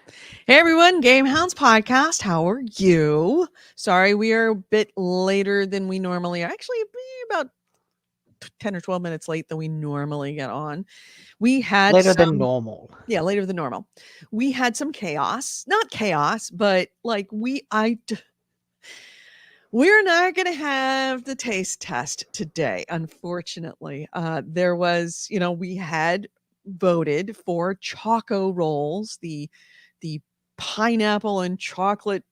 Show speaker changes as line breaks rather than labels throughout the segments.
Hey everyone, GameHounds podcast. How are you? Sorry, we are a bit later than we normally are. Actually, about 10 or 12 minutes late than we normally get on. We had
Later than
some,
normal.
yeah, later than normal. We had some chaos. Not chaos, but like we're not going to have the taste test today, unfortunately. There was, we had voted for choco rolls, the pineapple and chocolate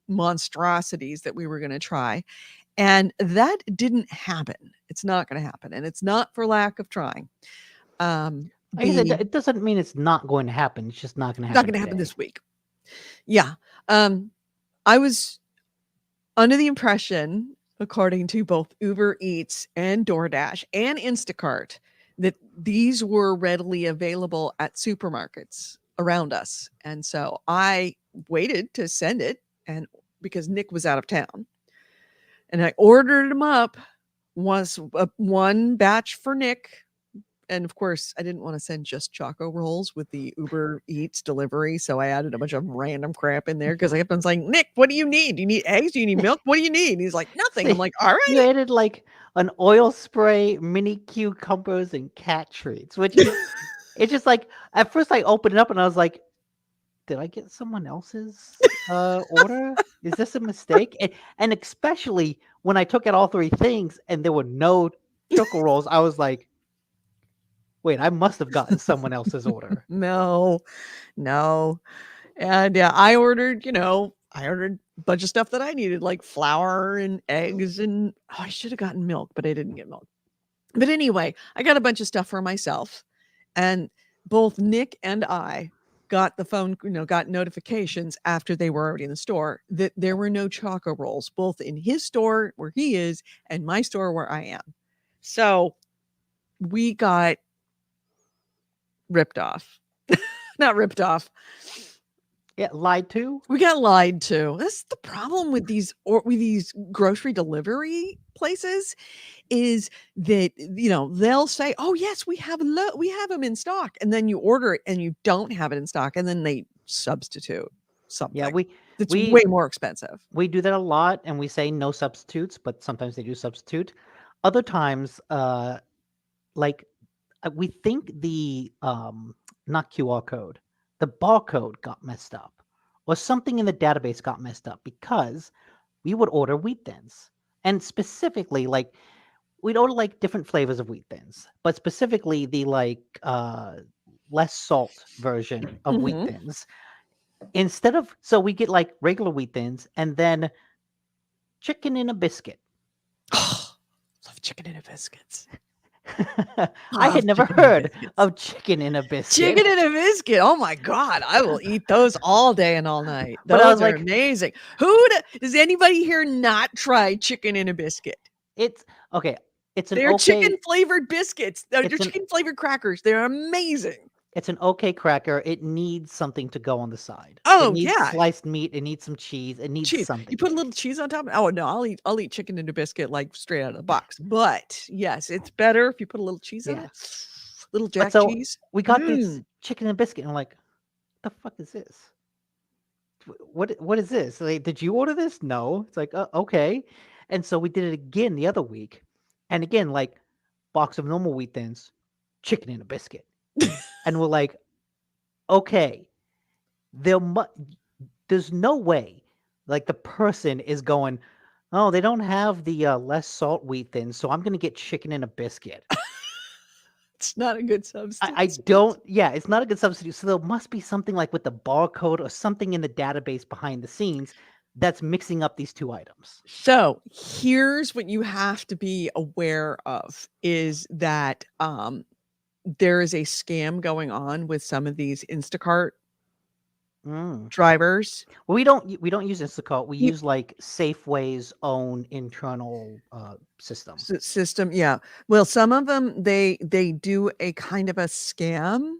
monstrosities that we were going to try. And that didn't happen. It's not going to happen. And it's not for lack of trying.
Like I said,
The
it doesn't mean it's not going to happen. It's just not going to
Not
happen
going to happen
today.
this week. Yeah. Um, I was under the impression, according to both Uber Eats and DoorDash and Instacart, that these were readily available at supermarkets around us. And so I waited to send it, and because Nick was out of town, and I ordered them up. Was one batch for Nick, and of course, I didn't want to send just choco rolls with the Uber Eats delivery, so I added a bunch of random crap in there because I kept on saying, "Nick, what do you need? Do you need eggs? Do you need milk? What do you need?" And he's like, "Nothing." I'm
See,
like, "All
you
right."
added like an oil spray, mini cucumbers, and cat treats, which it's just like at first I opened it up and I was like, did I get someone else's order? Is this a mistake? And especially when I took out all three things and there were no choco rolls, I was like, wait, I must have gotten someone else's order.
No, no. And yeah, I ordered a bunch of stuff that I needed, like flour and eggs, and I should have gotten milk, but I didn't get milk. But anyway, I got a bunch of stuff for myself, and both Nick and I got the phone, got notifications after they were already in the store that there were no choco rolls, both in his store where he is and my store where I am. So we got ripped off. Not ripped off.
Yeah, lied to.
We got lied to. That's the problem with these grocery delivery places is that they'll say, "Oh yes, we have them in stock," and then you order it and you don't have it in stock, and then they substitute
Yeah,
something
we
that's
we
way more expensive.
we do that a lot and we say no substitutes, but sometimes they do substitute. Other times, like we think the not QR code, the barcode got messed up, or something in the database got messed up because we would order wheat thins, and specifically like we'd order like different flavors of wheat thins, but specifically the like less salt version of wheat
Mhm.
thins. Instead of so we get like regular wheat thins and then chicken in a biscuit.
Love chicken in a biscuits.
I
Love
had never
chicken in a
heard
biscuits.
of chicken in a biscuit,
Chicken in a biscuit. Oh my god, I will eat those all day and all night.
but I was
Those are
like,
amazing. Does anybody here not try chicken in a biscuit?
it's okay. It's an
They're
okay.
chicken flavored biscuits. They're
It's an
chicken flavored crackers. They're amazing.
it's an okay cracker. It needs something to go on the side. It
Oh
needs
yeah,
sliced meat. It needs some cheese. It needs
cheese. You
something.
put a little cheese on top. Oh no, I'll eat chicken in a biscuit like straight out of the box. But yes, it's better if you put a little cheese on
Yeah.
it. Little
But
jack
so
cheese.
we got this
Mm.
chicken and biscuit, and I'm like, the fuck is this? What is this? Like, did you order this? No. It's like, okay. And so we did it again the other week, and again like box of normal wheat thins, chicken and a biscuit, and we're like, okay, there mu- there's no way like the person is going, oh, they don't have the less salt wheat thins, so I'm gonna get chicken and a biscuit.
It's not a good
I
substitute.
don't. Yeah, it's not a good substitute. So there must be something like with the barcode or something in the database behind the scenes that's mixing up these two items.
So here's what you have to be aware of is that there is a scam going on with some of these Instacart
Mm.
drivers.
Well, we don't use Instacart. We
You
use like Safeway's own internal system.
System, yeah. Well, some of them they do a kind of a scam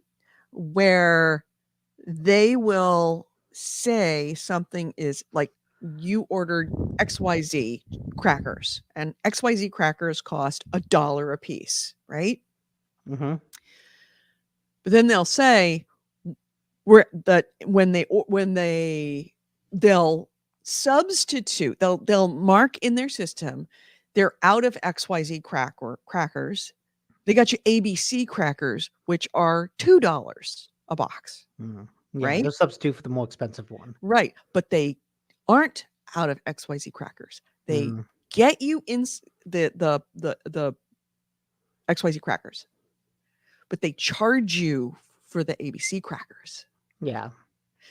where they will say something is like you ordered XYZ crackers and XYZ crackers cost $1 a piece, right?
Hmm.
But then they'll say where that they'll substitute, they'll mark in their system they're out of XYZ crackers. They got you ABC crackers, which are $2 a box,
Yeah,
right?
they'll substitute for the more expensive one.
Right. But they aren't out of XYZ crackers. They
Mm,
get you in the XYZ crackers, but they charge you for the ABC crackers.
yeah.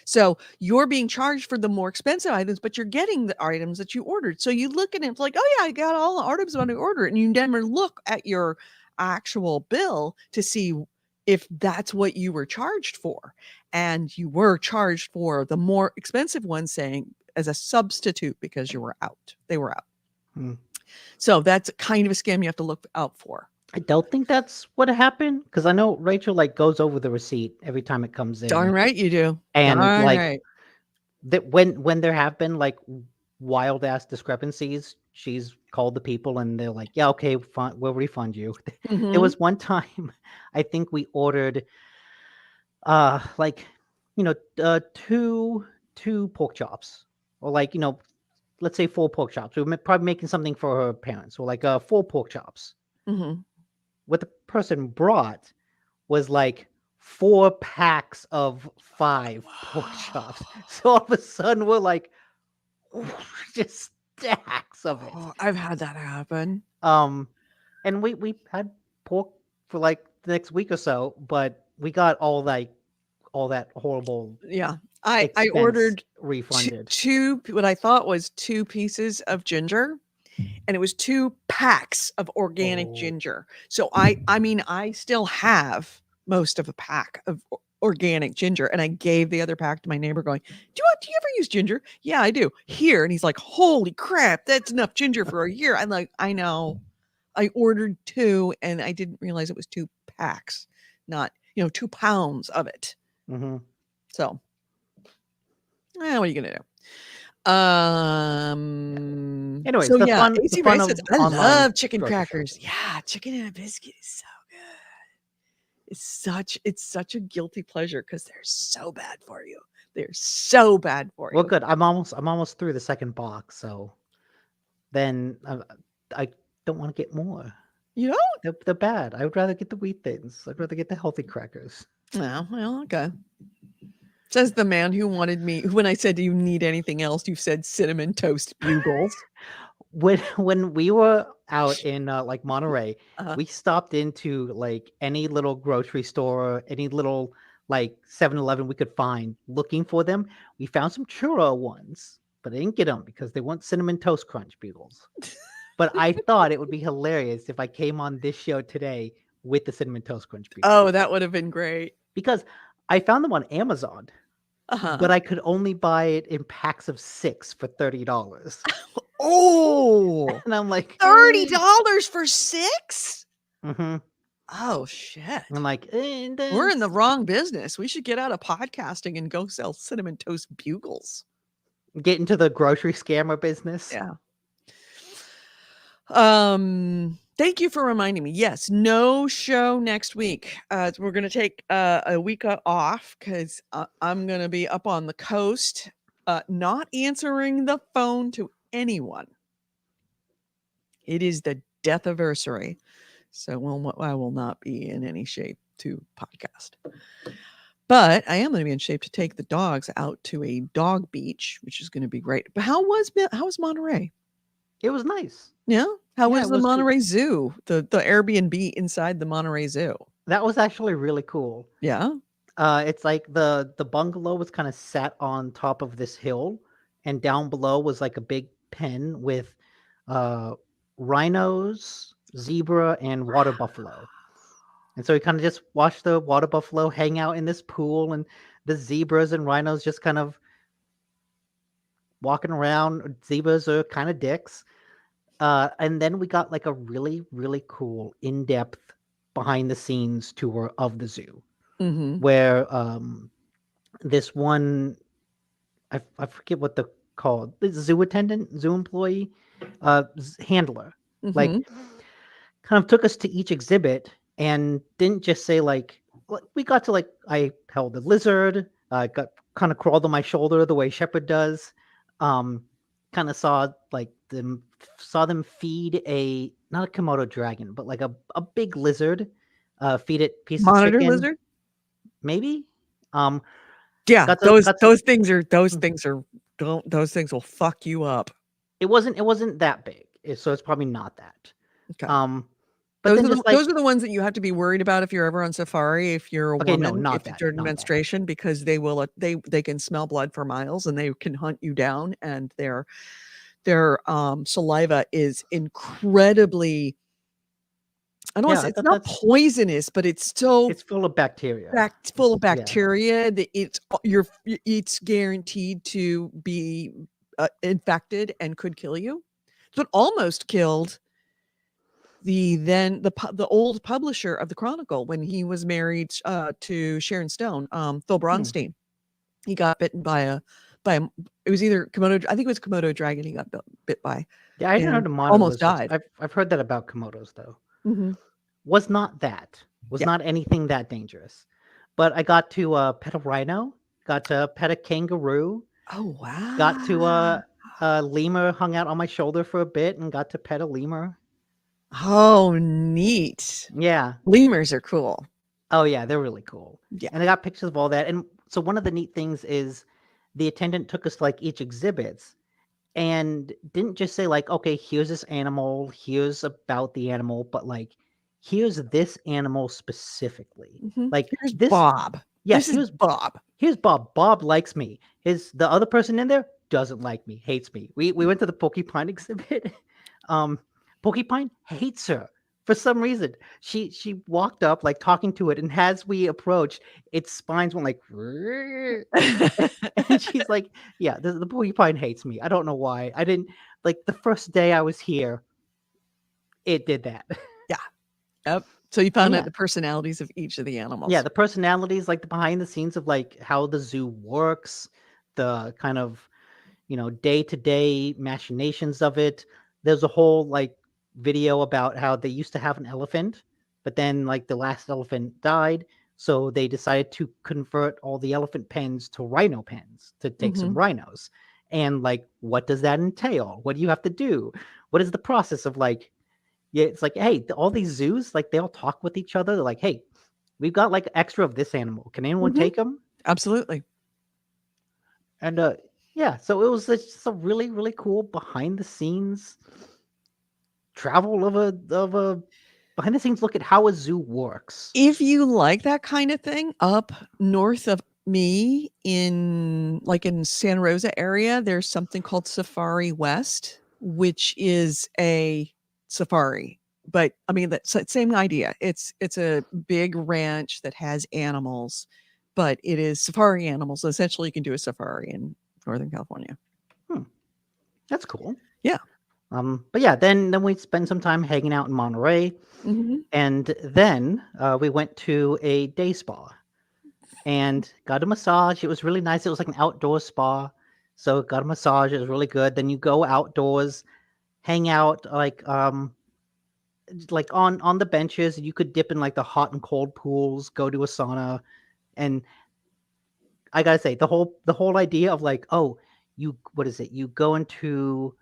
So you're being charged for the more expensive items, but you're getting the items that you ordered. So you look at it, it's like, oh yeah, I got all the items on the order, and you never look at your actual bill to see if that's what you were charged for. And you were charged for the more expensive one, saying as a substitute because you were out. They were out.
Mm.
So that's kind of a scam you have to look out for.
I don't think that's what happened because I know Rachel like goes over the receipt every time it comes
Darn
in,
right you do.
and
Darn
like
right.
that when there have been like wild ass discrepancies, she's called the people and they're like, yeah, okay, fine, we'll refund you. There
Mhm.
was one time I think we ordered like two pork chops, or like let's say four pork chops. We were probably making something for her parents, or like four pork chops.
Mhm.
What the person brought was like 4 packs of 5 pork chops. So all of a sudden we're like, just stacks of it.
Oh, I've had that happen.
Um, and we had pork for like the next week or so, but we got all that horrible
Yeah. I
expense
ordered
refunded.
two what I thought was 2 pieces of ginger, and it was 2 packs of organic
Oh.
ginger. So I mean, I still have most of a pack of organic ginger, and I gave the other pack to my neighbor going, do you ever use ginger?" "Yeah, I do." "Here." And he's like, "Holy crap, that's enough ginger for a year." I'm like, "I know. I ordered 2 and I didn't realize it was 2 packs, not, 2 pounds of it."
Hmm.
So, what are you gonna do?
Anyways,
So yeah,
the
AC
fun
Ray says,
of
"I
online
love chicken
grocery
crackers."
shopping.
Yeah, chicken and a biscuit is so good. It's such a guilty pleasure because 'cause they're so bad for you. They're so bad for
Well,
you.
good. I'm almost through the second box, so then I don't want to get more.
You know?
They're bad. I would rather get the wheat things. I'd rather get the healthy crackers.
Oh, well, okay. Says the man who wanted me when I said, "Do you need anything else?" You said cinnamon toast bugles.
When we were out in like Monterey,
Uh-huh.
we stopped into like any little grocery store, any little like 7-Eleven we could find, looking for them. We found some churro ones, but I didn't get them because they weren't cinnamon toast crunch bugles. But I thought it would be hilarious if I came on this show today with the cinnamon toast crunch
Oh,
bugles,
that would have been great.
because I found them on Amazon,
Uh-huh.
but I could only buy it in packs of 6 for $30.
Oh,
And I'm like,
$30 for 6?
mm-hmm.
Oh, shit.
I'm like,
We're in the wrong business. We should get out of podcasting and go sell cinnamon toast bugles.
get into the grocery scammer business.
Yeah. Thank you for reminding me. Yes, no show next week. We're gonna take a week off because I'm gonna be up on the coast, not answering the phone to anyone. It is the death anniversary, so I will not be in any shape to podcast. But I am going to be in shape to take the dogs out to a dog beach, which is going to be great. But how was Monterey?
It was nice.
Yeah. How
Yeah,
was
it
the
was.
Monterey Zoo? The Airbnb inside the Monterey Zoo.
That was actually really cool.
Yeah.
It's like the bungalow was kind of sat on top of this hill, and down below was like a big pen with uh rhinos, zebra, and water buffalo. And so we kind of just watched the water buffalo hang out in this pool, and the zebras and rhinos just kind of walking around. Zebras are kind of dicks. And then we got like a really, really cool in-depth behind the scenes tour of the zoo,
Mhm.
where this one, I forget what the called, the zoo attendant, zoo employee, handler, like,
Mhm.
kind of took us to each exhibit and didn't just say like we got to like, I held a lizard, Got kind of crawled on my shoulder the way Shepherd does. Um, kind of saw them feed a not a Komodo dragon, but like a big lizard. Feed it piece of
Monitor
chicken,
lizard?
maybe. Um,
Yeah,
got to got to.
those
mm,
things are don't those things will fuck you up.
it wasn't that big, so it's probably not that.
Okay.
Um, but then just like
Those are the ones that you have to be worried about if you're ever on safari, if you're a
okay, no,
woman,
not
if
that,
during
not that.
menstruation, because they will they can smell blood for miles and they can hunt you down, and their saliva is incredibly, I don't want to
Yeah,
say
I
it's
thought
not
that's
poisonous, but it's so
it's full of bacteria.
full of
Yeah.
bacteria that it's guaranteed to be infected and could kill you. It's what almost killed the old publisher of the Chronicle when he was married to Sharon Stone, Phil
Hmm.
Bronstein. He got bitten by a, it was either Komodo, I think it was Komodo dragon he got bit by,
Yeah, I didn't know
and
the monitor
almost
lizards.
died.
I've heard that about Komodos though.
Hmm.
Was not that. Was
Yeah.
not anything that dangerous. But I got to pet a rhino, got to pet a kangaroo,
Oh
got to
wow.
lemur hung out on my shoulder for a bit and got to pet a lemur.
Oh neat.
Yeah.
Lemurs are cool.
Oh yeah, they're really cool.
Yeah.
And I got pictures of all that. And so one of the neat things is the attendant took us to like each exhibits and didn't just say like, okay, here's this animal, here's about the animal, but like here's this animal specifically.
Mhm.
Like
Here's
this,
Bob.
yeah,
This is Bob.
here's Bob. Bob likes me. The other person in there doesn't like me, hates me. We went to the Porcupine exhibit. Um, Porcupine hates her for some reason. She walked up like talking to it, and as we approached, its spines went like, and she's like, "Yeah, the Porcupine hates me. I don't know why. I didn't like the first day I was here. It did that."
Yeah. Yep. So you
And
found out
yeah,
the personalities of each of the
yeah,
animals.
the personalities, like the behind the scenes of like how the zoo works, the kind of day to day machinations of it. There's a whole like video about how they used to have an elephant, but then like the last elephant died. So they decided to convert all the elephant pens to rhino pens to take some
Mhm.
rhinos. And like, what does that entail? What do you have to do? What is the process of like, yeah, it's like, hey, all these zoos, like they all talk with each other. They're like, hey, we've got like extra of this animal. Can anyone
Mhm.
take them?
Absolutely.
And yeah, so it was just a really, really cool behind the scenes travel of a behind the scenes look at how a zoo works.
If you like that kind of thing, up north of me in Santa Rosa area, there's something called Safari West, which is a safari. But I mean, that's same idea. It's a big ranch that has animals, but it is safari animals. So essentially, you can do a safari in Northern California.
Hmm, that's cool.
Yeah.
But yeah, then we spent some time hanging out in Monterey,
Hmm.
and then we went to a day spa and got a massage. It was really nice. It was like an outdoor spa, so got a massage. It was really good. Then you go outdoors, hang out like on the benches. You could dip in like the hot and cold pools, go to a sauna, and I gotta say the whole idea of like, oh, you what is it? You go into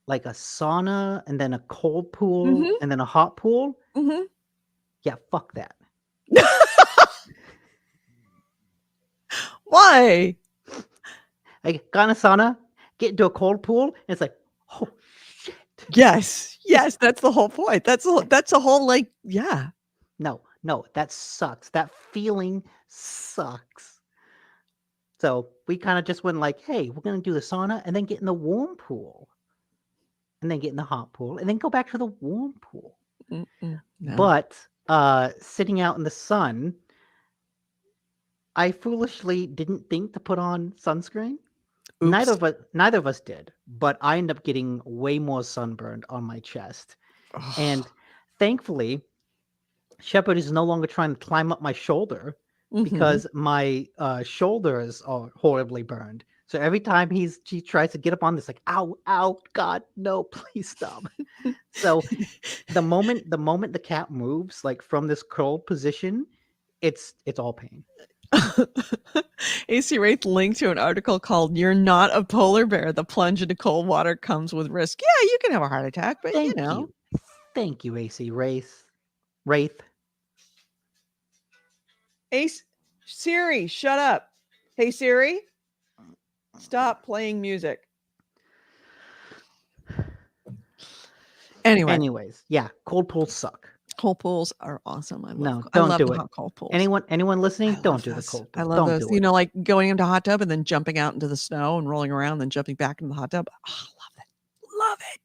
like a sauna and then a cold pool
Hmm.
and then a hot pool.
Hmm.
Yeah, fuck that.
Why?
I got in a sauna, get into a cold pool, and it's like, oh shit.
Yes.
This
Yes, that's the whole point. That's a whole like, yeah.
no, that sucks. That feeling sucks. So we kind of just went like, hey, we're gonna do the sauna and then get in the warm pool. And then get in the hot pool and then go back to the warm pool.
Mm-mm, no.
But sitting out in the sun, I foolishly didn't think to put on sunscreen.
Oops.
Neither of us did, but I ended up getting way more sunburned on my chest.
Ugh.
And thankfully, Shepard is no longer trying to climb up my shoulder
Mhm.
because my shoulders are horribly burned. So every time she tries to get up on this, like, ow, ow, God, no, please stop. So the moment the cat moves, like from this curled position, it's all pain.
AC Wraith linked to an article called "You're Not a Polar Bear. The plunge into cold water comes with risk." Yeah, you can have a heart attack, but
Thank you. Thank you, AC Wraith.
Ace Siri, shut up. Hey Siri, stop playing music. Anyway,
Anyways, yeah, cold pools suck.
cold pools are awesome. I
No,
love
don't do
the
it.
hot cold pools.
Anyone listening,
I
don't
love
do the
those.
cold
I
pool.
love
Don't
those.
do it.
Like going into a hot tub and then jumping out into the snow and rolling around, then jumping back into the hot tub. Oh, love it. Love it.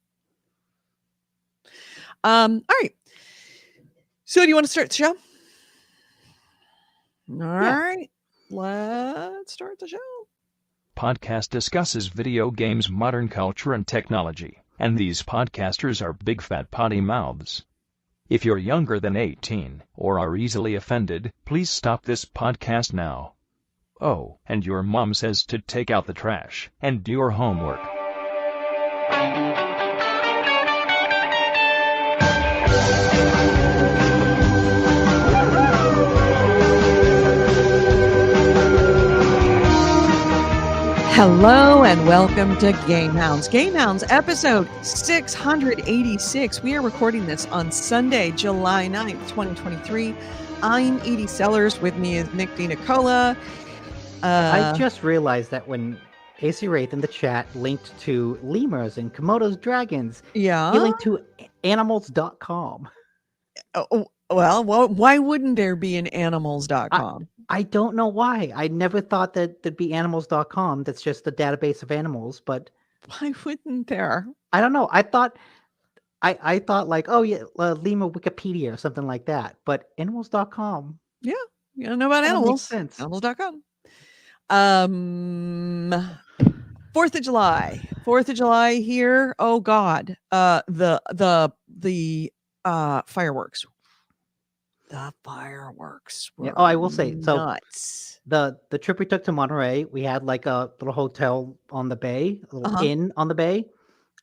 All right. So do you want to start the show? All right. Let's start the show.
Podcast discusses video games, modern culture, and technology, and these podcasters are big fat potty mouths. If you're younger than 18 or are easily offended, please stop this podcast now. Oh, and your mom says to take out the trash and do your homework.
Hello and welcome to GameHounds. GameHounds episode 686. We are recording this on Sunday, July 9th, 2023. I'm Edie Sellers. With me is Nick DiNicola.
I just realized that when AC Wraith in the chat linked to lemurs and Komodo's dragons, he linked to animals.com.
Well, why wouldn't there be an animals.com?
I don't know why. I never thought that there'd be animals.com. That's just a database of animals, but
why wouldn't there?
I don't know. I thought like, oh yeah, lemur Wikipedia or something like that. But animals.com.
Yeah, you don't know about animals.
Makes sense.
Animals.com. 4th of July. 4th of July here. Oh God. The fireworks. The fireworks were
I will say
nuts.
So the trip we took to Monterey, we had like a little hotel on the bay, a little inn on the bay.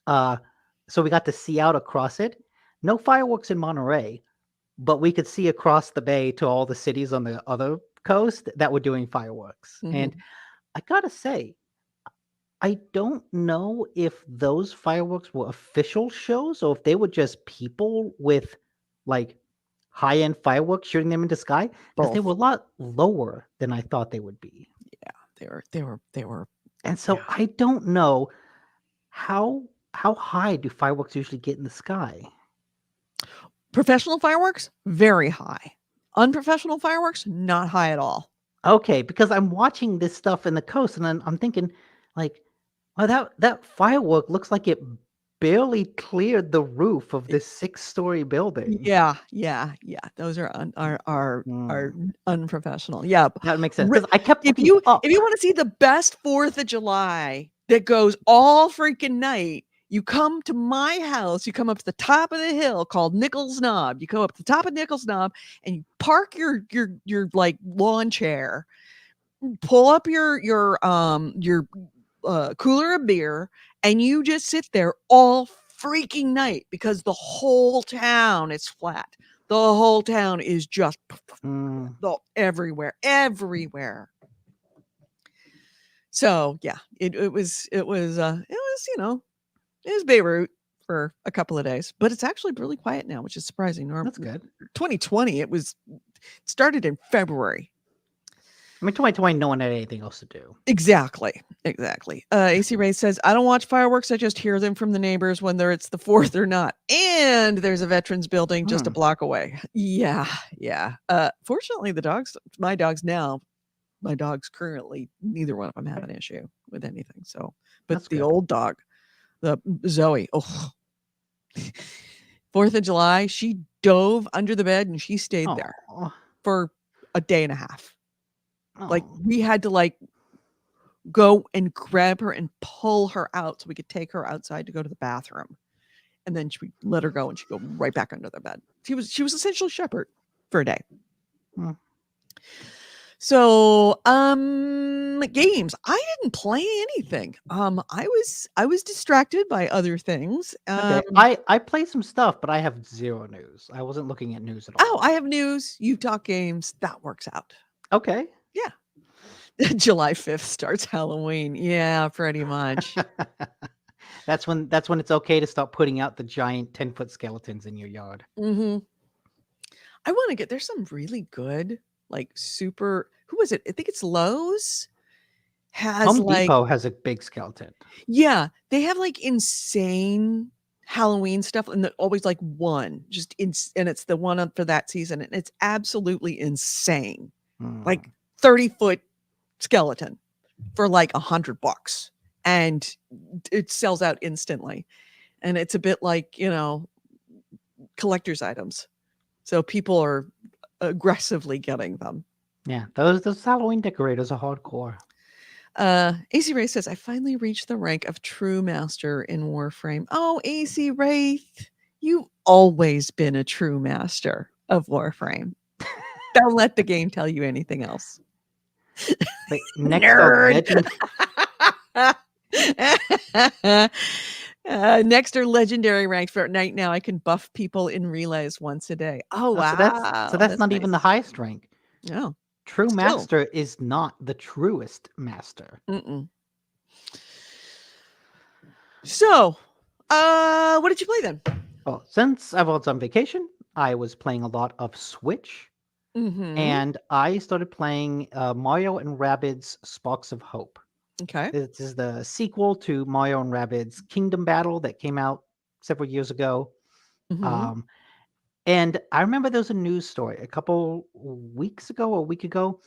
So we got to see out across it. No fireworks in Monterey, but we could see across the bay to all the cities on the other coast that were doing fireworks. And I gotta say, I don't know if those fireworks were official shows or if they were just people with like high-end fireworks shooting them into the sky, because they were a lot lower than I thought they would be.
Yeah, they were.
And so I don't know how high do fireworks usually get in the sky?
Professional fireworks, very high. Unprofessional fireworks, not high at all.
Okay, because I'm watching this stuff in the coast and then I'm thinking like, oh, that firework looks like it barely cleared the roof of this 6-story building.
Yeah. Those are unprofessional. Yeah,
that makes sense. Because I kept
if you want to see the best 4th of July that goes all freaking night, you come to my house. You come up to the top of the hill called Nichols Knob. You go up to the top of Nichols Knob and you park your like lawn chair, pull up your cooler of beer, and you just sit there all freaking night because the whole town is flat. The whole town is just everywhere. So yeah, it was Beirut for a couple of days, but it's actually really quiet now, which is surprising.
That's good.
2020, it started in February.
I mean, 2020, no one had anything else to do.
Exactly. AC Ray says, I don't watch fireworks. I just hear them from the neighbors, whether it's the 4th or not. And there's a veterans building just a block away. Yeah. Fortunately, my dogs currently, neither one of them have an issue with anything. So, but that's the good. Old dog, the Zoe, 4th of July, she dove under the bed and she stayed there for a day and a half. Like we had to like go and grab her and pull her out so we could take her outside to go to the bathroom, and then we let her go and she'd go right back under the bed. She was essentially shepherd for a day. So games, I didn't play anything. I was distracted by other things.
Okay. I play some stuff, but I have zero news. I wasn't looking at news at all.
I have news. You talk games. That works out.
Okay.
Yeah. July 5th starts Halloween. Yeah, pretty much.
That's when it's okay to start putting out the giant 10-foot skeletons in your yard.
Hmm. I want to get, there's some really good, like super, who was it? I think it's Lowe's has
Home
like,
Depot has a big skeleton.
yeah, they have like insane Halloween stuff and always like one, just and it's the one up for that season. And it's absolutely insane. Like
Hmm.
30-foot skeleton for like $100 and it sells out instantly. And it's a bit like, collector's items. So people are aggressively getting them.
Yeah, those Halloween decorators are hardcore.
AC Wraith says, I finally reached the rank of true master in Warframe. Oh, AC Wraith, you've always been a true master of Warframe. Don't let the game tell you anything else.
Like next are
Nerd.
legend.
Next are legendary ranked for right now. I can buff people in relays once a day. Oh
So that's
wow,
that's
that's
not even the
nice.
highest rank.
Oh,
True
still.
master is not the truest master.
Mm-mm. So, what did you play then?
Well, since I was on vacation, I was playing a lot of Switch,
Mm-hmm.
and I started playing Mario and Rabbids Sparks of Hope.
Okay.
This is the sequel to Mario and Rabbids Kingdom Battle that came out several years ago.
Mm-hmm.
Um, and I remember there was a news story a couple weeks ago, a week ago,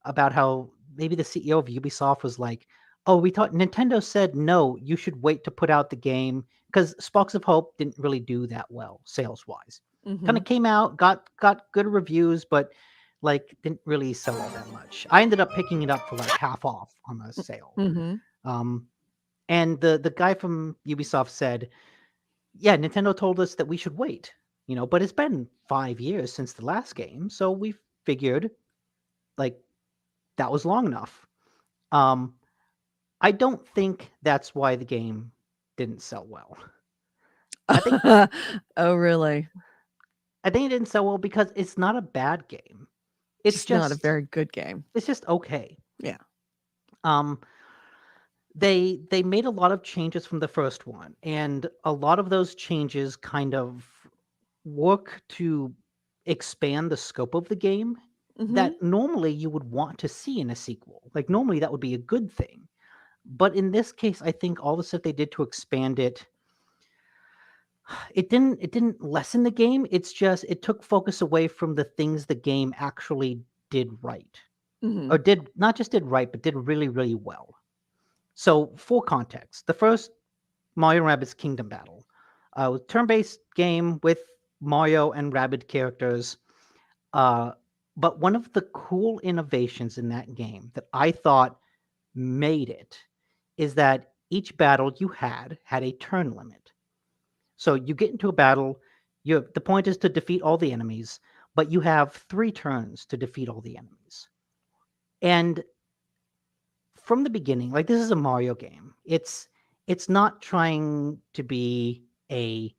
about how maybe the CEO of Ubisoft was like, "Oh, we thought Nintendo said no, you should wait to put out the game because Sparks of Hope didn't really do that well sales wise. Kind
Mm-hmm.
of came out, got good reviews, but like didn't really sell all that much. I ended up picking it up for like half off on a sale.
Mm-hmm.
Um, and the guy from Ubisoft said, "Yeah, Nintendo told us that we should wait, but it's been 5 years since the last game, so we figured like that was long enough." Um, I don't think that's why the game didn't sell well. I think
Oh, really?
I think it didn't sell well because it's not a bad game. It's
Just not a
just
very good game.
it's just okay.
Yeah.
Um, they made a lot of changes from the first one, and a lot of those changes kind of work to expand the scope of the game
Mm-hmm.
that normally you would want to see in a sequel. Like normally that would be a good thing. But in this case, I think all the stuff they did to expand it didn't lessen the game. It's just it took focus away from the things the game actually did right.
Mm-hmm.
Or did not just did right, but did really, really well. So for context, the first Mario and Rabbids Kingdom Battle, was a turn-based game with Mario and Rabbid characters. Uh, but one of the cool innovations in that game that I thought made it is that each battle you had a turn limit. So you get into a battle, the point is to defeat all the enemies, but you have 3 turns to defeat all the enemies. And from the beginning, like this is a Mario game. It's not trying to be a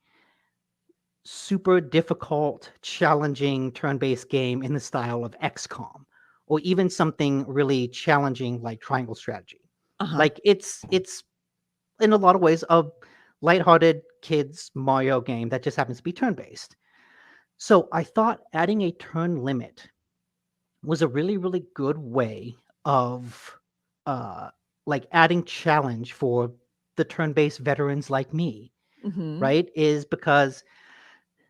super difficult, challenging turn-based game in the style of XCOM or even something really challenging like Triangle Strategy.
Uh-huh.
Like it's in a lot of ways a lighthearted kids Mario game that just happens to be turn-based. So I thought adding a turn limit was a really, really good way of uh like adding challenge for the turn-based veterans like me,
Mm-hmm.
right? Is because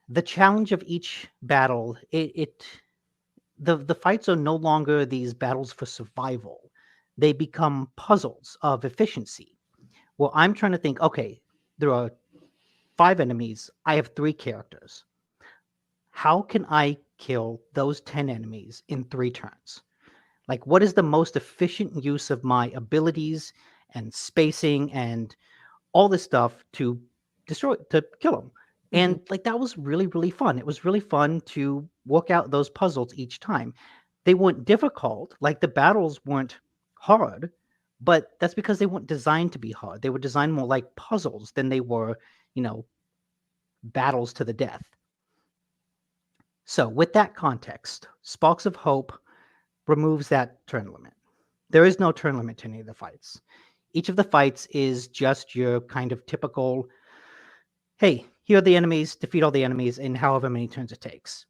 the challenge of each battle, the fights are no longer these battles for survival. They become puzzles of efficiency. Well, I'm trying to think, okay, there are 5 enemies. I have 3 characters. How can I kill those 10 enemies in 3 turns? Like, what is the most efficient use of my abilities and spacing and all this stuff to kill them?
Mm-hmm.
And like, that was really, really fun. It was really fun to work out those puzzles each time. They weren't difficult, like, the battles weren't hard, but that's because they weren't designed to be hard. They were designed more like puzzles than they were, you know, battles to the death. So, with that context, Sparks of Hope removes that turn limit. There is no turn limit to any of the fights. Each of the fights is just your kind of typical, hey, here are the enemies, defeat all the enemies in however many turns it takes.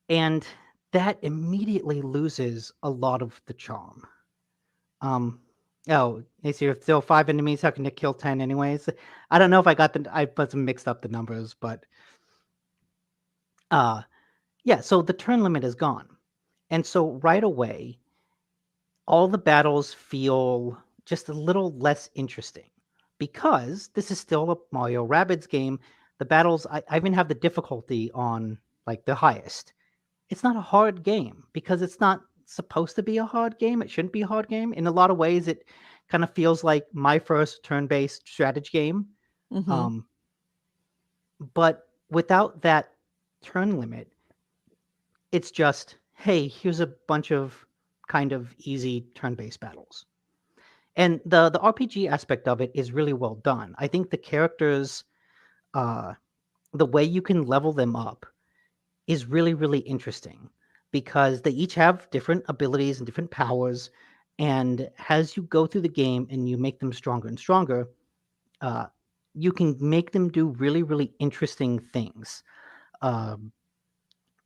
And that immediately loses a lot of the charm. Oh, is there still 5 enemies? How can you kill 10 anyways? I don't know if I must have mixed up the numbers, but yeah, so the turn limit is gone. And so right away, all the battles feel just a little less interesting because this is still a Mario Rabbids game. The battles, I even have the difficulty on like the highest. It's not a hard game because it's not supposed to be a hard game. It shouldn't be a hard game. In a lot of ways, it kind of feels like my first turn-based strategy game.
Mm-hmm.
Um, but without that turn limit, it's just, hey, here's a bunch of kind of easy turn-based battles. And the RPG aspect of it is really well done. I think the characters, uh, the way you can level them up is really, really interesting because they each have different abilities and different powers. And as you go through the game and you make them stronger and stronger, uh, you can make them do really, really interesting things. Um,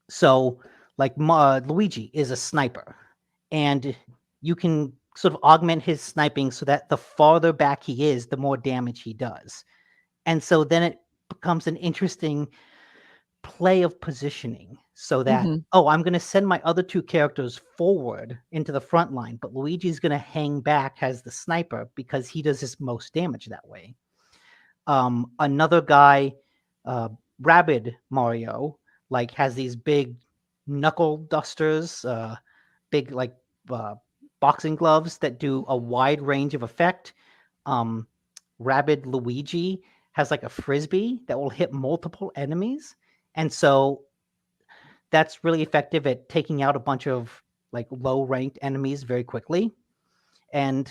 so, like Luigi is a sniper, and you can sort of augment his sniping so that the farther back he is, the more damage he does. And so then it becomes an interesting play of positioning so that,
Mm-hmm.
oh, I'm going to send my other 2 characters forward into the front line, but Luigi's going to hang back as the sniper because he does his most damage that way. Another guy, uh, Rabid Mario, like has these big knuckle dusters, big like uh, boxing gloves that do a wide range of effect. Um, Rabid Luigi has like a frisbee that will hit multiple enemies, and so that's really effective at taking out a bunch of like low ranked enemies very quickly. And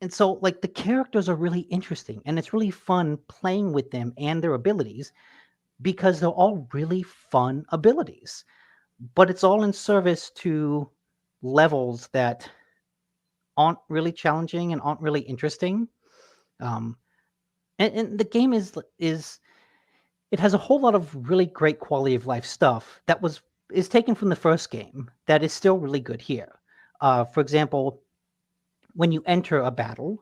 so like the characters are really interesting and it's really fun playing with them and their abilities because they're all really fun abilities. But it's all in service to levels that aren't really challenging and aren't really interesting. Um, and the game is it has a whole lot of really great quality of life stuff that is taken from the first game that is still really good here. For example, when you enter a battle,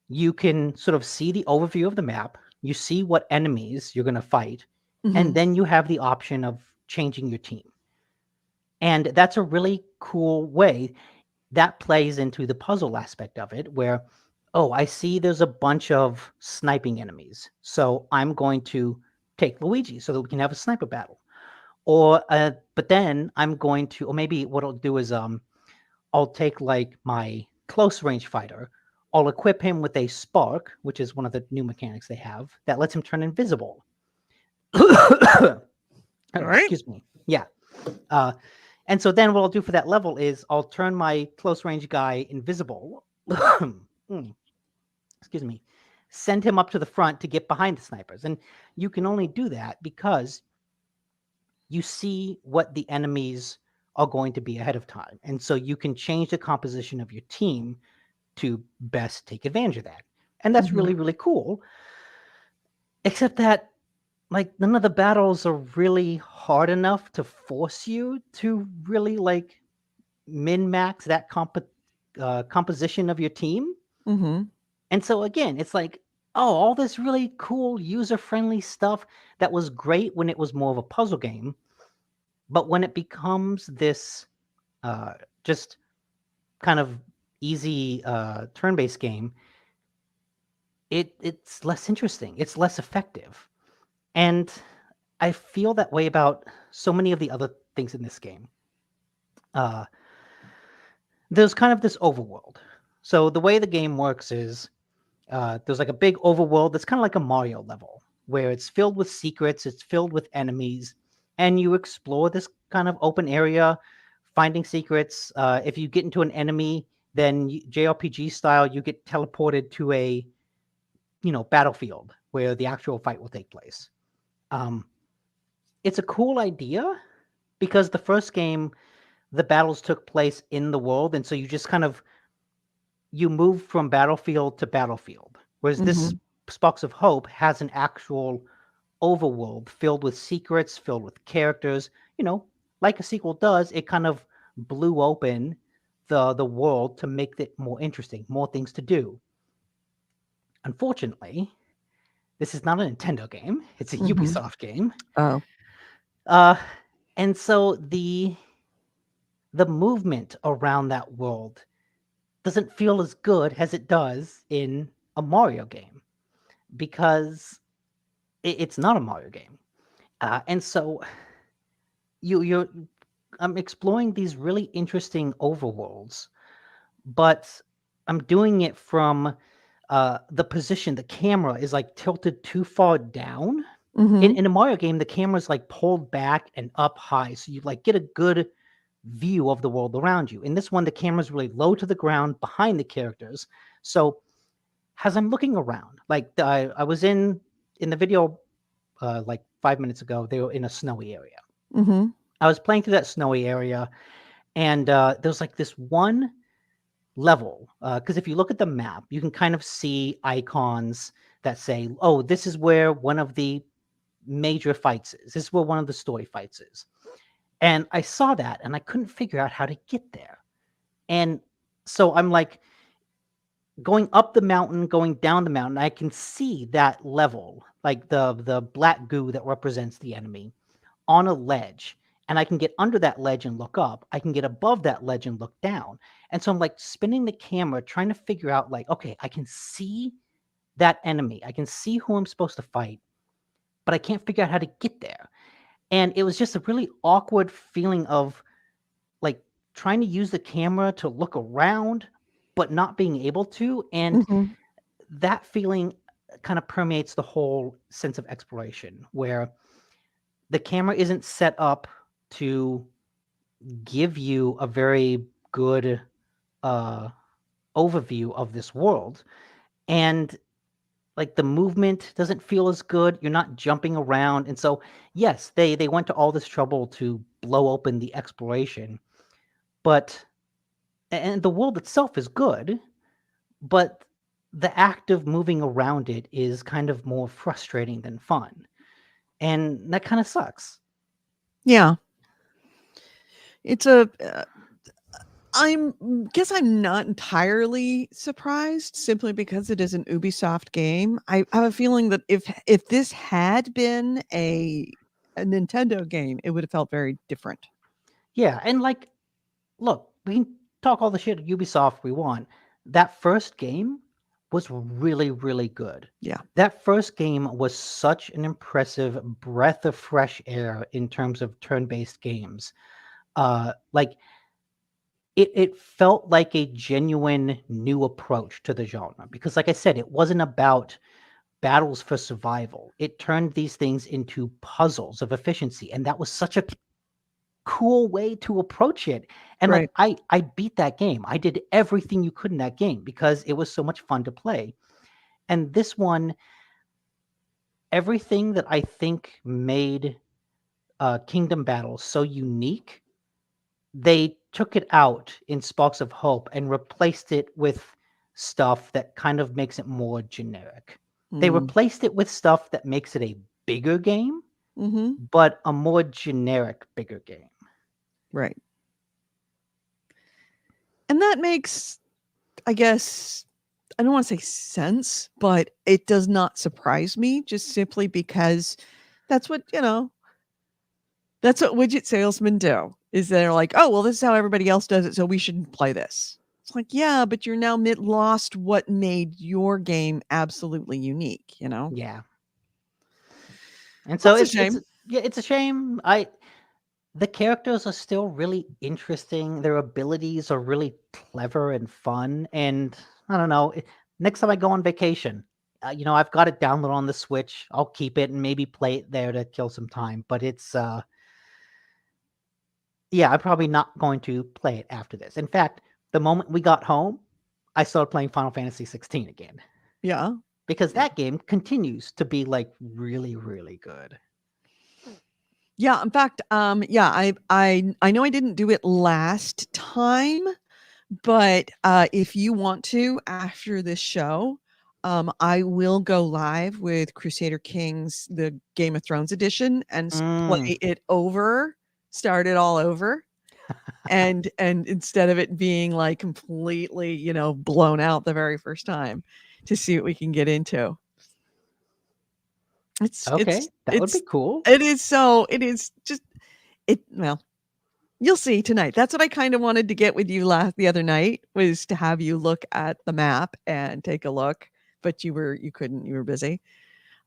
you can sort of see the overview of the map. You see what enemies you're going to fight,
Mm-hmm.
and then you have the option of changing your team. And that's a really cool way that plays into the puzzle aspect of it, where, oh, I see there's a bunch of sniping enemies. So I'm going to take Luigi so that we can have a sniper battle. Or, but then I'm going to, or maybe what I'll do is, I'll take like my close range fighter. I'll equip him with a spark, which is one of the new mechanics they have that lets him turn invisible.
All right.
Excuse me. Yeah. Uh, and so then what I'll do for that level is I'll turn my close range guy invisible. Excuse me. Send him up to the front to get behind the snipers. And you can only do that because you see what the enemies are going to be ahead of time. And so you can change the composition of your team to best take advantage of that. And that's
Mm-hmm.
really, really cool. Except that, like, none of the battles are really hard enough to force you to really, like, min max that composition of your team.
Mm-hmm.
And so, again, it's like, oh, all this really cool, user friendly stuff that was great when it was more of a puzzle game. But when it becomes this uh, just kind of easy turn-based game, it's less interesting. It's less effective. And I feel that way about so many of the other things in this game. Uh, there's kind of this overworld. So the way the game works is there's like a big overworld that's kind of like a Mario level where it's filled with secrets, it's filled with enemies, and you explore this kind of open area, finding secrets. If you get into an enemy, then JRPG style, you get teleported to a battlefield where the actual fight will take place. Um, it's a cool idea because the first game the battles took place in the world, and so you just kind of you move from battlefield to battlefield. Whereas this
Mhm.
Sparks of Hope has an actual overworld filled with secrets, filled with characters. You know, like a sequel does, it kind of blew open the world to make it more interesting, more things to do. Unfortunately, this is not a Nintendo game; it's a
Mhm.
Ubisoft game.
Oh.
Uh, and so the movement around that world doesn't feel as good as it does in a Mario game because it's not a Mario game. And so you're I'm exploring these really interesting overworlds, but I'm doing it from the position. The camera is like tilted too far down. In,
Mhm.
in a Mario game, the camera's like pulled back and up high, so you like get a good view of the world around you. In this one, the camera's really low to the ground behind the characters. So as I'm looking around, like I was in the video like 5 minutes ago, they were in a snowy area.
Mhm.
I was playing through that snowy area, and there was like this one level. Because if you look at the map, you can kind of see icons that say, "Oh, this is where one of the major fights is. This is where one of the story fights is." And I saw that, and I couldn't figure out how to get there. And so I'm like going up the mountain, going down the mountain. I can see that level, like the black goo that represents the enemy, on a ledge, and I can get under that ledge and look up. I can get above that ledge and look down. And so I'm like spinning the camera, trying to figure out, like, okay, I can see that enemy. I can see who I'm supposed to fight, but I can't figure out how to get there. And it was just a really awkward feeling of like trying to use the camera to look around, but not being able to. And
Mhm.
that feeling kind of permeates the whole sense of exploration, where the camera isn't set up to give you a very good uh, overview of this world. And like the movement doesn't feel as good. You're not jumping around. And so, yes, they went to all this trouble to blow open the exploration, but and the world itself is good, but the act of moving around it is kind of more frustrating than fun. And that kind of sucks.
Yeah. It's a I'm guess I'm not entirely surprised simply because it is an Ubisoft game. I have a feeling that if this had been a Nintendo game, it would have felt very different.
Yeah, and like, look, we can talk all the shit at Ubisoft we want. That first game was really, really good.
Yeah.
That first game was such an impressive breath of fresh air in terms of turn-based games. Like it felt like a genuine new approach to the genre because, like I said, it wasn't about battles for survival. It turned these things into puzzles of efficiency, and that was such a cool way to approach it. And like
Right.
I beat that game. I did everything you could in that game because it was so much fun to play. And this one, everything that I think made Kingdom Battle so unique, they took it out in Sparks of Hope and replaced it with stuff that kind of makes it more generic. They
Mm.
replaced it with stuff that makes it a bigger game,
Mhm.
but a more generic bigger game.
Right. And that makes, I guess, I don't want to say sense, but it does not surprise me just simply because that's what, that's what widget salesmen do. Is they're like, "Oh, well, this is how everybody else does it, so we should play this." It's like, "Yeah, but you're now lost what made your game absolutely unique, you know?"
Yeah. And so
That's a
it's
shame.
yeah, it's a shame. I The characters are still really interesting. Their abilities are really clever and fun. And I don't know. Next time I go on vacation, I've got it downloaded on the Switch. I'll keep it and maybe play it there to kill some time. But yeah, I'm probably not going to play it after this. In fact, the moment we got home, I started playing Final Fantasy 16 again
Yeah.
because
Yeah.
that game continues to be like really, really good.
Yeah, in fact, yeah, I know I didn't do it last time, but, if you want to after this show, I will go live with Crusader Kings, the Game of Thrones edition, and
Mm,
play it over, start it all over, and instead of it being, like, completely, blown out the very first time, to see what we can get into. It's
okay,
it's
that would be
it's
cool.
it is just well, you'll see tonight. That's what I kinda wanted to get with you the other night, was to have you look at the map and take a look, but you couldn't, you were busy.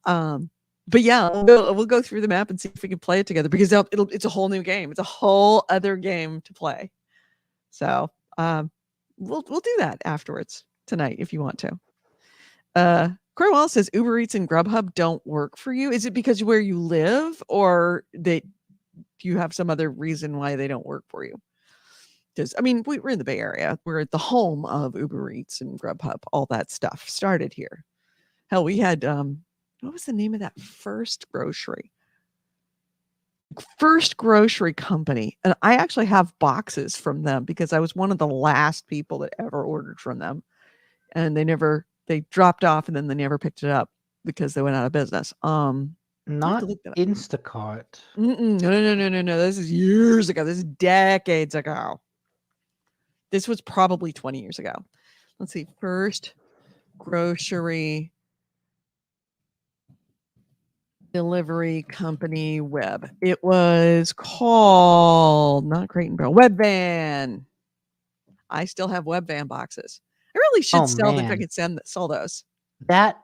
Um, but yeah, we'll go through the map and see if we can play it together, because it's a whole new game. It's a whole other game to play. So, we'll do that afterwards tonight if you want to. Cromwell says Uber Eats and Grubhub don't work for you. Is it because where you live, or that you have some other reason why they don't work for you? Because I mean, we're in the Bay Area. We're at the home of Uber Eats and Grubhub. All that stuff started here. Hell, we had what was the name of that first grocery company? And I actually have boxes from them, because I was one of the last people that ever ordered from them, and they dropped off, and then they never picked it up because they went out of business. I have to
Not
look that up.
Instacart.
No. This is years ago. This is decades ago. This was probably 20 years ago. Let's see. First grocery delivery company web. It was called, not Crate and Barrel, Webvan. I still have Webvan boxes. I really should
Oh
sell them if I
man,
could sell those.
that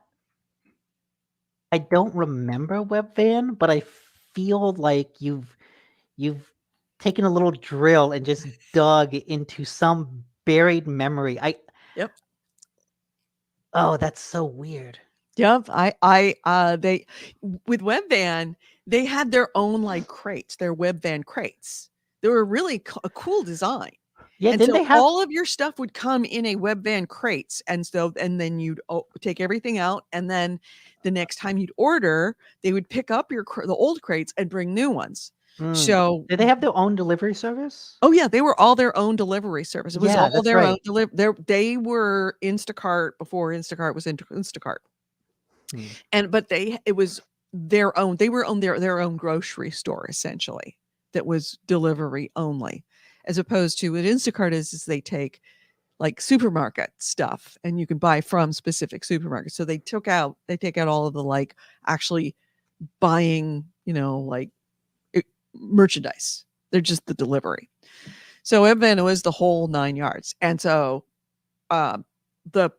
I don't remember Webvan, but I feel like you've taken a little drill and just dug into some buried memory.
Yep.
Oh, that's so weird.
Yep. They, with Webvan, they had their own like crates, their Webvan crates. They were really a cool design.
Yeah,
And
didn't
so
they have
all of your stuff would come in a Webvan crates, and then you'd take everything out, and then the next time you'd order, they would pick up the old crates and bring new ones. So,
did they have their own delivery service?
oh yeah, they were all their own delivery service. It was
Yeah,
all
that's
their own
right.
they were Instacart before Instacart was Instacart.
Hmm.
But it was their own. They were on their own grocery store, essentially, that was delivery only, as opposed to what Instacart is they take like supermarket stuff, and you can buy from specific supermarkets. So they take out all of the like actually buying, like merchandise. They're just the delivery. So Evan was the whole 9 yards. And so the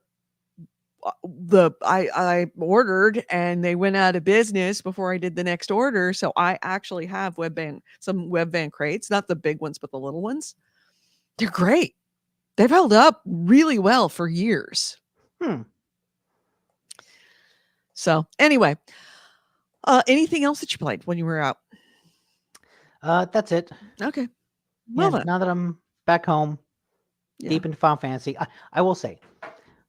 I ordered, and they went out of business before I did the next order. So I actually have some Webvan crates, not the big ones, but the little ones. They're great. They've held up really well for years.
Hmm.
So anyway, anything else that you played when you were out?
That's it.
Okay.
Yeah,
Well then.
now that I'm back home,
Yeah.
deep into Final Fantasy, I will say,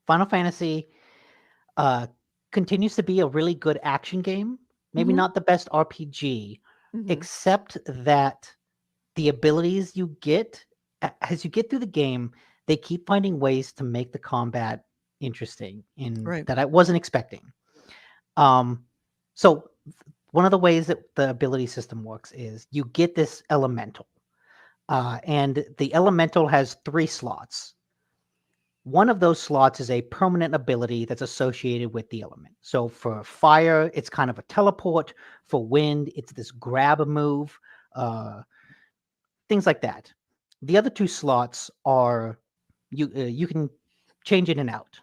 Final Fantasy continues to be a really good action game. Maybe
Mhm.
not the best RPG,
Mhm.
except that the abilities you get as you get through the game, they keep finding ways to make the combat interesting in
Right.
that I wasn't expecting. So one of the ways that the ability system works is you get this elemental, and the elemental has 3 slots. One of those slots is a permanent ability that's associated with the element. So for fire, it's kind of a teleport. For wind, it's this grab move, things like that. The other 2 slots are you can change in and out.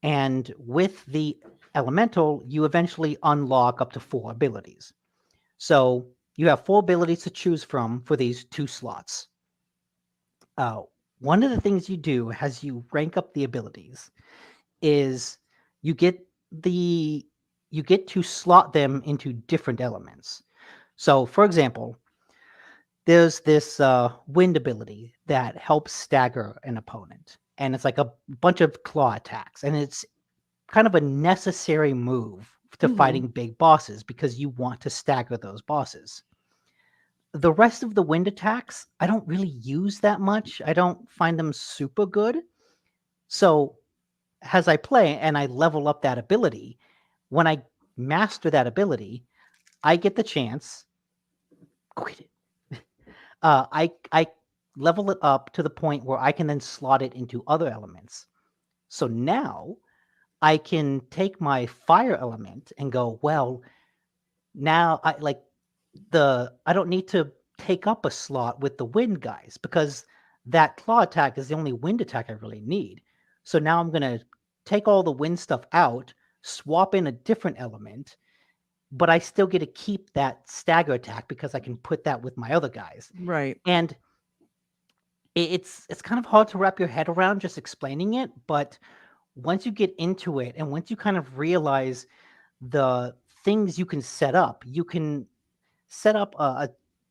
And with the elemental, you eventually unlock up to 4 abilities. So you have 4 abilities to choose from for these 2 slots. One of the things you do as you rank up the abilities is you get to slot them into different elements. So, for example, there's this wind ability that helps stagger an opponent, and it's like a bunch of claw attacks, and it's kind of a necessary move to
Mhm.
fighting big bosses because you want to stagger those bosses. The rest of the wind attacks, I don't really use that much. I don't find them super good. So as I play and I level up that ability, when I master that ability, I get the chance. Quit it. I level it up to the point where I can then slot it into other elements. So now I can take my fire element and go, well, now I don't need to take up a slot with the wind guys because that claw attack is the only wind attack I really need. So now I'm gonna take all the wind stuff out, swap in a different element, but I still get to keep that stagger attack because I can put that with my other guys.
Right.
And it's kind of hard to wrap your head around just explaining it, but once you get into it and once you kind of realize the things you can set up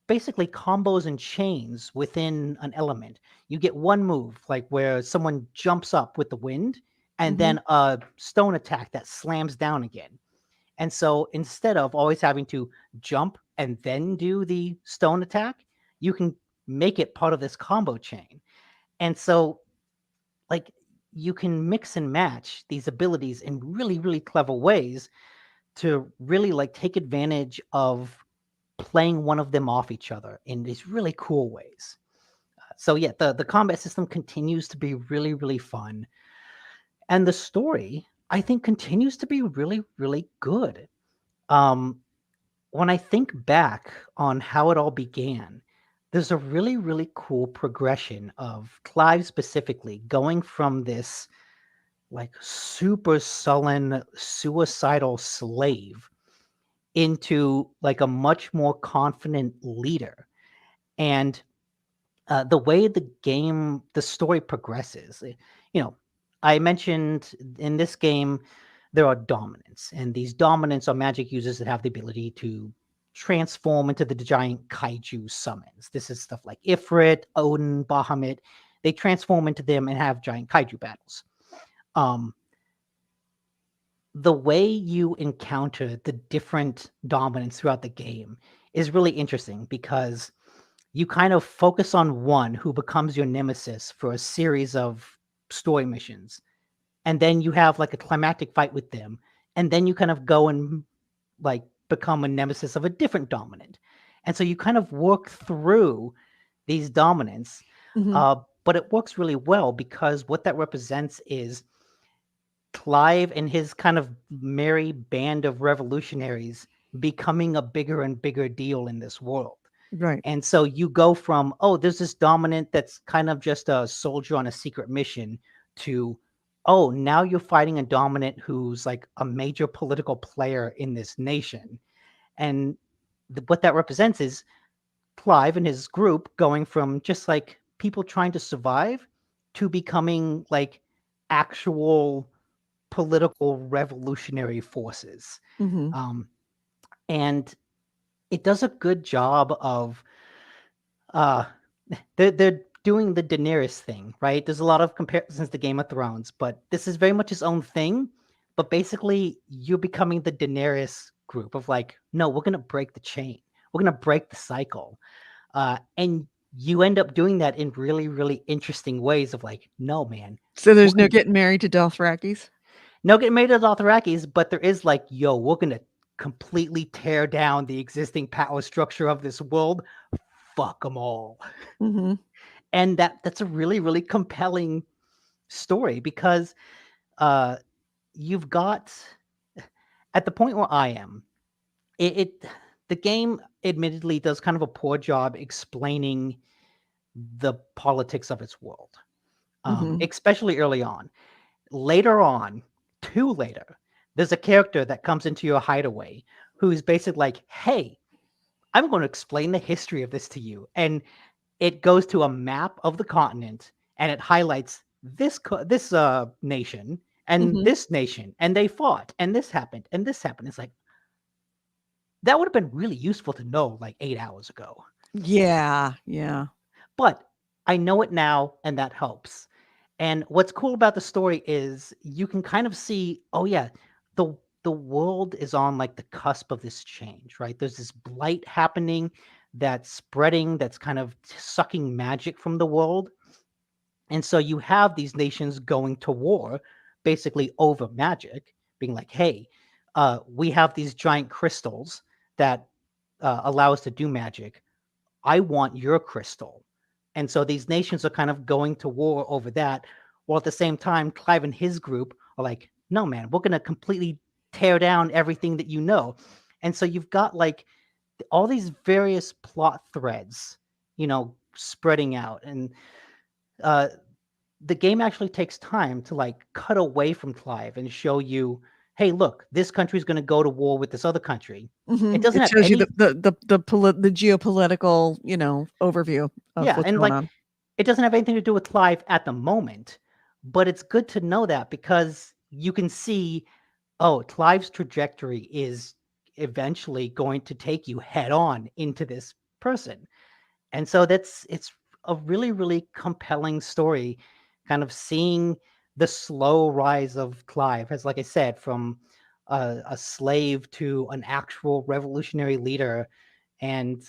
basically combos and chains within an element. You get one move, like where someone jumps up with the wind, and
Mhm.
then a stone attack that slams down again. And so instead of always having to jump and then do the stone attack, you can make it part of this combo chain. And so, like, you can mix and match these abilities in really, really clever ways to really like take advantage of playing one of them off each other in these really cool ways. So yeah, the combat system continues to be really, really fun. And the story, I think, continues to be really, really good. Um, when I think back on how it all began, there's a really, really cool progression of Clive specifically going from this like super sullen, suicidal slave into like a much more confident leader. And the way the story progresses, you know, I mentioned in this game, there are dominants, and these dominants are magic users that have the ability to transform into the giant kaiju summons. This is stuff like Ifrit, Odin, Bahamut. They transform into them and have giant kaiju battles. Um, the way you encounter the different dominants throughout the game is really interesting because you kind of focus on one who becomes your nemesis for a series of story missions. And then you have like a climactic fight with them. And then you kind of go and like become a nemesis of a different dominant. And so you kind of work through these dominants.
Mhm.
Uh, but it works really well because what that represents is Clive and his kind of merry band of revolutionaries becoming a bigger and bigger deal in this world.
Right.
And so you go from, oh, there's this dominant that's kind of just a soldier on a secret mission to, oh, now you're fighting a dominant who's like a major political player in this nation. And what that represents is Clive and his group going from just like people trying to survive to becoming like actual political revolutionary forces.
Mhm.
Um, and it does a good job of uh they're doing the Daenerys thing, right? There's a lot of comparisons to Game of Thrones, but this is very much its own thing. But basically, you're becoming the Daenerys group of like, no, we're gonna break the chain, we're gonna break the cycle, and you end up doing that in really, really interesting ways. Of like, no, man,
So
we're
there's no
gonna
getting married to Dothrakis?
no get made of Dothrakis, but there is like, yo, we're gonna completely tear down the existing power structure of this world. Fuck them all.
Mhm.
And that's a really, really compelling story because uh you've got at the point where I am, it the game admittedly does kind of a poor job explaining the politics of its world,
Mhm.
especially early on. Later on, too later, there's a character that comes into your hideaway who's basically like, hey, I'm going to explain the history of this to you. And it goes to a map of the continent and it highlights this nation and
Mhm.
this nation, and they fought, and this happened, and this happened. It's like that would have been really useful to know like 8 hours ago.
Yeah, yeah.
But I know it now, and that helps. And what's cool about the story is you can kind of see, oh yeah, the world is on like the cusp of this change, right? There's this blight happening. that's spreading, that's kind of sucking magic from the world. And so you have these nations going to war basically over magic, being like, hey, we have these giant crystals that allow us to do magic. I want your crystal. And so these nations are kind of going to war over that. While at the same time, Clive and his group are like, no, man, we're going to completely tear down everything that you know. And so you've got like all these various plot threads, spreading out. And uh, the game actually takes time to like cut away from Clive and show you, hey, look, this country is going to go to war with this other country. It doesn't
It
have
shows you
any,
the geopolitical, overview of
yeah,
what's
and
going
like
on.
it doesn't have anything to do with Clive at the moment, but it's good to know that because you can see, oh, Clive's trajectory is eventually going to take you head on into this person. And so it's a really, really compelling story, kind of seeing the slow rise of Clive, as like I said, from a slave to an actual revolutionary leader and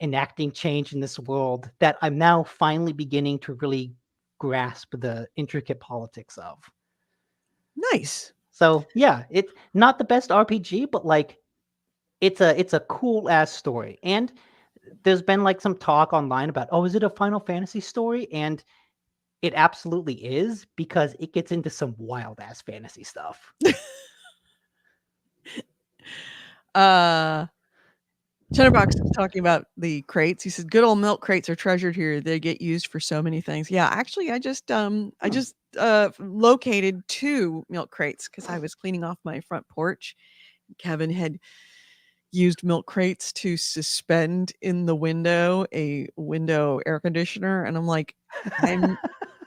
enacting change in this world that I'm now finally beginning to really grasp the intricate politics of.
Nice.
So yeah, it's not the best RPG, but like it's a cool ass story. And there's been like some talk online about, oh, is it a Final Fantasy story? And it absolutely is, because it gets into some wild ass fantasy stuff.
Chatterbox is talking about the crates. He says, "Good old milk crates are treasured here. They get used for so many things." Yeah, actually, I just located 2 milk crates because I was cleaning off my front porch. Kevin had used milk crates to suspend in the window a window air conditioner, and I'm like,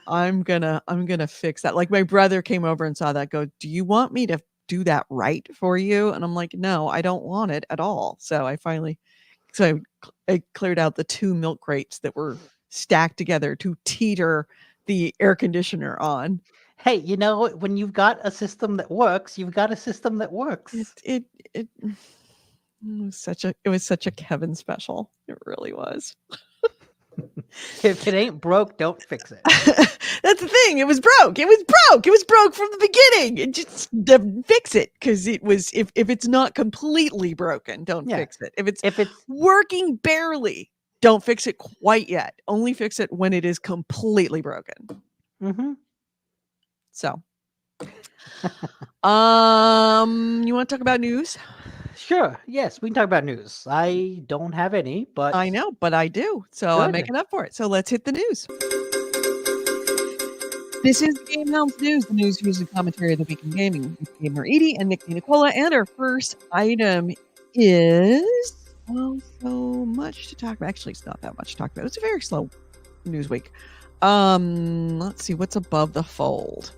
I'm gonna fix that. Like, my brother came over and saw that, go, "Do you want me to do that right for you?" And I'm like, "No, I don't want it at all." So I cleared out the 2 milk crates that were stacked together to teeter the air conditioner on.
Hey, when you've got a system that works, you've got a system that works.
It was such a Kevin special. It really was.
If it ain't broke, don't fix it.
That's the thing. It was broke. It was broke. It was broke from the beginning. It just fix it, because it was, if it's not completely broken, don't
Yeah.
fix it. If it's
If it's
working barely, don't fix it quite yet. Only fix it when it is completely broken. So, you want to talk about news?
Sure, yes, we can talk about news. I don't have any, but
I know, but I do. So I'm
good.
making up for it. So let's hit the news. This is GameHounds News, the news, views, and commentary of the week in gaming with Gamer Edie and Nick Nicola. And our first item is, well, so much to talk about. Actually, it's not that much to talk about. It's a very slow news week. Let's see what's above the fold.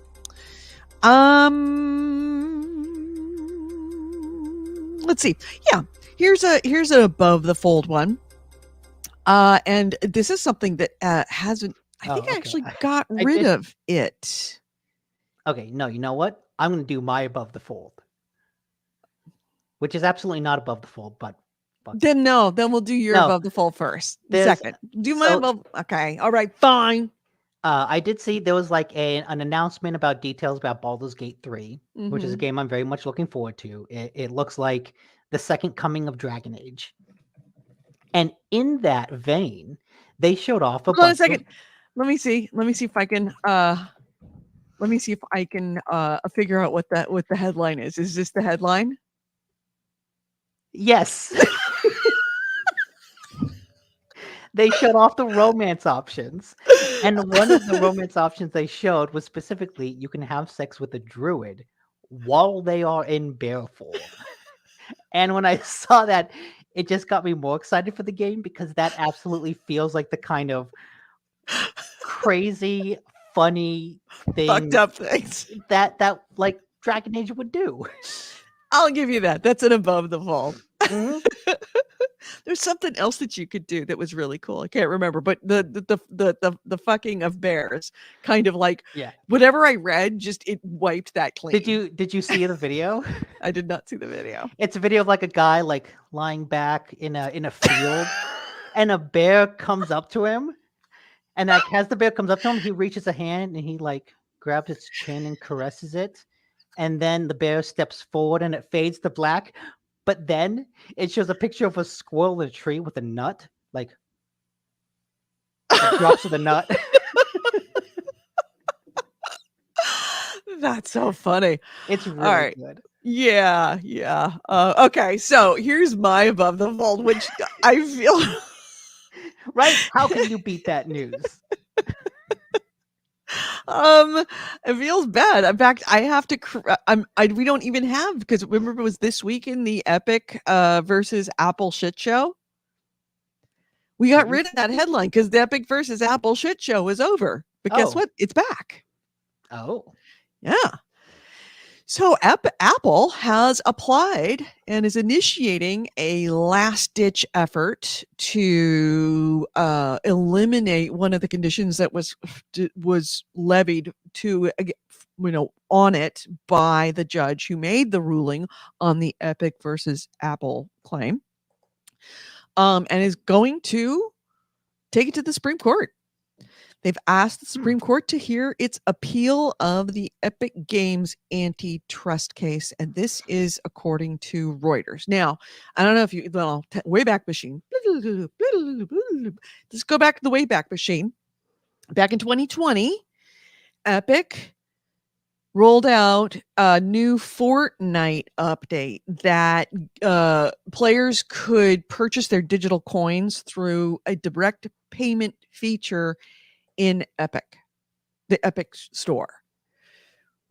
Let's see. Yeah, here's an above the fold one. And this is something that hasn't. I think I actually got rid of it.
Okay, no, you know what? I'm going to do my above the fold, which is absolutely not above the fold, but
then we'll do your above the fold first. Second, do my above. Okay, all right, fine.
I did see there was like an announcement about details about Baldur's Gate 3, which is a game I'm very much looking forward to. It looks like the second coming of Dragon Age. And in that vein, they showed off
Hold on a second. Let me see if I can figure out what the headline is. Is this the headline?
Yes. They showed off the romance options. And one of the romance options they showed was specifically you can have sex with a druid while they are in bear form. And when I saw that, it just got me more excited for the game, because that absolutely feels like the kind of crazy, funny thing,
fucked up things
that like Dragon Age would do.
I'll give you that. That's an above the fold. There's something else that you could do that was really cool. I can't remember, but the fucking of bears, kind of like, whatever I read, just it wiped that clean.
Did you see the video?
I did not see the video.
It's a video of like a guy like lying back in a field and a bear comes up to him, and like as the bear comes up to him, he reaches a hand and he like grabs its chin and caresses it, and then the bear steps forward and it fades to black. But then it shows a picture of a squirrel in a tree with a nut, like drops of the nut.
That's so funny.
It's
All
really
right.
good.
Yeah, yeah. Okay, so here's my above the fold, which I feel
Right? How can you beat that news?
um it feels bad. In fact, I have to we don't even have, because remember it was this week in the Epic versus Apple shit show. We got rid of that headline because the Epic versus Apple shit show is over. But guess
Oh.
what? It's back.
Oh.
Yeah. So Apple has applied and is initiating a last-ditch effort to eliminate one of the conditions that was levied on it by the judge who made the ruling on the Epic versus Apple claim, and is going to take it to the Supreme Court. They've asked the Supreme Court to hear its appeal of the Epic Games antitrust case, and this is according to Reuters. Now, I don't know if you, Wayback Machine. Let's go back to the Wayback Machine. Back in 2020, Epic rolled out a new Fortnite update that players could purchase their digital coins through a direct payment feature in the Epic store,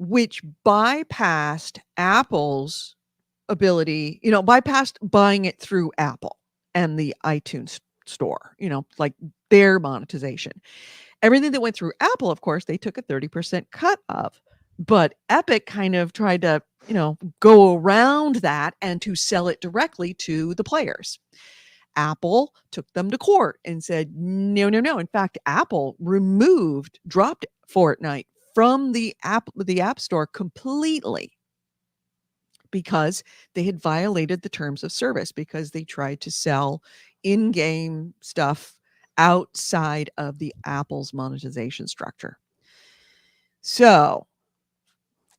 which bypassed Apple's ability, bypassed buying it through Apple and the iTunes store, like their monetization. Everything that went through Apple, of course, they took a 30% cut of. But Epic kind of tried to, go around that and to sell it directly to the players. Apple took them to court and said, no, no, no. In fact, Apple dropped Fortnite from the App Store completely because they had violated the terms of service, because they tried to sell in-game stuff outside of the Apple's monetization structure. So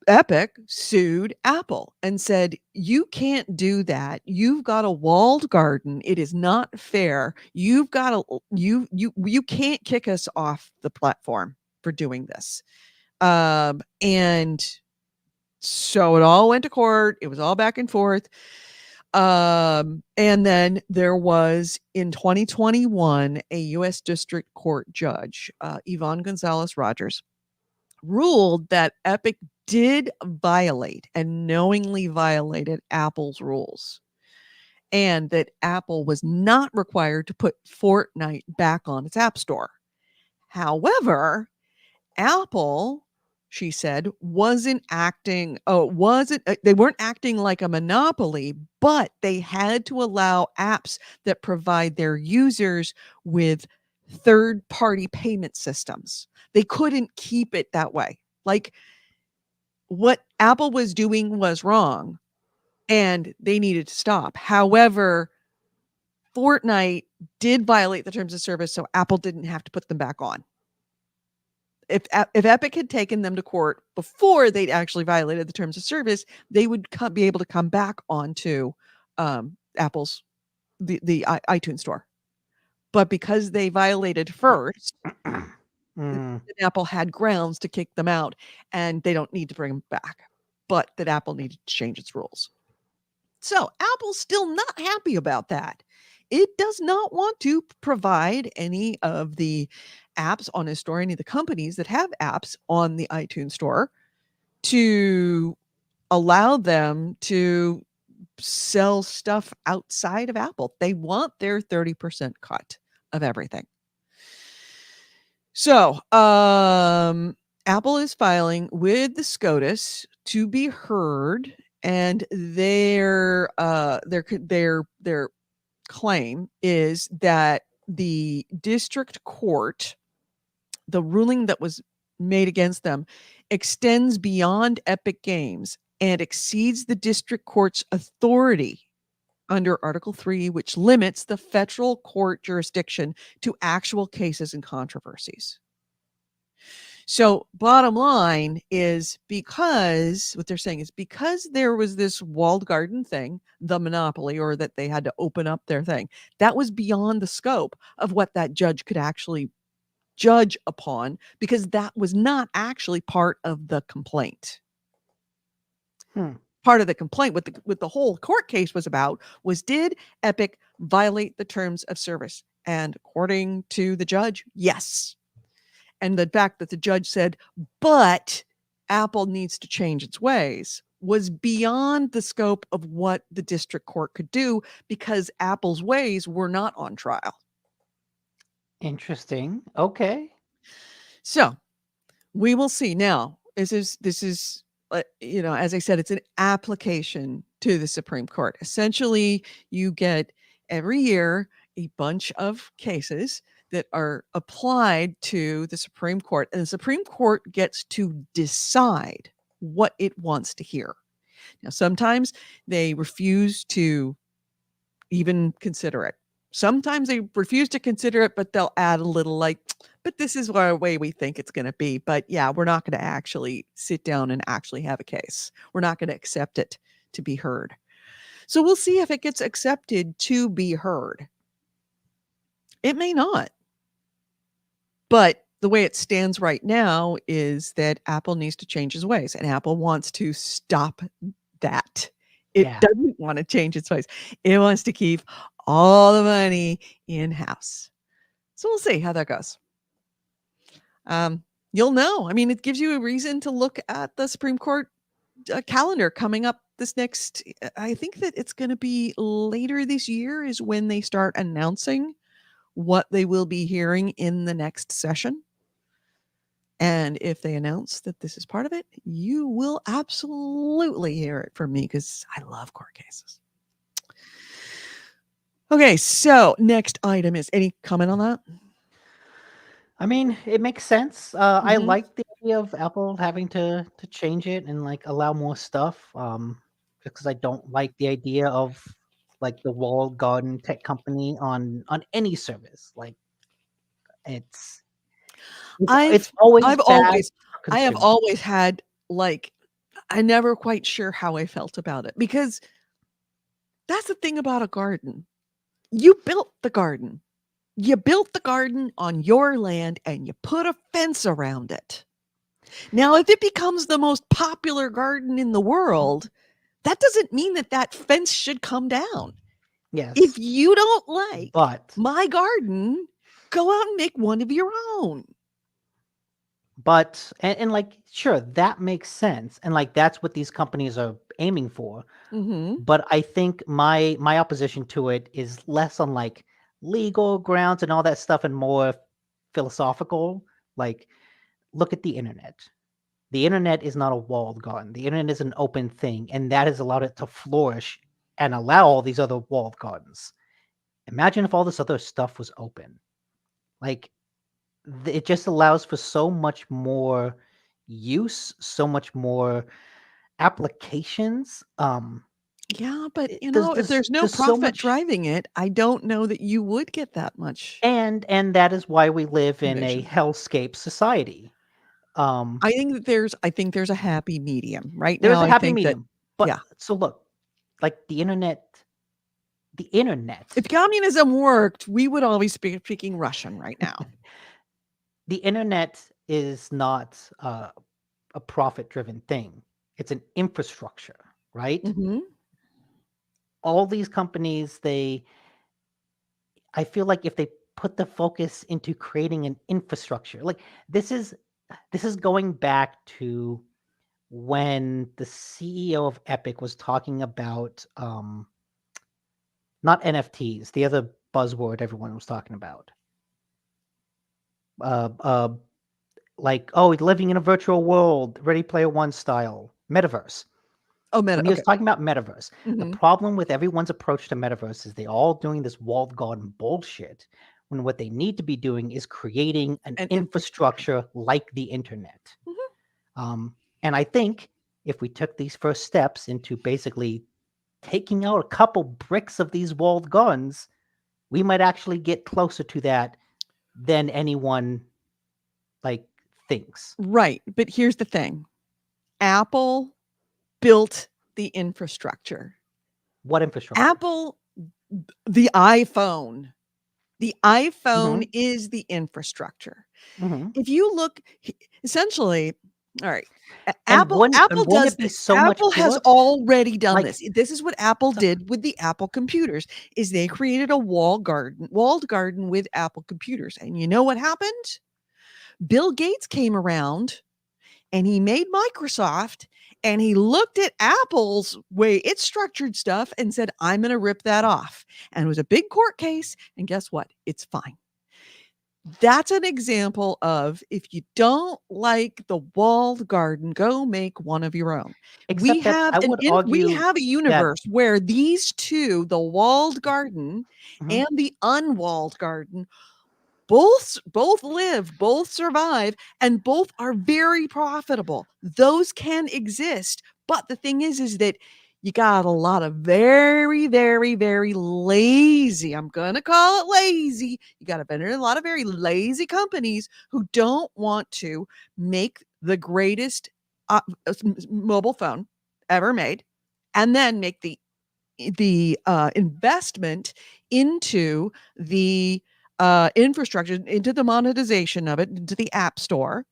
Epic sued Apple and said, you can't do that. You've got a walled garden. It is not fair. You've got you can't kick us off the platform for doing this. And so it all went to court. It was all back and forth. And then there was, in 2021, a U.S. District Court judge, Yvonne Gonzalez Rogers, ruled that Epic did violate and knowingly violated Apple's rules, and that Apple was not required to put Fortnite back on its App Store. However, Apple, she said, they weren't acting like a monopoly, but they had to allow apps that provide their users with third-party payment systems. They couldn't keep it that way. Like, what Apple was doing was wrong and they needed to stop. However, Fortnite did violate the terms of service, so Apple didn't have to put them back on. If Epic had taken them to court before they'd actually violated the terms of service, they would be able to come back onto Apple's the iTunes store. But because they violated first, Apple had grounds to kick them out, and they don't need to bring them back. But that Apple needed to change its rules. So Apple's still not happy about that. It does not want to provide any of the apps on its store, any of the companies that have apps on the iTunes store, to allow them to sell stuff outside of Apple. They want their 30% cut of everything. So, Apple is filing with the SCOTUS to be heard, and their claim is that the district court, the ruling that was made against them, extends beyond Epic Games and exceeds the district court's authority under Article 3, which limits the federal court jurisdiction to actual cases and controversies. So, bottom line is because what they're saying is because there was this walled garden thing, the monopoly, or that they had to open up their thing, that was beyond the scope of what that judge could actually judge upon because that was not actually part of the complaint. Part of the complaint, what the whole court case was about, was did Epic violate the terms of service? And according to the judge, yes. And the fact that the judge said, but Apple needs to change its ways, was beyond the scope of what the district court could do because Apple's ways were not on trial.
Interesting. Okay.
So we will see. Now, this is as I said, it's an application to the Supreme Court. Essentially, you get every year a bunch of cases that are applied to the Supreme Court, and the Supreme Court gets to decide what it wants to hear. Now, sometimes they refuse to even consider it. Sometimes they refuse to consider it, but they'll add a little like, but this is the way we think it's going to be. But yeah, we're not going to actually sit down and actually have a case. We're not going to accept it to be heard. So we'll see if it gets accepted to be heard. It may not. But the way it stands right now is that Apple needs to change its ways, and Apple wants to stop that. It doesn't want to change its ways. It wants to keep all the money in-house. So we'll see how that goes. You'll know. I mean, it gives you a reason to look at the Supreme Court calendar coming up this next. I think that it's going to be later this year is when they start announcing what they will be hearing in the next session. And if they announce that this is part of it, you will absolutely hear it from me because I love court cases. Okay, so next item is any comment on that?
I mean, it makes sense. I like the idea of Apple having to change it and like allow more stuff. Because I don't like the idea of like the walled garden tech company on any service. Like it's always
I
bad for
have
consumers.
always had like I never quite sure how I felt about it because that's the thing about a garden. You built the garden. You built the garden on your land and you put a fence around it. Now, if it becomes the most popular garden in the world, that doesn't mean that that fence should come down.
Yes.
If you don't like
But
my garden, go out and make one of your own.
But and like sure, that makes sense. And like that's what these companies are aiming for. But I think my opposition to it is less on like legal grounds and all that stuff and more philosophical. Like look at the internet. The internet is not a walled garden. The internet is an open thing, and that has allowed it to flourish and allow all these other walled gardens. Imagine if all this other stuff was open. Like it just allows for so much more use, so much more applications.
Yeah, but
There's
if there's no
there's so
profit
much,
driving it, I don't know that you would get that much.
and that is why we live in a
Innovation.
hellscape society.
I think there's a happy medium right
There is
now.
a
I
happy
think that
medium, but
yeah,
so look, like the internet
if communism worked, we would always be speaking Russian right now.
the internet is not a profit-driven thing. It's an infrastructure, right? All these companies, I feel like if they put the focus into creating an infrastructure, like this is going back to when the CEO of Epic was talking about not NFTs, the other buzzword everyone was talking about. Like, oh, living in a virtual world, Ready Player One style, metaverse.
Oh,
When he was
okay.
talking about metaverse, the problem with everyone's approach to metaverse is they all doing this walled garden bullshit when what they need to be doing is creating an infrastructure like the internet. And I think if we took these first steps into basically taking out a couple bricks of these walled gardens, we might actually get closer to that than anyone like thinks.
Right. But here's the thing. Apple built the infrastructure.
What infrastructure?
Apple, the iPhone. The iPhone
Mhm.
is the infrastructure.
Mhm.
If you look, essentially, all right,
And
Apple
wouldn't
does
it be
this.
so much
Apple has
cooler?
already done
Like
this. This is what Apple
so,
did with the Apple computers, is they created a walled garden with Apple computers. And you know what happened? Bill Gates came around and he made Microsoft, and he looked at Apple's way it structured stuff and said, I'm going to rip that off. And it was a big court case. And guess what? It's fine. That's an example of, if you don't like the walled garden, go make one of your own.
except that I would
We
argue
have a
that
universe where these two, the walled garden
mhm,
and the unwalled garden, both live, both survive, and both are very profitable. Those can exist. But the thing is that you got a lot of very, very, very lazy, I'm going to call it lazy. You got a lot of very lazy companies who don't want to make the greatest mobile phone ever made, and then make the investment into the infrastructure, into the monetization of it, into the app store,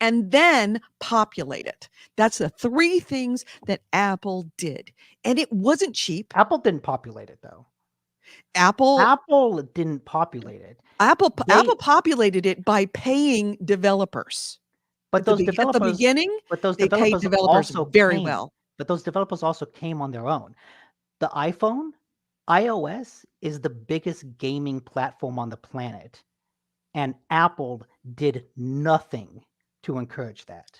and then populate it. That's the three things that Apple did. And it wasn't cheap.
Apple didn't populate it though.
Apple
Apple didn't populate it.
Apple
They
populated it by paying developers.
but
At the
those
at the
developers
beginning,
but those
they paid
developers
developers
also
very
came.
well.
But those developers also came on their own. The iPhone, iOS is the biggest gaming platform on the planet, and Apple did nothing to encourage that.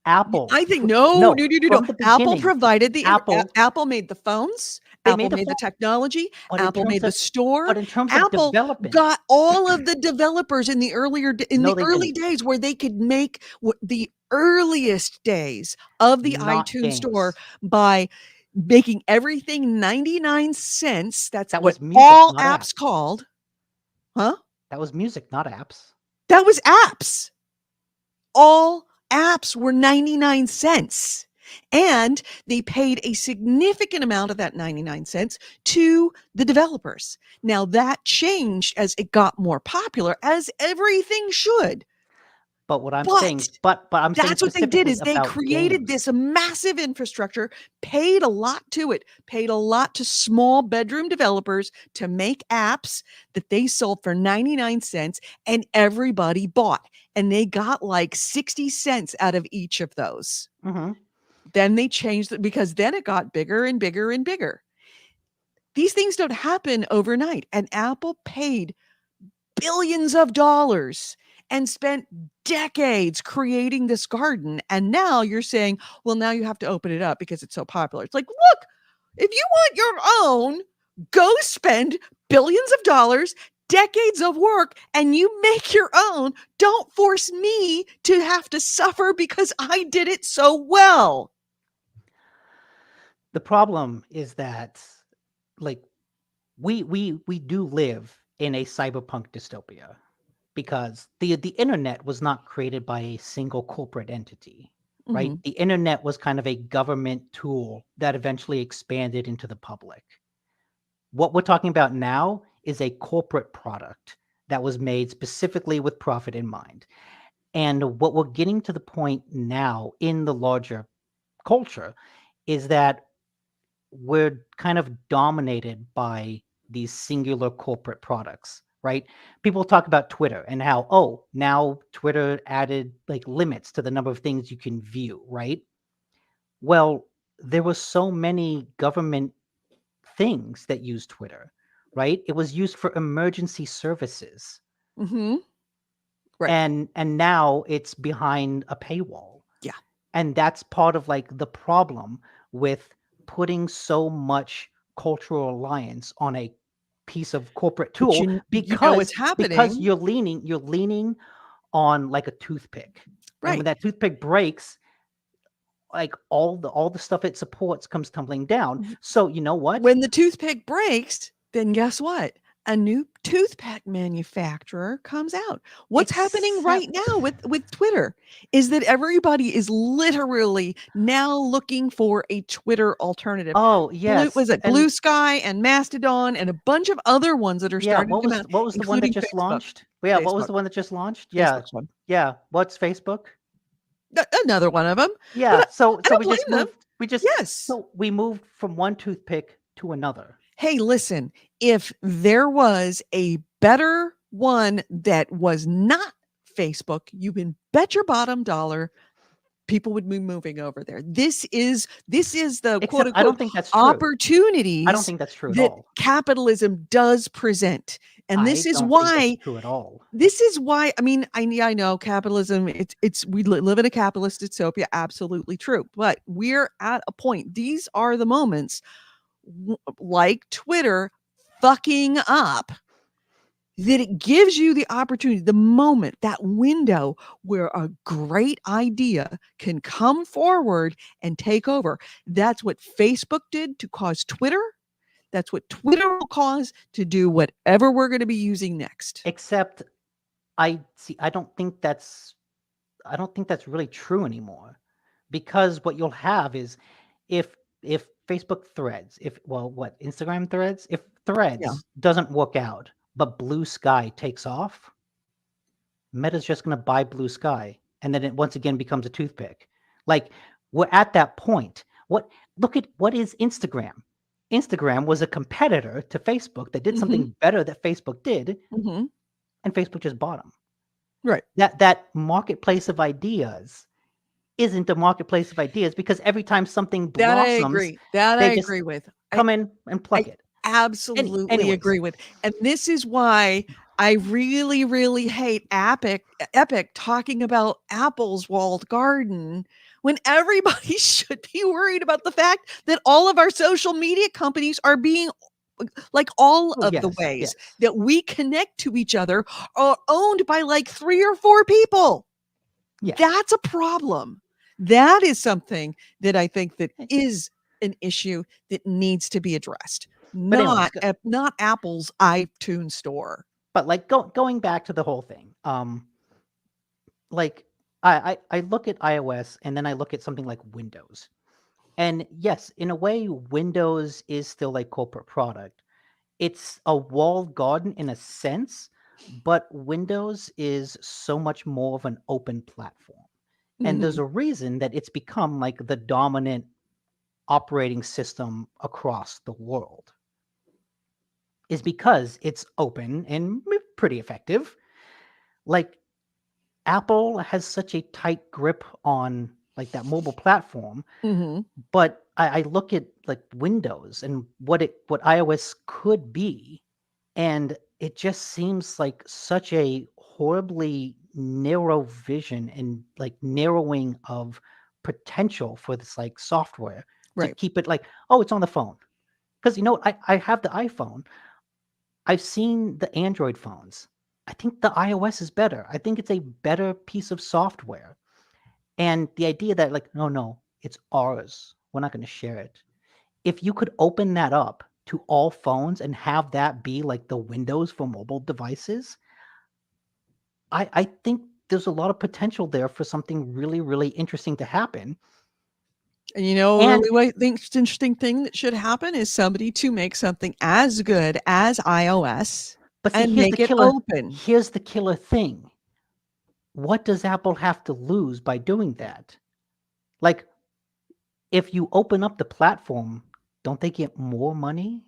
Apple,
I think no,
no,
no, no, no, no.
from the
Apple
beginning,
provided the
Apple
Apple made the phones,
they made
Apple
the
made the
phone,
technology,
but in
Apple
terms
made the
of
store. Apple
development,
got all of the developers in in
no,
the
they
early
didn't.
days, where they could make the earliest days of the
Not
iTunes store
games.
by making everything 99 cents. That's
That
what
was music,
all
not
apps
apps.
called. Huh?
That was music, not apps.
That was apps. All apps were 99 cents. And they paid a significant amount of that 99 cents to the developers. Now, that changed as it got more popular, as everything should.
But what I'm saying,
But
but I'm saying
that's what they did,
specifically
is they
about
created
games.
this massive infrastructure, paid a lot to it, paid a lot to small bedroom developers to make apps that they sold for 99 cents, and everybody bought. And they got like 60 cents out of each of those.
Mhm.
Then they changed it, because then it got bigger and bigger and bigger. These things don't happen overnight. And Apple paid billions of dollars and spent decades creating this garden. And now you're saying, well, now you have to open it up because it's so popular. It's like, look, if you want your own, go spend billions of dollars, decades of work, and you make your own. Don't force me to have to suffer because I did it so well.
The problem is that, like, we do live in a cyberpunk dystopia because the internet was not created by a single corporate entity, right?
Mhm.
The internet was kind of a government tool that eventually expanded into the public. What we're talking about now is a corporate product that was made specifically with profit in mind. And what we're getting to the point now in the larger culture is that we're kind of dominated by these singular corporate products, right? People talk about Twitter and how, oh, now Twitter added like limits to the number of things you can view, right? Well, there were so many government things that use Twitter, right? It was used for emergency services.
Mhm. Right.
And now it's behind a paywall.
Yeah.
And that's part of like the problem with putting so much cultural alliance on a piece of corporate
But
tool
you know what's
because
happening.
you're leaning on like a toothpick. And when
Right.
that toothpick breaks, like all the stuff it supports comes tumbling down. So you know what?
When the toothpick breaks, then guess what? A new toothpick manufacturer comes out. What's happening right
Except
now with Twitter is that everybody is literally now looking for a Twitter alternative.
oh
Blue
yes,
was it
and
Blue Sky and Mastodon and a bunch of other ones that are
yeah,
starting to come out,
what was the one that
including
just
Facebook.
launched? Yeah, what was
Facebook.
the one that just launched? Yeah,
Facebook's one.
yeah. What's Facebook?
Another one of them. But
Yeah, so
I
so
don't
we just
blame them.
moved. We just
Yes.
so we moved from one toothpick to another.
Hey, listen, if there was a better one that was not Facebook, you can bet your bottom dollar people would be moving over there. This is the quote
Except I
unquote
don't think that's true. I don't
opportunities
think that's true at
that
all.
capitalism does present. And
I
this is
don't think that's
why
true at all.
I mean, I know capitalism, it's we live in a capitalist dystopia, absolutely true. But we're at a point. These are the moments like Twitter fucking up, that it gives you the opportunity, the moment, that window where a great idea can come forward and take over. That's what Facebook did to cause Twitter. That's what Twitter will cause to do whatever we're going to be using next.
Except I see. I don't think that's really true anymore, because what you'll have is if Facebook Threads, if well, what Instagram Threads, if
Yeah.
Threads doesn't work out, but Blue Sky takes off, Meta's just going to buy Blue Sky, and then it once again becomes a toothpick. Like we're at that point. Look at what is Instagram? Instagram was a competitor to Facebook that did
Mhm.
something better that Facebook did,
Mhm.
and Facebook just bought them.
Right.
That marketplace of ideas isn't a marketplace of ideas, because every time something
That I
blossoms,
agree. That I
they just
agree with.
come in and pluck
I
it.
absolutely
Anyways,
agree with. And this is why I really, really hate Epic talking about Apple's walled garden when everybody should be worried about the fact that all of our social media companies are being, like, all
oh
of the
yes,
ways
yes.
that we connect to each other are owned by like 3 or 4 people.
Yeah.
That's a problem. That is something that I think that
Eh,
is an issue that needs to be addressed,
But anyways,
not Apple's iTunes store.
but like going back to the whole thing, like I look at iOS and then I look at something like Windows. And yes, in a way, Windows is still a corporate product. It's a walled garden in a sense, but Windows is so much more of an open platform. And there's
Mhm,
a reason that it's become like the dominant operating system across the world, is because it's open and pretty effective. Like Apple has such a tight grip on like that mobile platform,
mhm.
but I look at like Windows and what iOS could be, and it just seems like such a horribly narrow vision and like narrowing of potential for this like software to
Right.
keep it like, oh, it's on the phone. Because I have the iPhone. I've seen the Android phones. I think the iOS is better. I think it's a better piece of software. And the idea that like, no, no, it's ours. We're not going to share it. If you could open that up to all phones and have that be like the Windows for mobile devices, I think there's a lot of potential there for something really, really interesting to happen.
And you know, a
And
really interesting thing that should happen is somebody to make something as good as iOS
but see,
and make it open.
here's the killer thing. What does Apple have to lose by doing that? Like, if you open up the platform, don't they get more money?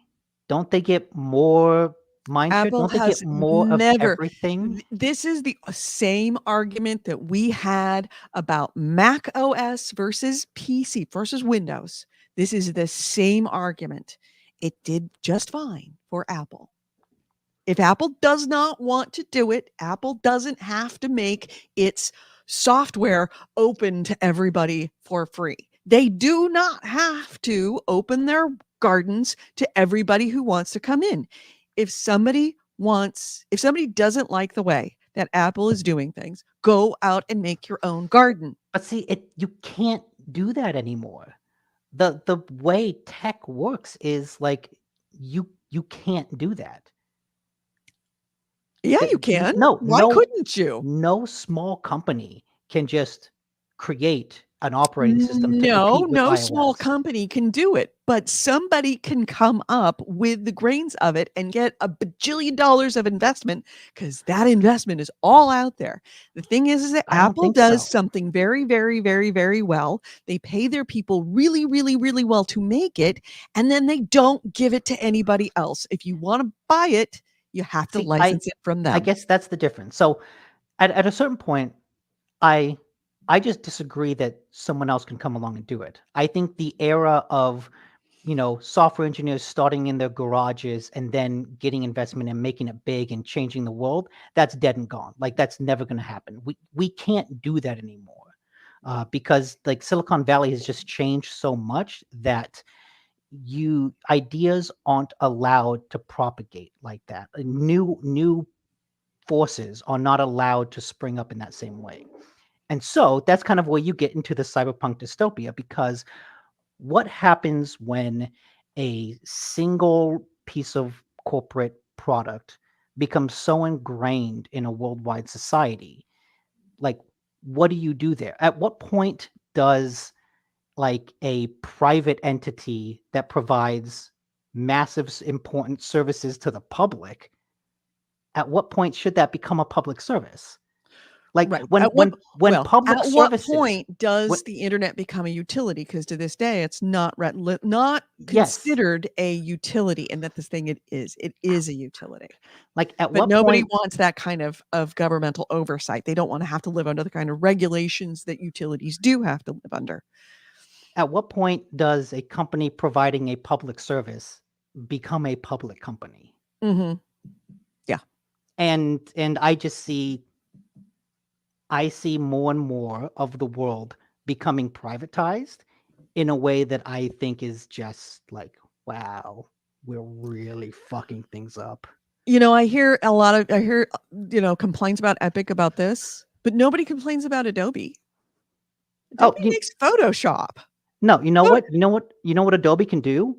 Don't they get more mindshare?
Apple
Don't they get
has
more of
never
everything?
this is the same argument that we had about Mac OS versus PC versus Windows. This is the same argument. It did just fine for Apple. If Apple does not want to do it, Apple doesn't have to make its software open to everybody for free. They do not have to open their gardens to everybody who wants to come in. If somebody doesn't like the way that Apple is doing things, go out and make your own garden.
But see, you can't do that anymore. The way tech works is like you can't do that.
Yeah, you can.
No,
Why couldn't you?
no small company can just create an operating system to compete with
No
iOS.
small company can do it, but somebody can come up with the grains of it and get a bajillion dollars of investment because that investment is all out there. The thing is that
I don't
Apple
think
does
so.
something very, very, very, very well. They pay their people really, really, really well to make it, and then they don't give it to anybody else. If you want to buy it, you have to
See,
license it from
I
them.
guess that's the difference. So at a certain point, I just disagree that someone else can come along and do it. I think the era of software engineers starting in their garages and then getting investment and making it big and changing the world, that's dead and gone. Like that's never going to happen. We can't do that anymore because like Silicon Valley has just changed so much that ideas aren't allowed to propagate like that. New forces are not allowed to spring up in that same way. And so that's kind of where you get into the cyberpunk dystopia, because what happens when a single piece of corporate product becomes so ingrained in a worldwide society? Like, what do you do there? At what point does like a private entity that provides massive important services to the public, at what point should that become a public service? Like
Right.
when public
At what
services,
point does
what,
the internet become a utility? Because to this day, it's not
yes,
considered a utility, and that this thing it is a utility.
like at
But
what
nobody
point
wants that kind of governmental oversight. They don't want to have to live under the kind of regulations that utilities do have to live under.
does a company providing a public service become a public company?
Mhm. Yeah.
And I see more and more of the world becoming privatized in a way that I think is just like, wow, we're really fucking things up.
I hear complaints about Epic about this, but nobody complains about Adobe.
Oh,
Adobe makes Photoshop.
no, you know
Photo-
what? You know what Adobe can do?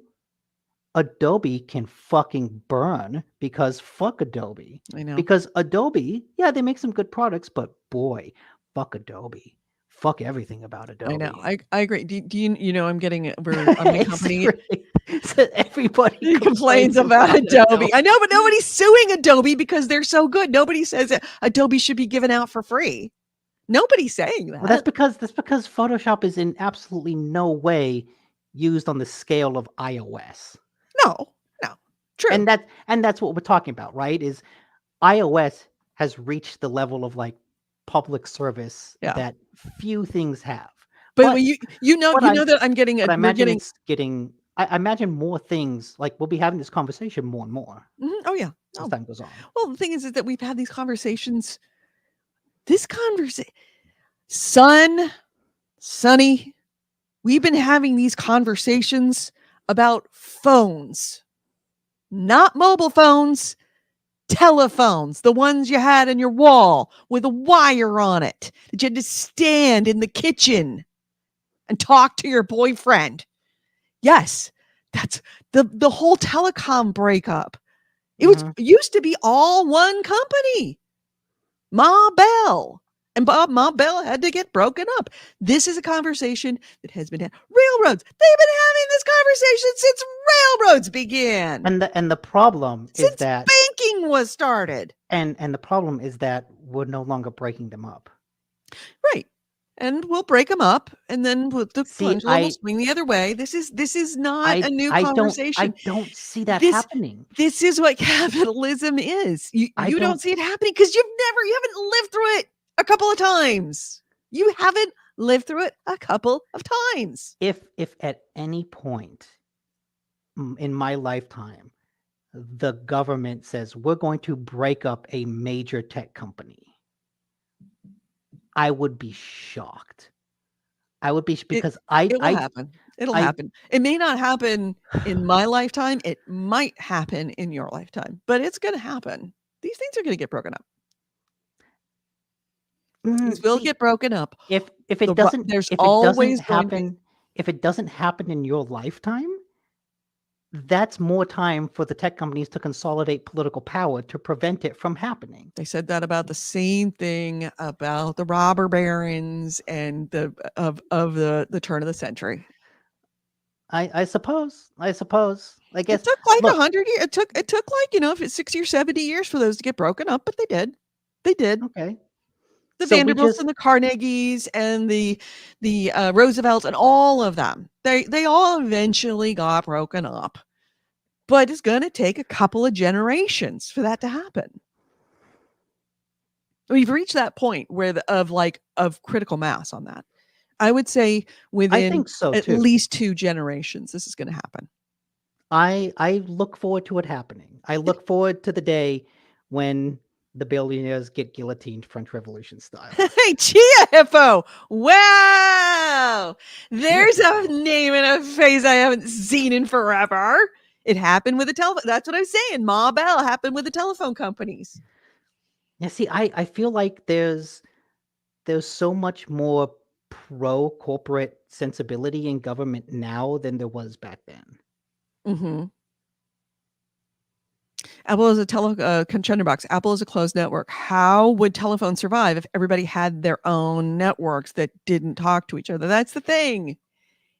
Adobe can fucking burn, because fuck Adobe.
I know.
Because Adobe, yeah, they make some good products, but boy, fuck Adobe. Fuck everything about Adobe.
I know. I agree. Do you I'm getting we're my company
So everybody
complains about Adobe. I know, but nobody's suing Adobe because they're so good. Nobody says that Adobe should be given out for free. Nobody's saying that.
Well, that's because Photoshop is in absolutely no way used on the scale of iOS.
No. True.
And that's what we're talking about, right? Is iOS has reached the level of like public service that few things have.
But you know that I'm getting
but I
we're
imagine
getting
it's getting. I imagine more things, like we'll be having this conversation more and more
Oh yeah.
as time goes on.
Well, the thing is that we've had these conversations. Sonny, we've been having these conversations about phones, not mobile phones, telephones, the ones you had on your wall with a wire on it that you had to stand in the kitchen and talk to your boyfriend. Yes, that's the whole telecom breakup. It used to be all one company, Ma Bell. And Ma Bell had to get broken up. This is a conversation that has been had. Railroads, they've been having this conversation since railroads began.
And the problem
since
is that
banking was started.
And the problem is that we're no longer breaking them up.
Right. And we'll break them up, and then the pendulum will swing the other way. This is not a new conversation.
I don't see that happening.
This is what capitalism is. You don't see it happening because you haven't lived through it a couple of times. You haven't lived through it a couple of times.
If at any point in my lifetime the government says we're going to break up a major tech company, I would be shocked. I would be, because
it will happen. It'll happen. It may not happen in my lifetime. It might happen in your lifetime, but it's going to happen. These things are going to get broken up. These will get broken up.
If if it doesn't
There's
if it doesn't
always going to be.
happen if it doesn't happen in your lifetime, that's more time for the tech companies to consolidate political power to prevent it from happening.
They said that about the same thing about the robber barons and of the turn of the century.
I suppose. I guess.
It took like
Look,
100 years. It took like, if it's 60 or 70 years for those to get broken up, but they did. They did.
okay.
The
So we
Vanderbilts
just
and the Carnegies and the Roosevelts and all of them. They all eventually got broken up. But it's going to take a couple of generations for that to happen. We've reached that point where of critical mass on that. I would say
I
within
think so
at
too.
least 2 generations, this is going to happen.
I look forward to it happening. I look forward to the day when the billionaires get guillotined French Revolution style.
Hey, Chia Hippo! Wow! There's a name and a face I haven't seen in forever. It happened with the telephone. That's what I was saying. Ma Bell happened with the telephone companies.
Yeah, see, I feel like there's so much more pro corporate sensibility in government now than there was back then.
Mm-hmm. Apple is a contender box. Apple is a closed network. How would telephone survive if everybody had their own networks that didn't talk to each other? That's the thing.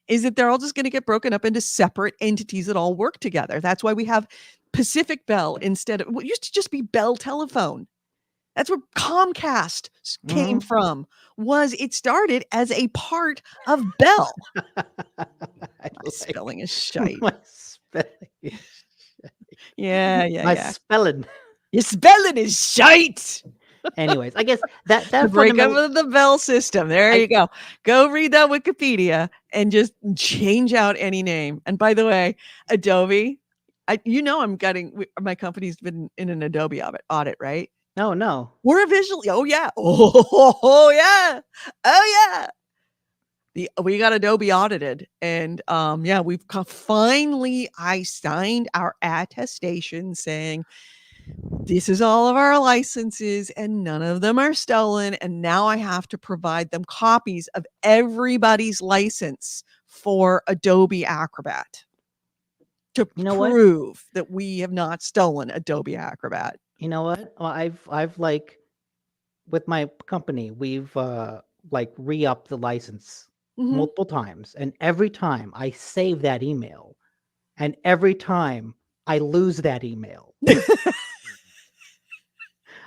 Is that they're all just going to get broken up into separate entities that all work together. That's why we have Pacific Bell instead of what used to just be Bell Telephone. That's where Comcast came from. It started as a part of Bell. My spelling is shite.
My spelling is
Yeah.
my spelling.
Your spelling is shite.
Anyways, I guess that
The breakup of the Bell system. There you go. Go read that Wikipedia and just change out any name. And by the way, Adobe, my company's been in an Adobe audit, right?
No.
We're a visual. Oh yeah. Oh yeah. Oh yeah. We got Adobe audited, and we've finally. I signed our attestation saying this is all of our licenses and none of them are stolen. And now I have to provide them copies of everybody's license for Adobe Acrobat to prove that we have not stolen Adobe Acrobat.
You know what? Well, I've like with my company, we've re-upped the license multiple times, and every time I save that email, and every time I lose that email.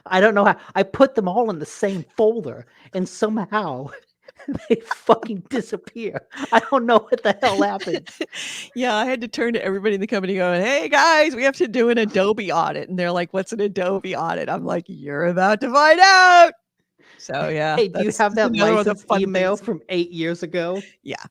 I don't know how. I put them all in the same folder, and somehow they fucking disappear. I don't know what the hell happened.
Yeah, I had to turn to everybody in the company going, hey guys, we have to do an Adobe audit. And they're like, what's an Adobe audit? I'm like, you're about to find out. So yeah.
Hey, do you have that license email from 8 years ago?
Yeah.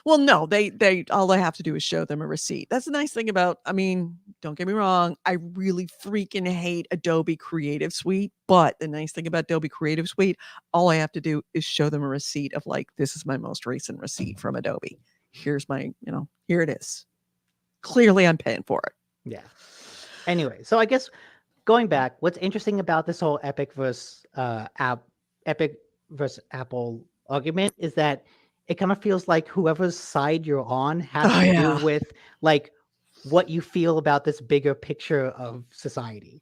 Well, no, they all I have to do is show them a receipt. That's the nice thing about, don't get me wrong, I really freaking hate Adobe Creative Suite, but the nice thing about Adobe Creative Suite, all I have to do is show them a receipt of this is my most recent receipt from Adobe. Here's my, here it is. Clearly I'm paying for it.
Yeah. Anyway, so I guess going back, what's interesting about this whole Epic versus Apple argument is that it kind of feels like whoever's side you're on has to do with what you feel about this bigger picture of society.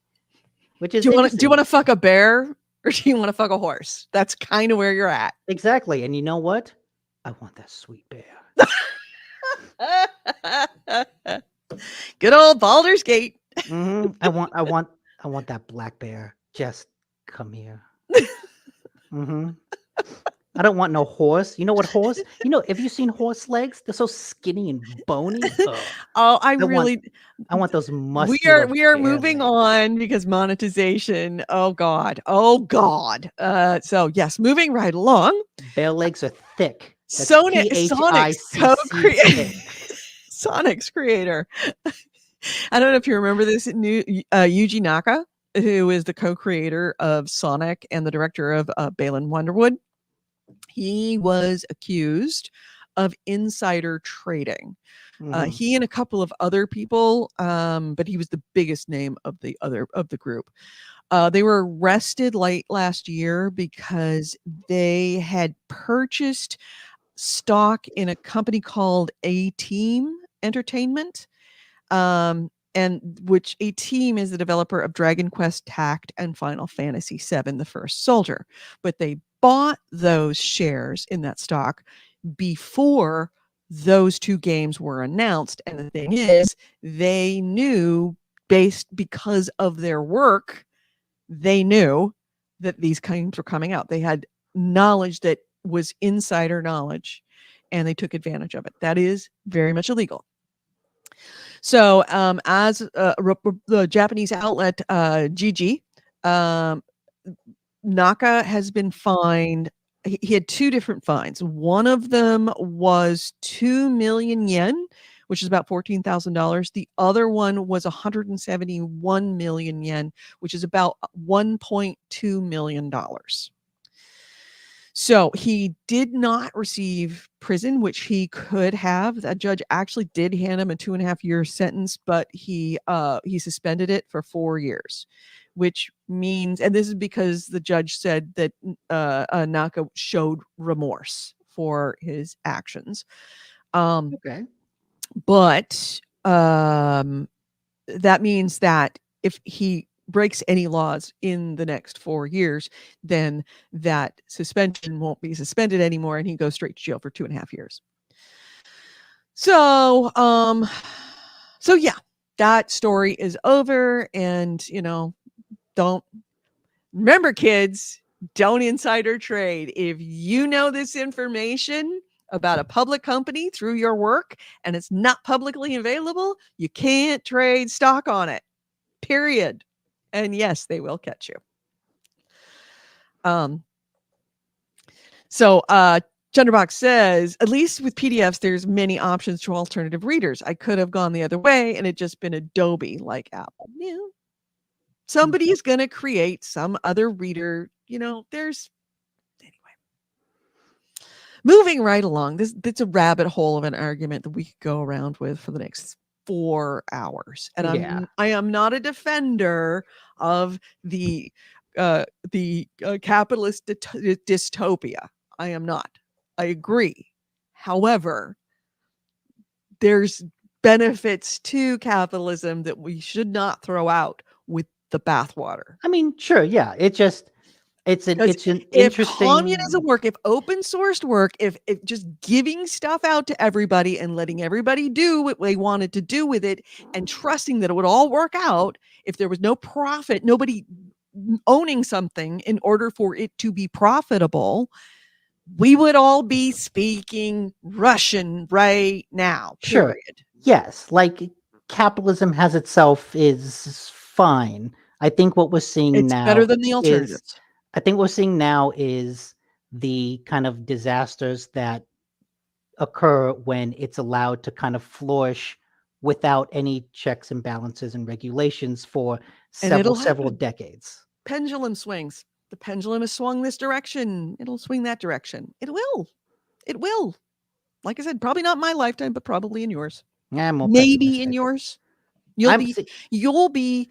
Which is
do you want to fuck a bear or do you want to fuck a horse? That's kind of where you're at.
Exactly. And you know what? I want that sweet bear.
Good old Baldur's Gate.
I want that black bear. Just come here. I don't want no horse. You know what horse? Have you seen horse legs? They're so skinny and bony.
I
want those muscular.
We are moving on because monetization. Oh God. So yes, moving right along.
Bear legs are thick.
Sonic's co-creator. Sonic's creator. I don't know if you remember this new Yuji Naka, who is the co-creator of Sonic and the director of Balan Wonderwood. He was accused of insider trading. He and a couple of other people, but he was the biggest name of the group, They were arrested late last year because they had purchased stock in a company called A Team Entertainment, and which A Team is the developer of Dragon Quest Tact and Final Fantasy VII: The First Soldier. But they bought those shares in that stock before those two games were announced. And the thing is, they knew, because of their work, they knew that these games were coming out. They had knowledge that was insider knowledge, and they took advantage of it. That is very much illegal. So, as the Japanese outlet GG, Naka has been fined. He had two different fines. One of them was 2 million yen, which is about $14,000. The other one was 171 million yen, which is about $1.2 million. So he did not receive prison, which he could have. That judge actually did hand him a 2.5-year sentence, but he suspended it for 4 years, which means, and this is because the judge said that Naka showed remorse for his actions.
Okay.
But that means that if he breaks any laws in the next 4 years, then that suspension won't be suspended anymore, and he goes straight to jail for 2.5 years. So, so yeah, that story is over, and don't remember, kids, don't insider trade. If you know this information about a public company through your work and it's not publicly available, you can't trade stock on it. Period. And yes, they will catch you. So Chunderbox says, at least with PDFs, there's many options to alternative readers. I could have gone the other way and it just been Adobe like Apple. Yeah. Somebody is going to create some other reader. There's anyway. Moving right along, that's a rabbit hole of an argument that we could go around with for the next 4 hours. And I am not a defender of the capitalist dystopia. I am not. I agree. However, there's benefits to capitalism that we should not throw out with the bathwater.
I mean, sure, yeah. It's an
If
interesting.
communism work, if open sourced work, if just giving stuff out to everybody and letting everybody do what they wanted to do with it and trusting that it would all work out, if there was no profit, nobody owning something in order for it to be profitable, we would all be speaking Russian right now.
Sure.
Period.
Yes, like capitalism has itself is fine. I think what we're seeing
It's
now
better than the
is
alternatives.
I think what we're seeing now is the kind of disasters that occur when it's allowed to kind of flourish without any checks and balances and regulations for
And it'll
several
happen.
decades.
Pendulum swings. The pendulum has swung this direction. It'll swing that direction. It will. It will. Like I said, probably not in my lifetime, but probably in yours.
I'm more
Maybe in
pessimistic.
yours. You'll be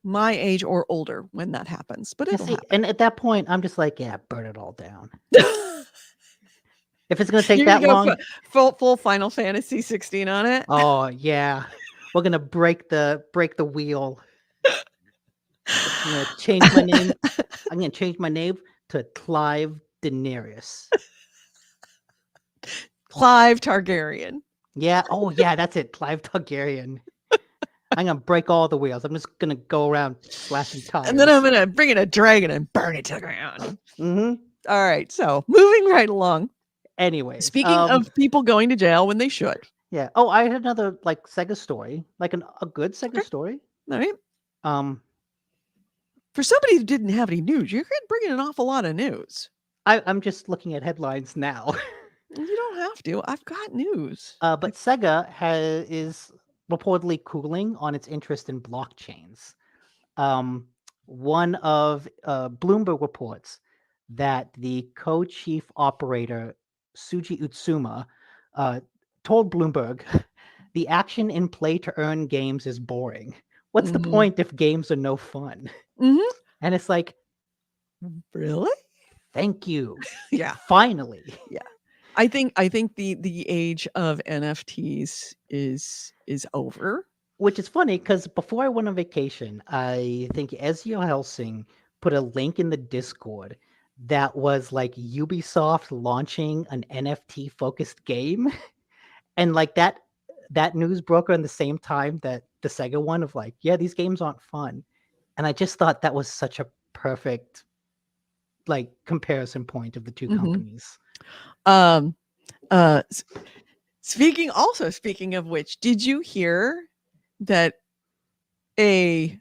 my age or older when that happens, but it'll happen.
And at that point, I'm just like, yeah, burn it all down. If it's going to take
You're
that
gonna
long,
full Final Fantasy 16 on it.
Oh yeah, we're gonna break the wheel. I'm gonna change my name. I'm gonna change my name to Clive Daenerys.
Clive Targaryen.
Yeah. Oh yeah, that's it. Clive Targaryen. I'm gonna break all the wheels. I'm just gonna go around slashing tires.
And then I'm gonna bring in a dragon and burn it to the ground.
Mm-hmm.
All right. So moving right along.
Anyway,
Speaking of people going to jail when they should.
Yeah. Oh, I had another like Sega story, like a good Sega story.
All right.
For
somebody who didn't have any news, you're bringing an awful lot of news.
I'm just looking at headlines now.
You don't have to. I've got news.
But Sega is reportedly cooling on its interest in blockchains. One of Bloomberg reports that the co-chief operator Suji Utsuma told Bloomberg, "The action in play to earn games is boring. What's the point if games are no fun?"
Mm-hmm.
And it's like,
Really?
thank you.
Yeah.
Finally.
Yeah. I think the age of NFTs is over.
Which is funny because before I went on vacation, I think Ezio Helsing put a link in the Discord that was like Ubisoft launching an NFT focused game. And like that news broke around the same time that the Sega one of like, yeah, these games aren't fun. And I just thought that was such a perfect like comparison point of the two
Mhm.
companies.
Um, s speaking of which, did you hear that a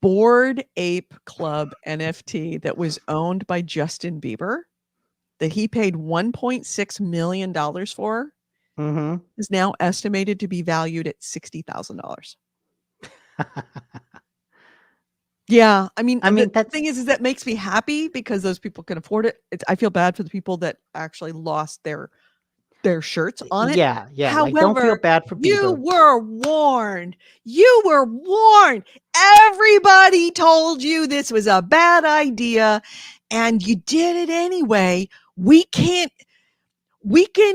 Bored Ape Club NFT that was owned by Justin Bieber, that he paid $1.6 million for,
Mm-hmm.
is now estimated to be valued at $60,000. Yeah, I mean,
I mean,
the thing is that makes me happy because those people can afford it. I feel bad for the people that actually lost their shirts on it.
yeah. Like, don't feel
However,
bad for
you
Bieber.
were warned. You were warned. Everybody told you this was a bad idea, and you did it anyway. We can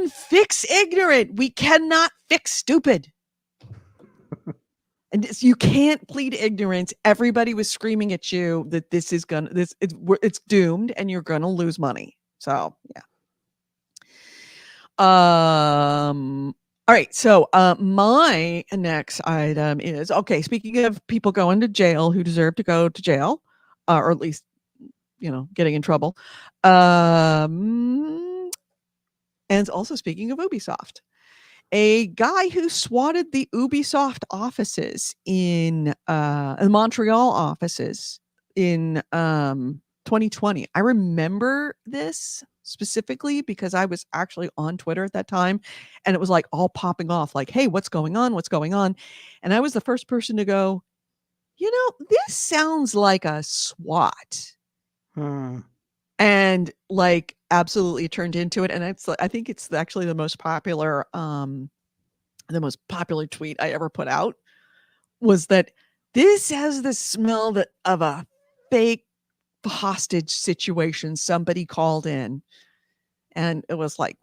fix ignorant. We cannot fix stupid. And you can't plead ignorance. Everybody was screaming at you that this is gonna it's doomed and you're gonna lose money. So yeah. All right. So my next item is, okay, speaking of people going to jail who deserve to go to jail, or at least, getting in trouble. And also speaking of Ubisoft. A guy who swatted the Ubisoft offices in the Montreal offices in 2020. I remember this specifically because I was actually on Twitter at that time, and it was like all popping off like, hey, what's going on? What's going on? And I was the first person to go, this sounds like a SWAT. And like absolutely turned into it. And I think it's actually the most popular tweet I ever put out was that this has the smell of a fake hostage situation. Somebody called in, and it was like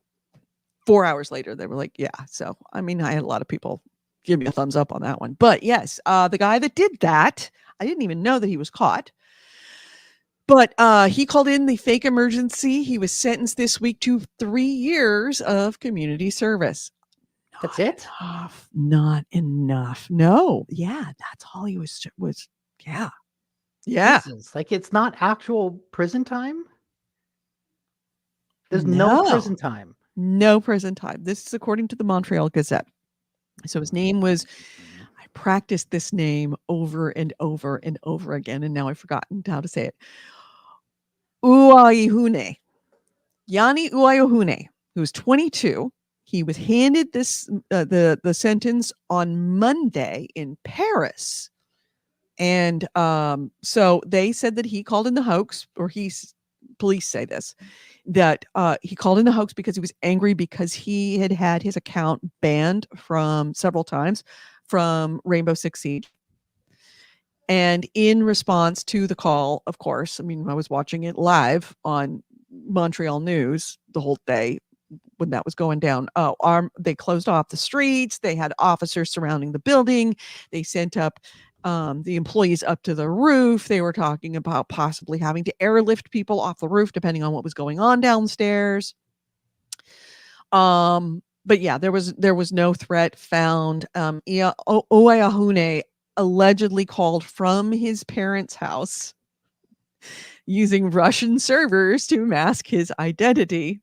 4 hours later, they were like, yeah. So, I mean, I had a lot of people give me a thumbs up on that one. But yes, the guy that did that, I didn't even know that he was caught. But he called in the fake emergency. He was sentenced this week to 3 years of community service.
That's it?
Not enough. No. Yeah, that's all he was yeah. Yeah.
Jesus. Like, it's not actual prison time? There's no prison time.
No prison time. This is according to the Montreal Gazette. So his name was, I practiced this name over and over and over again, and now I've forgotten how to say it. Uaihune. Yanni Uaihune, who's 22. He was handed this the sentence on Monday in Paris. And so they said that he called in the hoax, or police say this, that he called in the hoax because he was angry because he had his account banned from several times from Rainbow Six Siege. And in response to the call, of course, I mean, I was watching it live on Montreal News the whole day when that was going down. They closed off the streets. They had officers surrounding the building. They sent up the employees up to the roof. They were talking about possibly having to airlift people off the roof depending on what was going on downstairs. But yeah, there was no threat found. Oeahune allegedly called from his parents' house using Russian servers to mask his identity,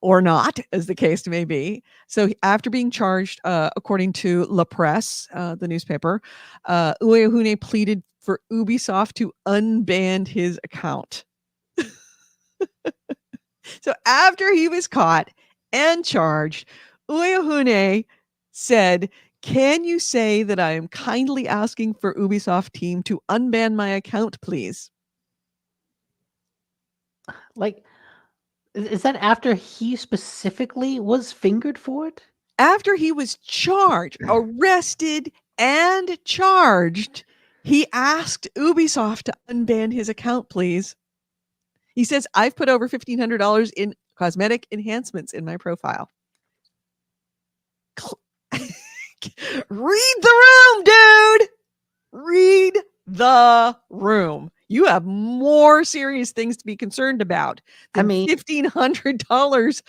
or not, as the case may be. So after being charged, according to La Presse, the newspaper, Ueahune pleaded for Ubisoft to unban his account. So after he was caught and charged, Ueahune said, "Can you say that I am kindly asking for Ubisoft team to unban my account, please?"
Like, is that after he specifically was fingered for it?
After he was arrested and charged, He asked Ubisoft to unban his account, please. He says, I've put over $1,500 in cosmetic enhancements in my profile. Read the room, dude. Read the room. You have more serious things to be concerned about than $1,500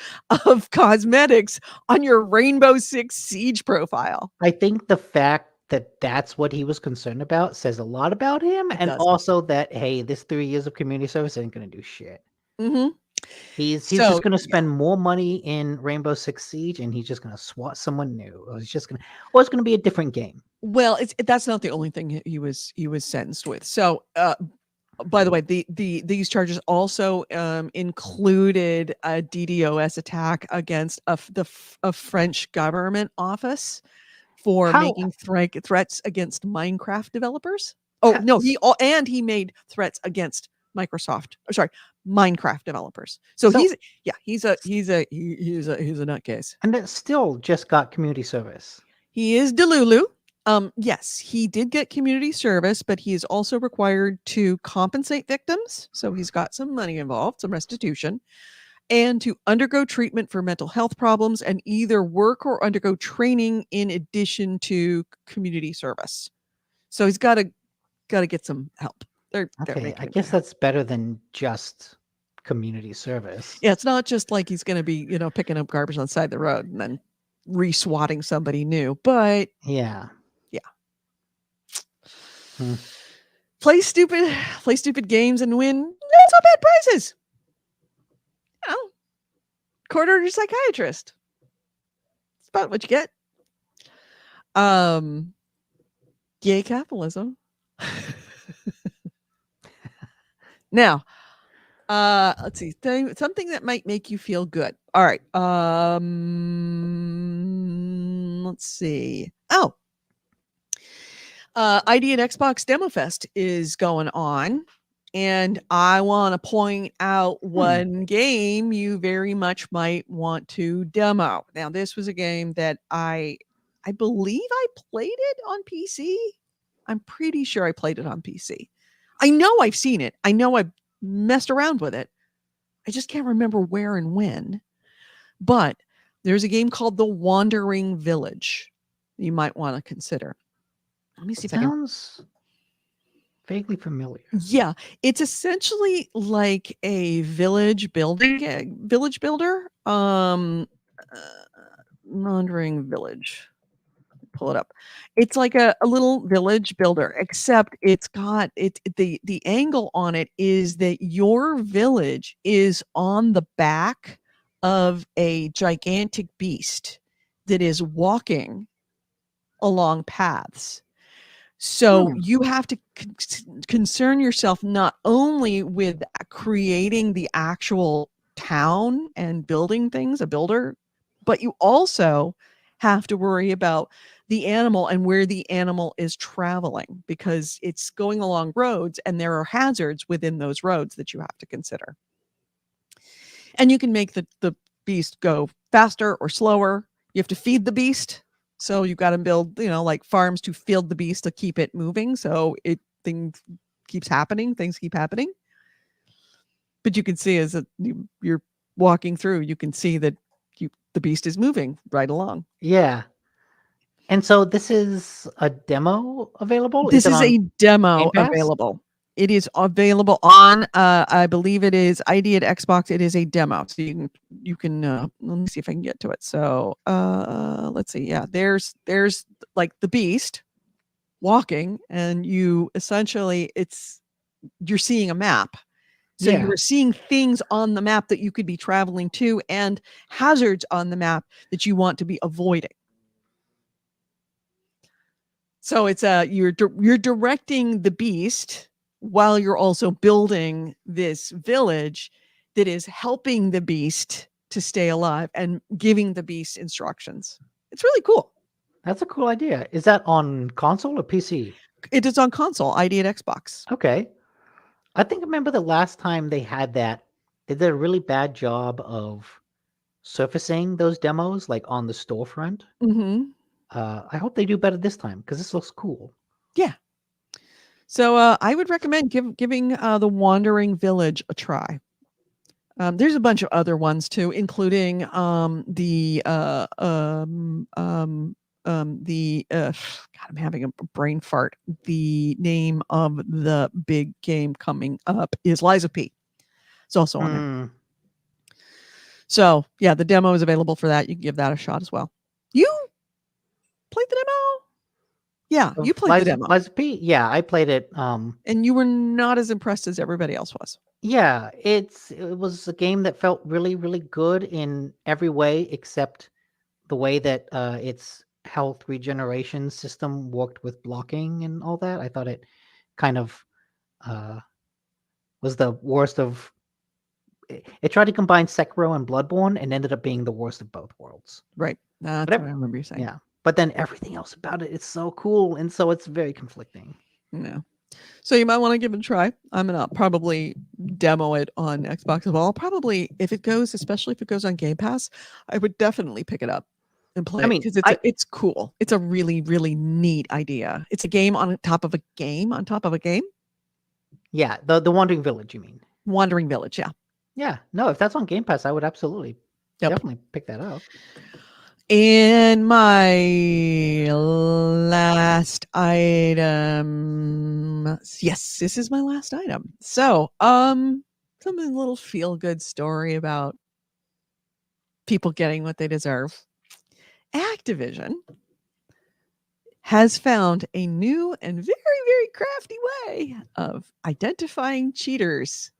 of cosmetics on your Rainbow Six Siege profile.
I think the fact that that's what he was concerned about says a lot about him, and
does.
also that, hey, this 3 years of community service ain't gonna do shit.
Mm-hmm.
He's
So,
just gonna spend more money in Rainbow Six Siege, and he's just gonna swat someone new, or it's gonna be a different game.
Well, that's not the only thing he was sentenced with. So, by the way, these charges also included a DDoS attack against a French government office for making threats against Minecraft developers. Oh no, he made threats against Minecraft developers. So he's a nutcase.
And it still just got community service.
He is Delulu. Yes, he did get community service, but he is also required to compensate victims. So he's got some money involved, some restitution, and to undergo treatment for mental health problems and either work or undergo training in addition to community service. So he's got to get some help. They're
I guess that's better than just community service.
Yeah, it's not just like he's going to be, picking up garbage on the side of the road and then re-swatting somebody new, but
yeah.
Play stupid games and win not so bad prizes. Court-ordered psychiatrist. That's about what you get. Yay capitalism. Now, let's see. Something that might make you feel good. All right. Let's see. Oh. ID and Xbox Demo Fest is going on, and I want to point out one game you very much might want to demo. Now, this was a game that I believe I played it on PC. I'm pretty sure I played it on PC. I know I've seen it. I know I've messed around with it. I just can't remember where and when. But there's a game called The Wandering Village you might want to consider. Let me see if I can.
Sounds vaguely familiar.
Yeah, it's essentially like a village builder. Wandering Village. Pull it up. It's like a little village builder, except it's got the angle on it is that your village is on the back of a gigantic beast that is walking along paths. So you have to concern yourself not only with creating the actual town and building things, a builder, but you also have to worry about the animal and where the animal is traveling, because it's going along roads and there are hazards within those roads that you have to consider. And you can make the beast go faster or slower. You have to feed the beast. So you've got to build, like farms to feed the beast to keep it moving. So things keep happening. But you can see as you're walking through, you can see that the beast is moving right along.
Yeah. And so this is a demo available?
This is a demo available. It is available on, I believe it is ID at Xbox. It is a demo. So you can let me see if I can get to it. So let's see. Yeah, there's like the beast walking, and you essentially you're seeing a map. So you're seeing things on the map that you could be traveling to and hazards on the map that you want to be avoiding. So it's you're directing the beast while you're also building this village that is helping the beast to stay alive and giving the beast instructions. It's really cool.
That's a cool idea. Is that on console or PC?
It is on console, ID at Xbox.
Okay. I remember the last time they had that, they did a really bad job of surfacing those demos like on the storefront.
Mm-hmm.
I hope they do better this time because this looks cool.
Yeah. So I would recommend giving the Wandering Village a try. There's a bunch of other ones too, including God, I'm having a brain fart. The name of the big game coming up is Liza P. It's also on there.
Mm.
So yeah, the demo is available for that. You can give that a shot as well. You played the demo? Yeah, you played the demo.
Liza P? Yeah, I played it.
And you were not as impressed as everybody else was.
Yeah, it was a game that felt really, really good in every way except the way that its health regeneration system worked with blocking and all that. I thought it kind of uh, was the worst of. It tried to combine Sekiro and Bloodborne and ended up being the worst of both worlds.
Right. That's
But
what I remember you saying.
yeah, but then everything else about it is so cool, and so it's very conflicting.
No. So you might want to give it a try. I'm gonna probably demo it on Xbox as well. Probably if it goes, especially if it goes on Game Pass, I would definitely pick it up and play
I
it
mean,
because it's cool. It's a really, really neat idea. It's a game on top of a game on top of a game.
yeah, the Wandering Village, you mean?
Wandering Village, yeah.
Yeah, no, if that's on Game Pass, I would absolutely,
Yep.
definitely pick that up.
And my last item. Yes, this is my last item. So, something a little feel good story about people getting what they deserve. Activision has found a new and very, very crafty way of identifying cheaters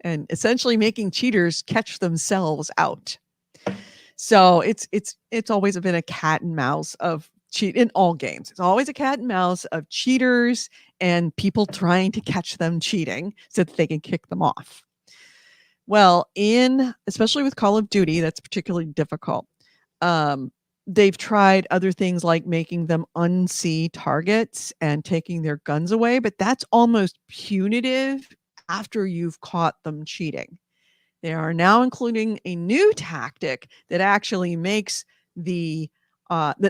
and essentially making cheaters catch themselves out. So it's always been a cat and mouse of cheat in all games. It's always a cat and mouse of cheaters and people trying to catch them cheating so that they can kick them off. Well, especially with Call of Duty, that's particularly difficult. They've tried other things like making them unsee targets and taking their guns away, but that's almost punitive after you've caught them cheating. They are now including a new tactic that actually makes that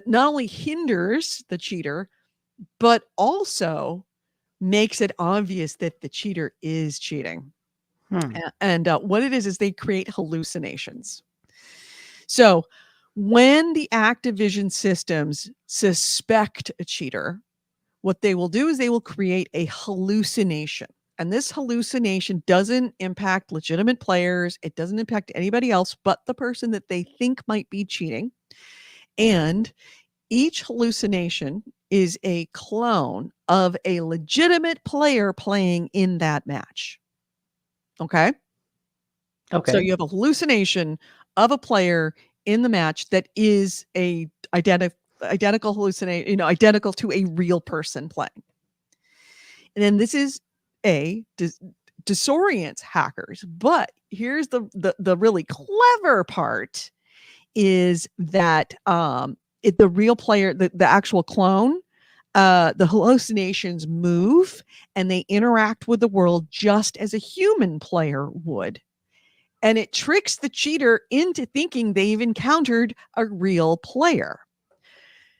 not only hinders the cheater, but also makes it obvious that the cheater is cheating. And what it is they create hallucinations. So when the Activision systems suspect a cheater, what they will do is they will create a hallucination. And this hallucination doesn't impact legitimate players. It doesn't impact anybody else but the person that they think might be cheating. And each hallucination is a clone of a legitimate player playing in that match. Okay?
Okay.
So you have a hallucination of a player in the match that is a identical hallucination, identical to a real person playing. And then this is disorients hackers. But here's the really clever part is that the real player, the actual clone, the hallucinations move and they interact with the world just as a human player would. And it tricks the cheater into thinking they've encountered a real player.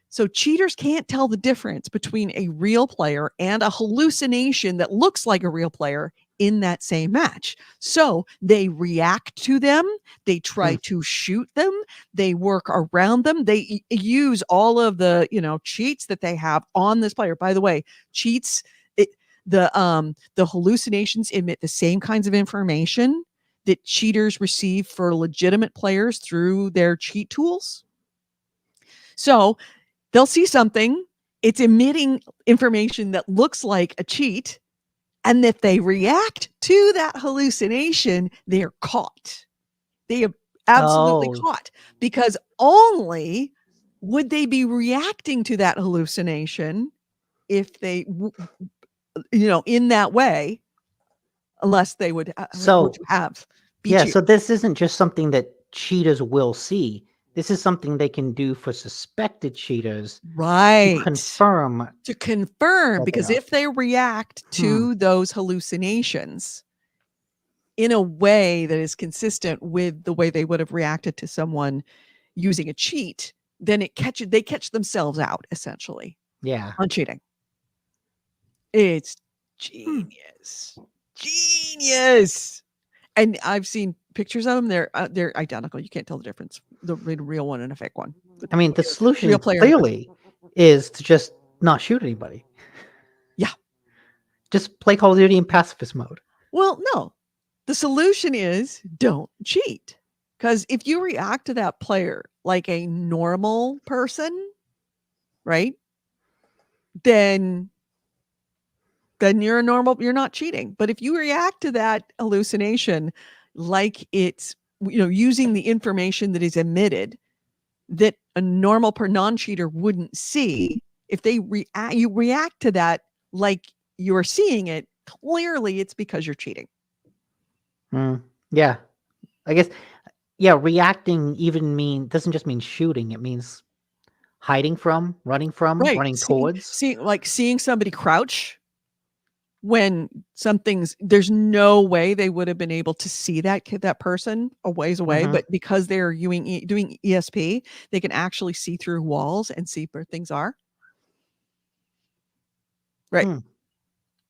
So cheaters can't tell the difference between a real player and a hallucination that looks like a real player in that same match. So they react to them, they try to shoot them, they work around them, they use all of the, cheats that they have on this player. By the way, cheats, the hallucinations emit the same kinds of information that cheaters receive for legitimate players through their cheat tools. So they'll see something, it's emitting information that looks like a cheat, and if they react to that hallucination, they're caught. They are absolutely caught, because only would they be reacting to that hallucination if they, in that way, unless they would have be cheated.
So this isn't just something that cheaters will see. This is something they can do for suspected cheaters,
right?
To confirm,
because if they react to those hallucinations in a way that is consistent with the way they would have reacted to someone using a cheat, then they catch themselves out essentially.
Yeah.
On cheating. It's
Hmm.
genius. Genius. And I've seen pictures of them. They're identical. You can't tell the difference. The real one and a fake one.
I mean, the
You know, real
solution
player and
clearly is to just not shoot anybody.
yeah.
Just play Call of Duty in pacifist mode.
Well, no. The solution is don't cheat. Because if you react to that player like a normal person, right? Then you're not cheating. But if you react to that hallucination like it's using the information that is emitted that a normal non-cheater wouldn't see, if you react to that like you're seeing it, clearly it's because you're cheating.
Yeah, I guess. Yeah, reacting doesn't just mean shooting. It means hiding from,
Right.
running towards.
Seeing somebody crouch when there's no way they would have been able to see that person a ways away, but because they're doing ESP, they can actually see through walls and see where things are. Right.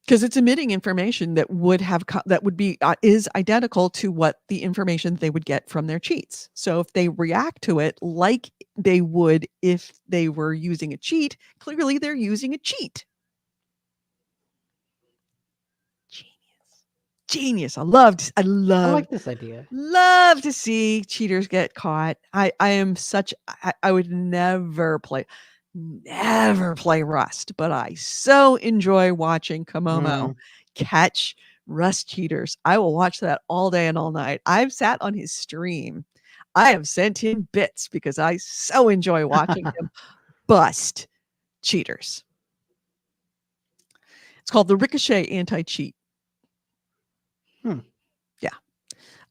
Because it's emitting information that is identical to what the information they would get from their cheats. So if they react to it like they would if they were using a cheat, clearly they're using a cheat. Genius. I
I like this idea.
love to see cheaters get caught. I would never play Rust, but I so enjoy watching Komomo catch Rust cheaters. I will watch that all day and all night. I've sat on his stream. I have sent him bits because I so enjoy watching him bust cheaters. It's called the Ricochet anti-cheat.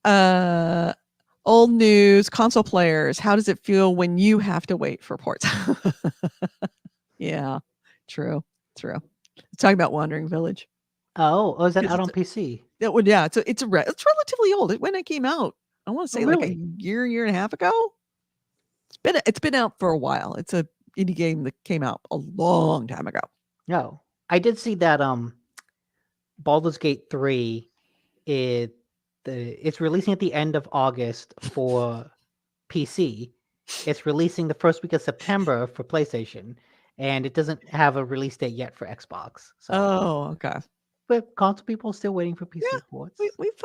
Yeah. Old news, console players. How does it feel when you have to wait for ports? Yeah, true. Talking about Wandering Village.
Oh, is that out on PC?
Yeah, it's relatively old. When it came out, I want to say like a year and a half ago. It's been out for a while. It's a indie game that came out a long time ago.
No, I did see that. Baldur's Gate 3. It's releasing at the end of August for PC. It's releasing the first week of September for PlayStation, and it doesn't have a release date yet for Xbox. So,
Okay.
but console people are still waiting for PC ports.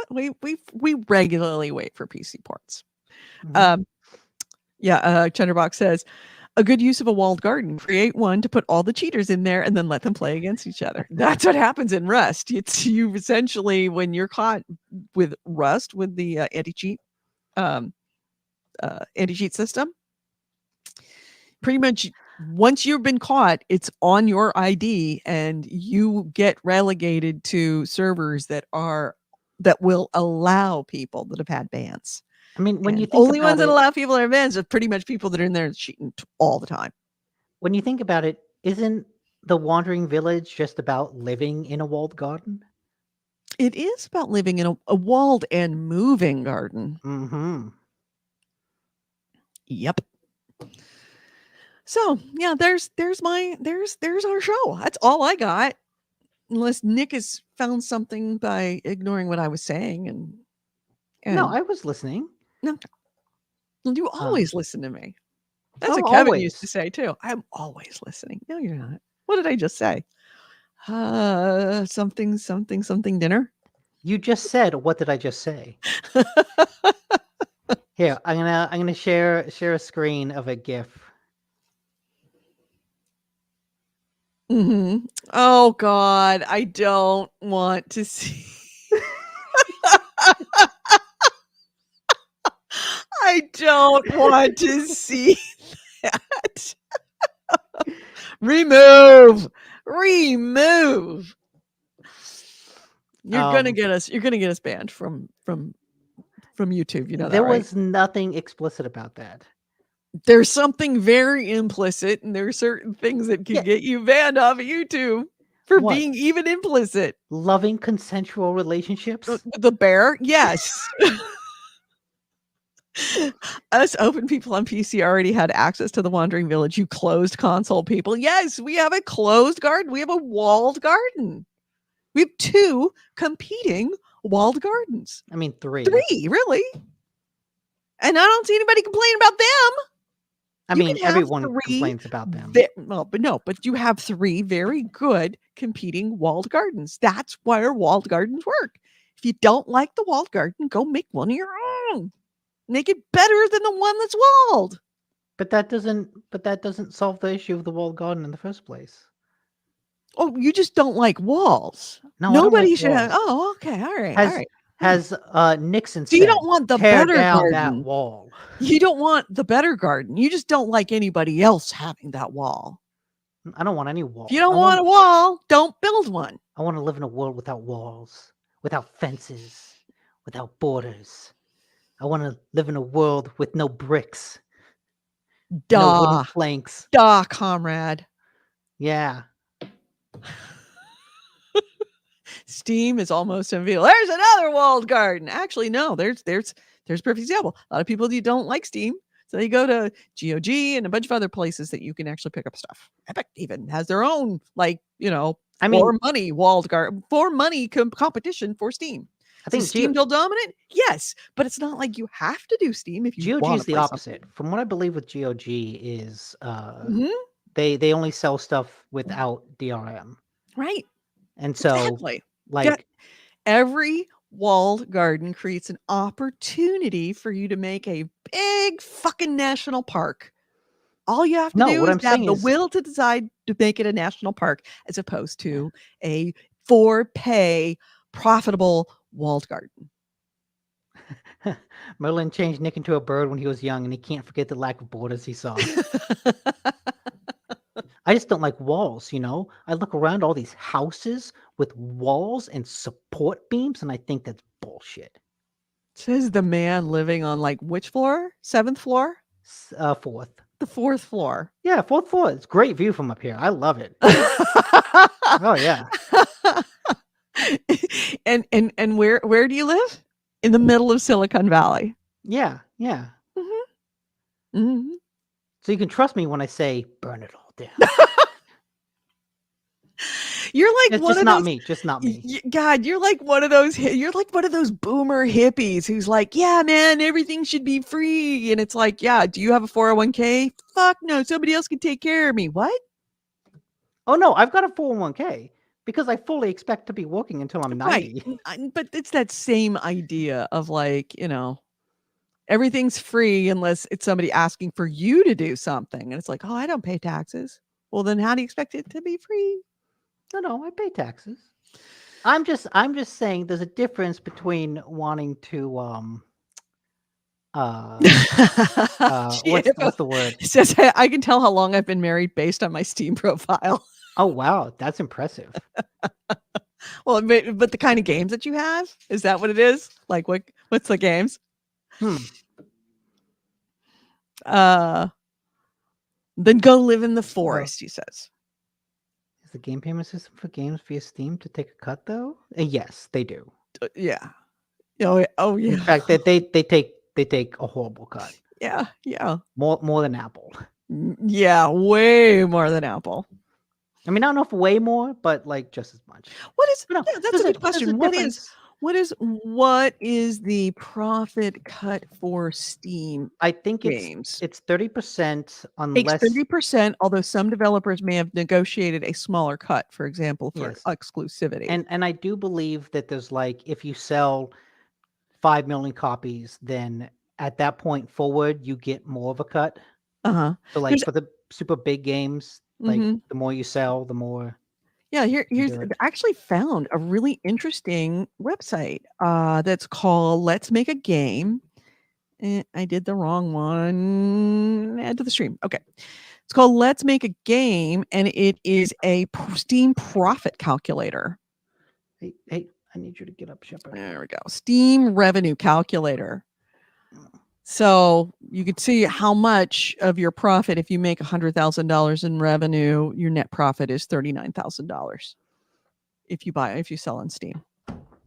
We regularly wait for PC ports. Chenderbox says, a good use of a walled garden. Create one to put all the cheaters in there and then let them play against each other. That's what happens in Rust. It's you essentially, when you're caught with Rust, with the anti-cheat system, pretty much once you've been caught, it's on your ID and you get relegated to servers that will allow people that have had bans.
I mean, when you think
only
about
ones that
it,
allow people that are bans are pretty much people that are in there cheating all the time.
When you think about it, isn't the Wandering Village just about living in a walled garden?
It is about living in a walled and moving garden. Yep. So yeah, there's our show. That's all I got. Unless Nick has found something by ignoring what I was saying, and
No, I was listening.
No, you always listen to me. That's
Oh,
what Kevin
always.
used to say too. I'm always listening. No, you're not. What did I just say? Something dinner.
You just said, what did I just say? Here, I'm gonna share a screen of a GIF.
Oh God, I don't want to see. I don't want to see that. Remove. You're gonna get us banned from YouTube. You know that,
There
right?
was nothing explicit about that.
There's something very implicit, and there are certain things that can get you banned off of YouTube for being even implicit.
Loving consensual relationships?
The bear? Yes. Us open people on PC already had access to the Wandering Village. You closed console people. Yes, we have a closed garden. We have a walled garden. We have 2 competing walled gardens.
I mean, 3.
3, really? And I don't see anybody complaining about them.
I
You
mean,
can have
everyone
3
complains about them.
but you have 3 very good competing walled gardens. That's where walled gardens work. If you don't like the walled garden, go make one of your own. Make it better than the one that's walled.
But that doesn't solve the issue of the walled garden in the first place.
Oh, you just don't like walls.
No, I don't
Nobody
like
should have.
walls.
Oh, okay. All right. All right.
Has Nixon
So you
said,
don't want the
tear
better
down that
garden.
wall.
You don't want the better garden. You just don't like anybody else having that wall.
I don't want any wall.
If you don't want a wall, don't build one.
I want to live in a world without walls, without fences, without borders. I want to live in a world with no bricks, no wooden
Duh.
planks.
Duh, comrade.
Yeah.
Steam is almost unveiled. There's another walled garden. Actually, no, there's perfect example. A lot of people don't like Steam. So they go to GOG and a bunch of other places that you can actually pick up stuff. Epic even has their own, for money walled garden, for money competition for Steam.
I think
Steam still dominant? Yes, but it's not like you have to do Steam if you want
GOG
to
is the
play
opposite.
something.
From what I believe with GOG is
Mhm.
they only sell stuff without DRM.
Right.
And so
Exactly.
like
every walled garden creates an opportunity for you to make a big fucking national park. All you have to
No,
do
what
is
I'm
to have
saying
the
is-
will to decide to make it a national park as opposed to a for pay profitable walled garden.
Merlin changed Nick into a bird when he was young, and he can't forget the lack of borders he saw. I just don't like walls, you know? I look around all these houses with walls and support beams, and I think that's bullshit.
Says the man living on which floor? 7th floor?
4th.
The 4th floor.
Yeah, 4th floor. It's a great view from up here. I love it. Oh yeah.
And where do you live? In the middle of Silicon Valley.
Yeah, yeah.
Mm-hmm. Mm-hmm.
So you can trust me when I say burn it all down.
You're like
It's
one
just
of
not
those,
me, just not me.
God, you're like one of those boomer hippies who's like, yeah, man, everything should be free. And it's like, yeah, do you have a 401k? Fuck no, somebody else can take care of me. What?
Oh no, I've got a 401k because I fully expect to be working until I'm 90.
Right. But it's that same idea of everything's free unless it's somebody asking for you to do something. And it's like, oh, I don't pay taxes. Well, then how do you expect it to be free?
No, I pay taxes. I'm just saying there's a difference between wanting to what's the word?
It says I can tell how long I've been married based on my Steam profile.
Oh wow, that's impressive.
Well, but the kind of games that you have, is that what it is? Like what's the games? Then go live in the forest, he says.
Is the game payment system for games via Steam to take a cut though? Yes, they do.
Yeah. Oh yeah.
In fact, they take a horrible cut.
Yeah.
More than Apple.
Yeah, way more than Apple.
I mean, I don't know if way more, but just as much.
That's a good question. What is the profit cut for Steam?
I think
games?
It's 30%
Takes 30%, although some developers may have negotiated a smaller cut, for example, for exclusivity.
And I do believe that there's if you sell 5 million copies, then at that point forward you get more of a cut.
Uh-huh.
So for the super big games, the more you sell, the more.
Yeah, here's I actually found a really interesting website that's called Let's Make a Game. I did the wrong one. Add to the stream. Okay. It's called Let's Make a Game, and it is a Steam profit calculator.
Hey, I need you to get up, Shepard.
There we go. Steam revenue calculator. So you could see how much of your profit, if you make $100,000 in revenue, your net profit is $39,000 if you sell on Steam.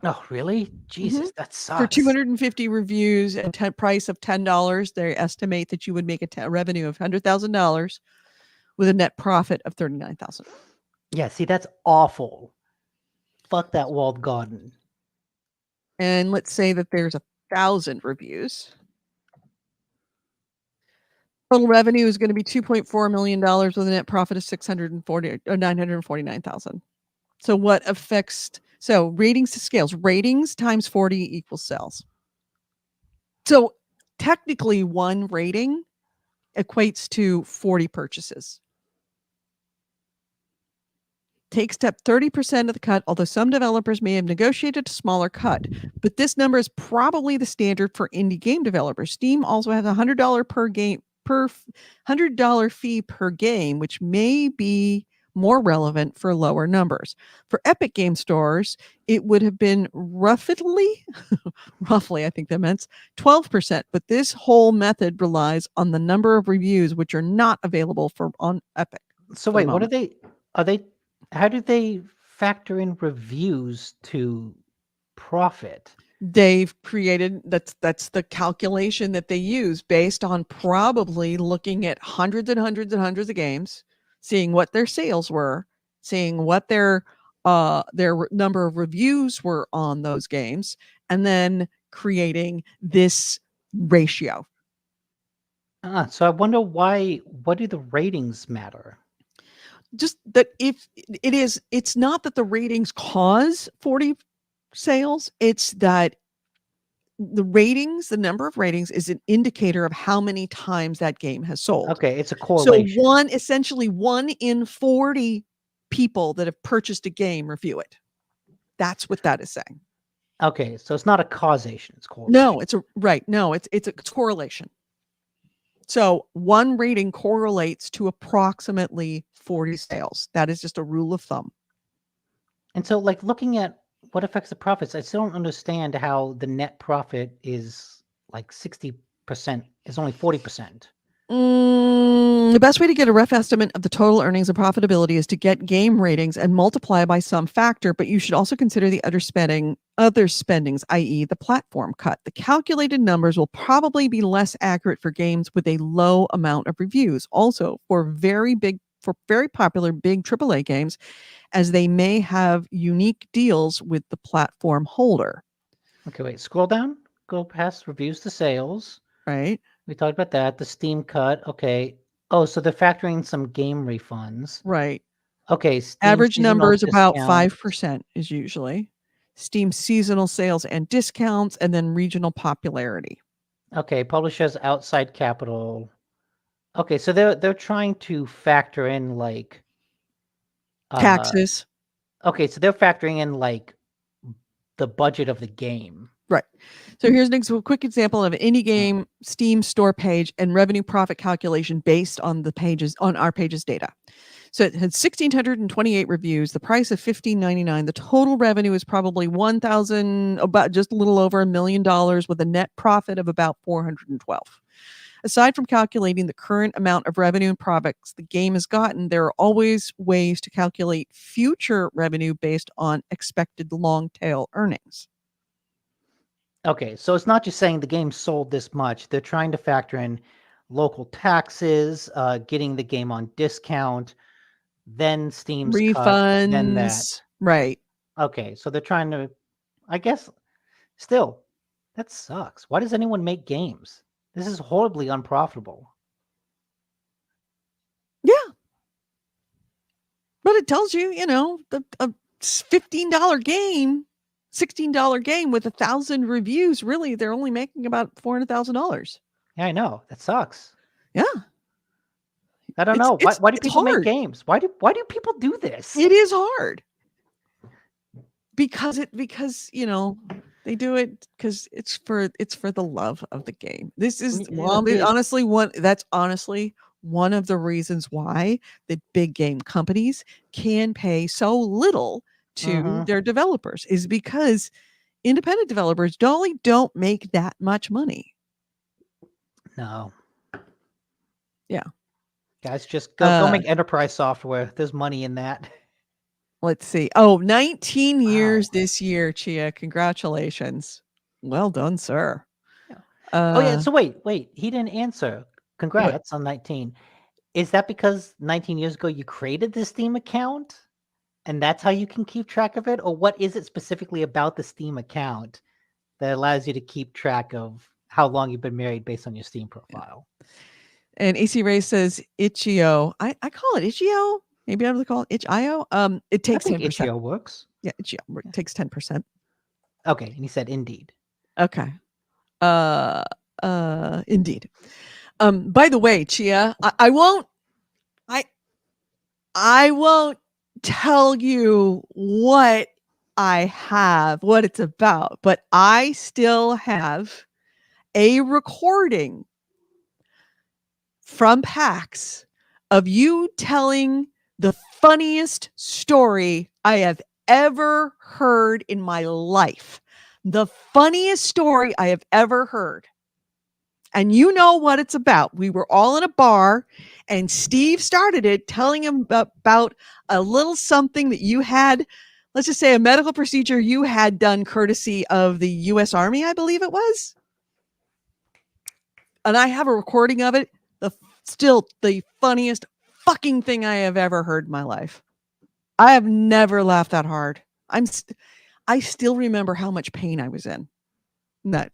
Oh, really? Jesus,
Mhm.
that
For
sucks.
250 reviews at price of $10, they estimate that you would make a revenue of $100,000 with a net profit of 39,000.
Yeah, see, that's awful. Fuck that walled garden.
And let's say that there's 1,000 reviews. Total revenue is going to be $2.4 million with a net profit of 640 or 949,000. So what affects ratings to scales? Ratings times 40 equals sales. So technically one rating equates to 40 purchases. Take step 30% of the cut, although some developers may have negotiated a smaller cut. But this number is probably the standard for indie game developers. Steam also has a $100 per game per $100 fee per game, which may be more relevant for lower numbers. For Epic Game Stores, it would have been roughly, I think that meant 12%. But this whole method relies on the number of reviews, which are not available for on Epic.
So
For the
wait, what
moment.
are they how do they factor in reviews to profit?
They've created that's the calculation that they use based on probably looking at hundreds and hundreds and hundreds of games, seeing what their sales were, seeing what their number of reviews were on those games, and then creating this ratio.
So I wonder what do the ratings matter?
Just that if it's not that the ratings cause 40 sales, it's that the number of ratings is an indicator of how many times that game has sold.
Okay, it's a
So
correlation.
essentially 1 in 40 people that have purchased a game review it. That's what that is saying.
Okay, so it's not a causation, it's correlation.
No, it's a correlation. So one rating correlates to approximately 40 sales. That is just a rule of thumb.
And so like looking at what affects the profits, I still don't understand how the net profit is like 60% is only 40%.
The best way to get a rough estimate of the total earnings and profitability is to get game ratings and multiply by some factor, but you should also consider the other spendings, i.e. the platform cut. The calculated numbers will probably be less accurate for games with a low amount of reviews. Also, for very popular big AAA games, as they may have unique deals with the platform holder.
Okay, wait, scroll down, go past reviews to sales.
Right?
We talked about that. The Steam cut. Okay. Oh, so they're factoring some game refunds.
Right.
Okay. Steam
Average number
seasonal
is about
discount.
5% is usually. Steam seasonal sales and discounts, and then regional popularity.
Okay. Publishers outside capital. Okay, so they're trying to factor in like
Taxes.
okay, so they're factoring in like the budget of the game.
Right. So here's a quick example of an indie game Steam store page and revenue profit calculation based on our pages data. So it had 1,628 reviews, the price of $15.99. The total revenue is probably about just a little over $1 million with a net profit of about 412. Aside from calculating the current amount of revenue and profits the game has gotten, there are always ways to calculate future revenue based on expected long tail earnings.
Okay, so it's not just saying the game sold this much. They're trying to factor in local taxes, getting the game on discount, then Steam's cut, then that.
Refunds. Right.
Okay, so they're trying to, I guess, still, that sucks. Why does anyone make games? This is horribly unprofitable.
Yeah. But it tells you, a $15 game, $16 game with 1,000 reviews, really, they're only making about $400,000.
Yeah, I know. That sucks.
Yeah.
I don't know. Why do people make
hard.
games? Why do people do this?
It is hard. Because they do it because it's for the love of the game. This is honestly one of the reasons why the big game companies can pay so little to their developers is because independent developers don't make that much money.
No.
Yeah.
Guys, just go make enterprise software. There's money in that.
Let's see. Oh, 19 years
Wow.
this year, Chia. Congratulations. Well done, sir.
Yeah. Oh yeah.
Uh,
So wait. He didn't answer.
what?
Congrats on 19. Is that because 19 years ago you created this Steam account, and that's how you can keep track of it, or what is it specifically about the Steam account that allows you to keep track of how long you've been married based on your Steam profile?
And AC Ray says Itch.io. I call it Itch.io. Maybe I would call it Itch.io. It
I
takes
think
10%.
itch.io works.
Yeah, Itch.io takes 10%.
Okay, and he said indeed.
Okay. Indeed. By the way, Chia, I won't tell you what what it's about, but I still have a recording from PAX of you telling the funniest story I have ever heard in my life. The funniest story I have ever heard. And you know what it's about. We were all in a bar and Steve started it telling him about a little something that you had, let's just say a medical procedure you had done courtesy of the US Army, I believe it was. And I have a recording of it. Still the funniest fucking thing I have ever heard in my life. I have never laughed that hard. I still remember how much pain I was in. That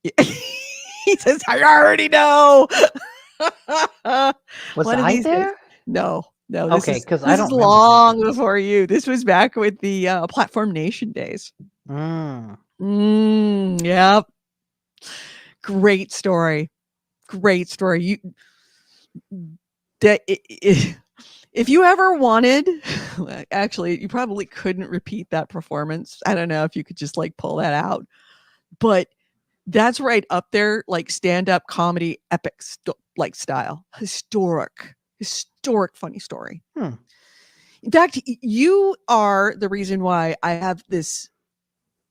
he says, I already know.
Was
One of
I
these days.
there?
No,
Okay, because I
this
don't
is
remember
long
this.
before you. This was back with the Platform Nation days.
Mm.
Yep. Great story. Great story. If you ever wanted, actually, you probably couldn't repeat that performance. I don't know if you could just like pull that out, but that's right up there, like stand-up comedy epic like style. Historic funny story.
Hmm.
In fact, you are the reason why I have this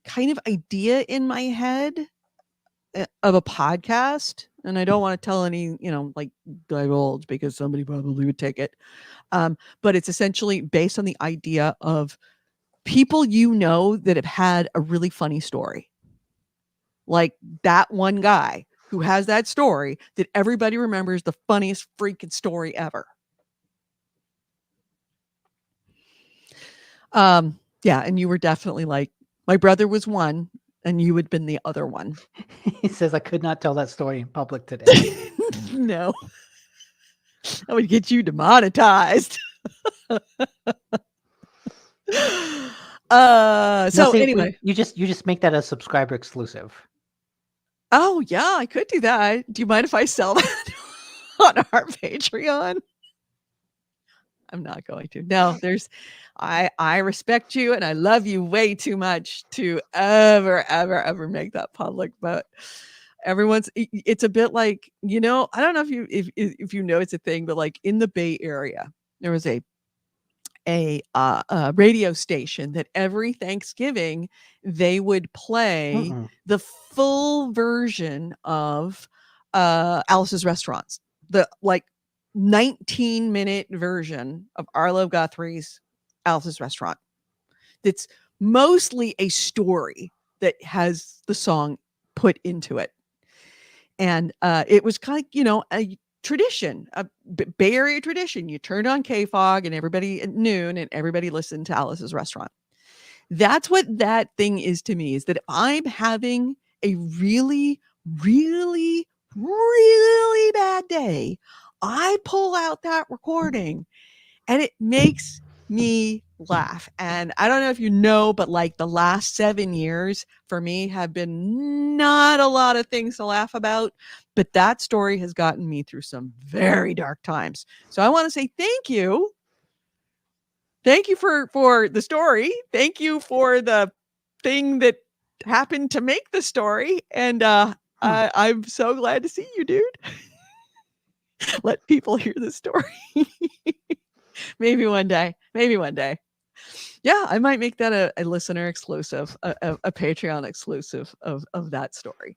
kind of idea in my head of a podcast, and I don't want to tell any, like divulge because somebody probably would take it. But it's essentially based on the idea of people that have had a really funny story. Like that one guy who has that story that everybody remembers the funniest freaking story ever. Yeah, and you were definitely like, my brother was one, and you had been the other one.
He says I could not tell that story in public today.
No. That would get you demonetized.
No,
So
see,
anyway.
you just make that a subscriber exclusive.
Oh yeah, I could do that. Do you mind if I sell that on our Patreon? I'm not going to. No, I respect you and I love you way too much to ever make that public. But it's a bit like, I don't know if you know it's a thing, but like in the Bay Area, there was a radio station that every Thanksgiving they would play the full version of Alice's Restaurants, the like 19-minute version of Arlo Guthrie's Alice's Restaurant. That's mostly a story that has the song put into it. And it was kind of, a tradition, a Bay Area tradition. You turned on KFOG and everybody at noon and everybody listened to Alice's Restaurant. That's what that thing is to me, is that if I'm having a really, really, really bad day, I pull out that recording and it makes me laugh. And I don't know if you know, but like the last 7 years for me have been not a lot of things to laugh about, but that story has gotten me through some very dark times. So I want to say thank you. Thank you for the story. Thank you for the thing that happened to make the story. And I'm so glad to see you, dude. Let people hear the story. Maybe one day. Yeah, I might make that a listener exclusive, a Patreon exclusive of that story.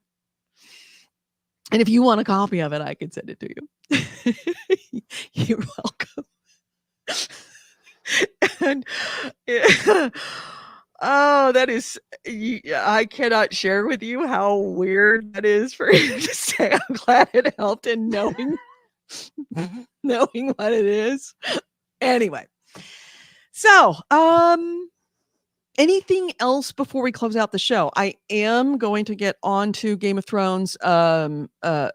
And if you want a copy of it, I can send it to you. You're welcome. And Oh, that is I cannot share with you how weird that is for you to say. I'm glad it helped in knowing what it is. Anyway, so, anything else before we close out the show? I am going to get on to Game of Thrones, sorry, not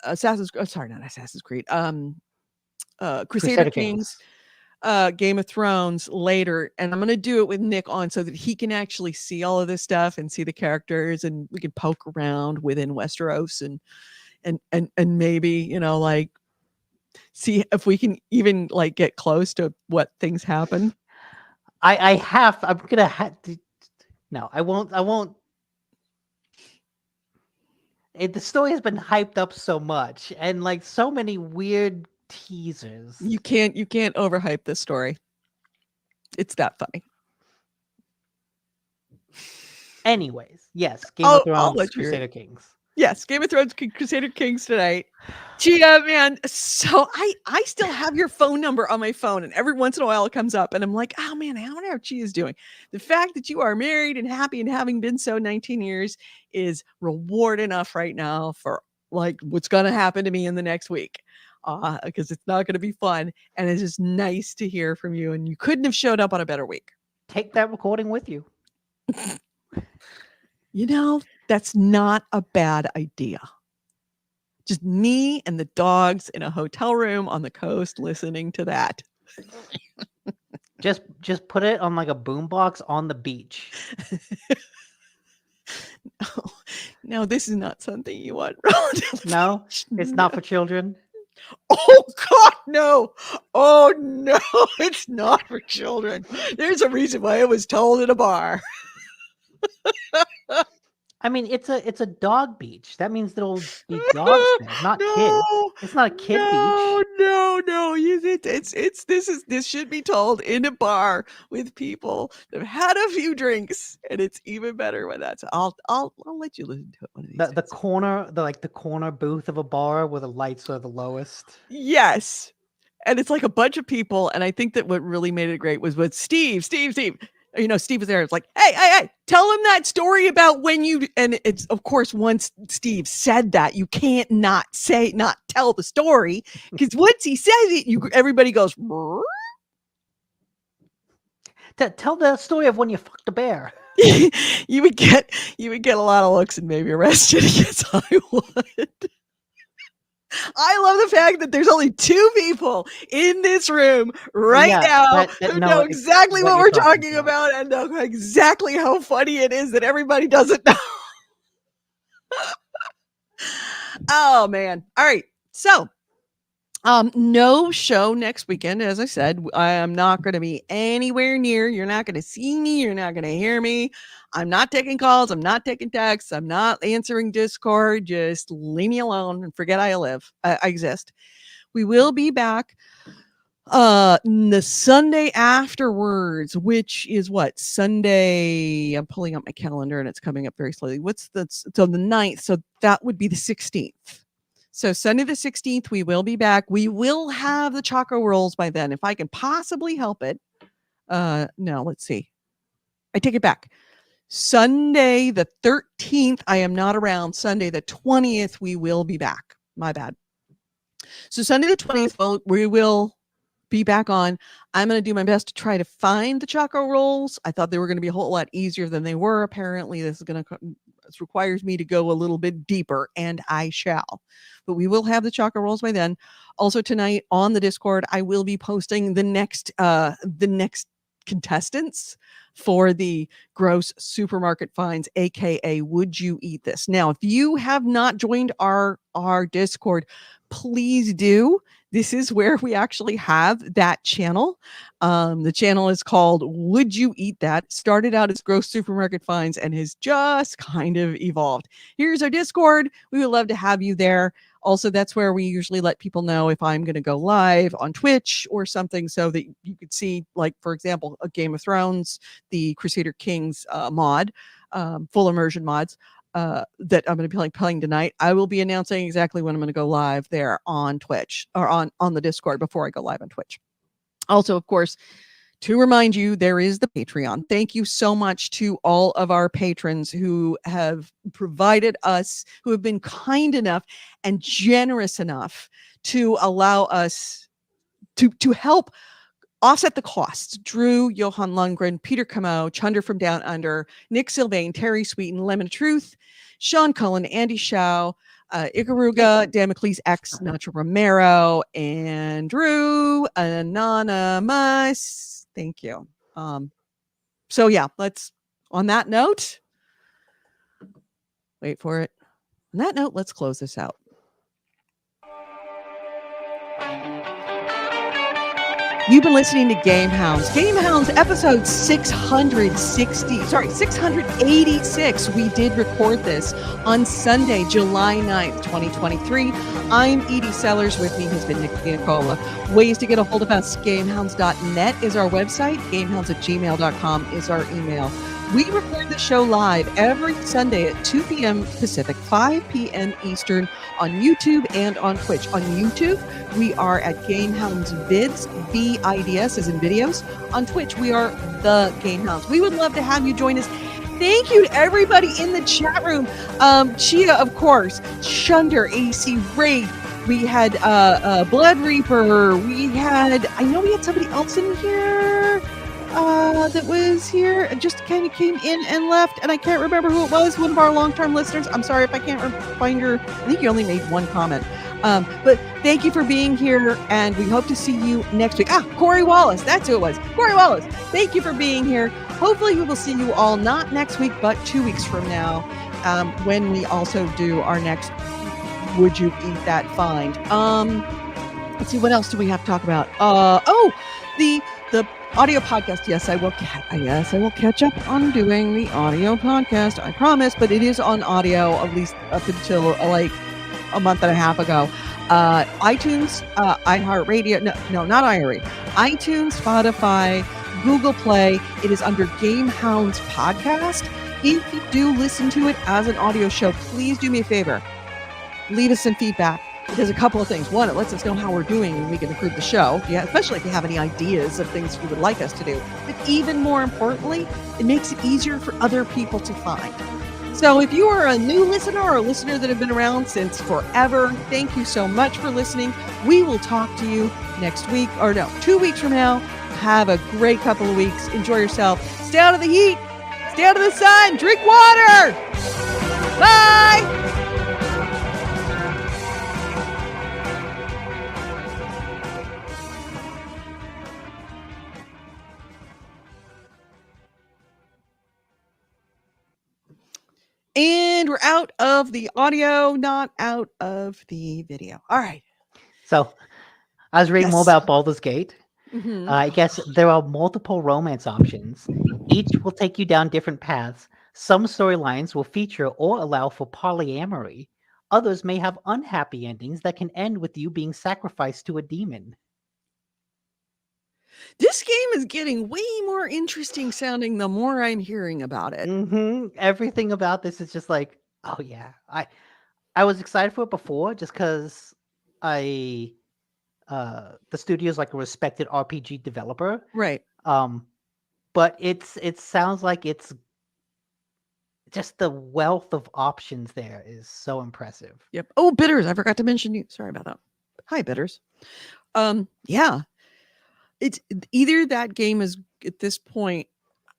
Assassin's Creed, Crusader
Crusader
Kings,
Kings.
Game of Thrones later, and I'm gonna do it with Nick on so that he can actually see all of this stuff and see the characters, and we can poke around within Westeros and maybe, like, see if we can even, like, get close to what things happen.
I'm gonna have to. No, I won't. The story has been hyped up so much, and like so many weird teasers.
You can't overhype this story. It's that funny.
Anyways, yes, Game
I'll
of Thrones,
let you hear it.
Crusader Kings.
Yes, Game of Thrones, Crusader Kings tonight. Gia, man, so I still have your phone number on my phone, and every once in a while it comes up, and I'm like, oh man, I wonder how Gia's doing. The fact that you are married and happy and having been so 19 years is reward enough right now for like what's going to happen to me in the next week. Because it's not going to be fun, and it's just nice to hear from you, and you couldn't have showed up on a better week.
Take that recording with you.
That's not a bad idea. Just me and the dogs in a hotel room on the coast listening to that.
Just put it on like a boombox on the beach.
No, this is not something you want.
No, it's not for children.
Oh God, no! Oh no, it's not for children. There's a reason why it was told at a bar.
I mean, it's a dog beach. That means there'll be dogs there, not kids. It's not a kid beach.
No. This should be told in a bar with people that have had a few drinks, and it's even better when that's. I'll let you listen to it one of these
The
days.
corner booth of a bar where the lights are the lowest.
Yes, and it's like a bunch of people, and I think that what really made it great was with Steve. Steve was there. It's like, hey, tell him that story about when you, and it's, of course, once Steve said that, you can't not tell the story, because once he says it, everybody goes, "Brr?"
Tell the story of when you fucked a bear.
you would get a lot of looks and maybe arrested. Yes, I would. I love the fact that there's only 2 people in this room right now who know exactly what we're talking about and know exactly how funny it is that everybody doesn't know. Oh man. All right. So, no show next weekend. As I said, I am not going to be anywhere near. You're not going to see me. You're not going to hear me. I'm not taking calls. I'm not taking texts. I'm not answering Discord. Just leave me alone and forget I exist. We will be back the Sunday afterwards, which is what? Sunday. I'm pulling up my calendar and it's coming up very slowly. So the 9th. So that would be the 16th. So Sunday the 16th, we will be back. We will have the Choco Rolls by then, if I can possibly help it. No, let's see. I take it back. Sunday the 13th, I am not around. Sunday the 20th, we will be back. My bad. So Sunday the 20th, we will be back on. I'm going to do my best to try to find the Choco Rolls. I thought they were going to be a whole lot easier than they were. Apparently, this requires me to go a little bit deeper, and I shall. But we will have the Choco Rolls by then. Also tonight on the Discord, I will be posting the next contestants for the gross supermarket finds, aka Would You Eat This? Now, if you have not joined our Discord, please do. This is where we actually have that channel. The channel is called Would You Eat That? Started out as Gross Supermarket Finds and has just kind of evolved. Here's our Discord. We would love to have you there. Also, that's where we usually let people know if I'm going to go live on Twitch or something so that you could see, like, for example, a Game of Thrones, the Crusader Kings mod, full immersion mods. That I'm going to be playing tonight. I will be announcing exactly when I'm going to go live there on Twitch or on the Discord before I go live on Twitch. Also, of course, to remind you, there is the Patreon. Thank you so much to all of our patrons who have provided us, who have been kind enough and generous enough to allow us to help offset the costs. Drew, Johan Lundgren, Peter Camo, Chunder from Down Under, Nick Sylvain, Terry Sweeten, Lemon Truth, Sean Cullen, Andy Shao, Ikaruga, Damocles X, Nacho Romero, Andrew Anonymous. Thank you. So yeah, let's, on that note, wait for it. On that note, let's close this out. You've been listening to GameHounds. GameHounds episode 686. We did record this on Sunday, July 9th, 2023. I'm Edie Sellers. With me has been Nick Nicola. Ways to get a hold of us: gamehounds.net is our website. Gamehounds@gmail.com is our email. We record the show live every Sunday at 2 p.m. Pacific, 5 p.m. Eastern on YouTube and on Twitch. On YouTube, we are at GameHounds Vids, VIDS as in videos. On Twitch, we are the GameHounds. We would love to have you join us. Thank you to everybody in the chat room. Chia, of course, Shunder, AC Wraith. We had Blood Reaper. I know we had somebody else in here that was here, just kind of came in and left, and I can't remember who it was. One of our long-term listeners. I'm sorry if I can't find your. I think you only made one comment, but thank you for being here, and we hope to see you next week. Corey Wallace, that's who it was. Corey Wallace, thank you for being here. Hopefully, we will see you all not next week, but 2 weeks from now, when we also do our next "Would You Eat That" find. Let's see, what else do we have to talk about? The audio podcast. Yes, I will catch up on doing the audio podcast. I promise, but it is on audio, at least up until like a month and a half ago. iTunes, iHeartRadio. No, not iHeartRadio. iTunes, Spotify, Google Play. It is under GameHounds Podcast. If you do listen to it as an audio show, please do me a favor. Leave us some feedback. It does a couple of things. One, it lets us know how we're doing and we can improve the show. Yeah, especially if you have any ideas of things you would like us to do. But even more importantly, it makes it easier for other people to find. So if you are a new listener or a listener that have been around since forever, thank you so much for listening. We will talk to you next week, 2 weeks from now. Have a great couple of weeks. Enjoy yourself. Stay out of the heat. Stay out of the sun. Drink water. Bye. And we're out of the audio, not out of the video. All right.
So I was reading more about Baldur's Gate.
Mm-hmm.
I guess there are multiple romance options. Each will take you down different paths. Some storylines will feature or allow for polyamory. Others may have unhappy endings that can end with you being sacrificed to a demon.
This game is getting way more interesting sounding the more I'm hearing about it.
Everything about this is just like, oh yeah. I was excited for it before just because the studio's like a respected RPG developer.
Right.
But it sounds like it's just the wealth of options there is so impressive.
Yep. Oh, Bitters. I forgot to mention you. Sorry about that. Hi, Bitters. Yeah. It's either that game is at this point,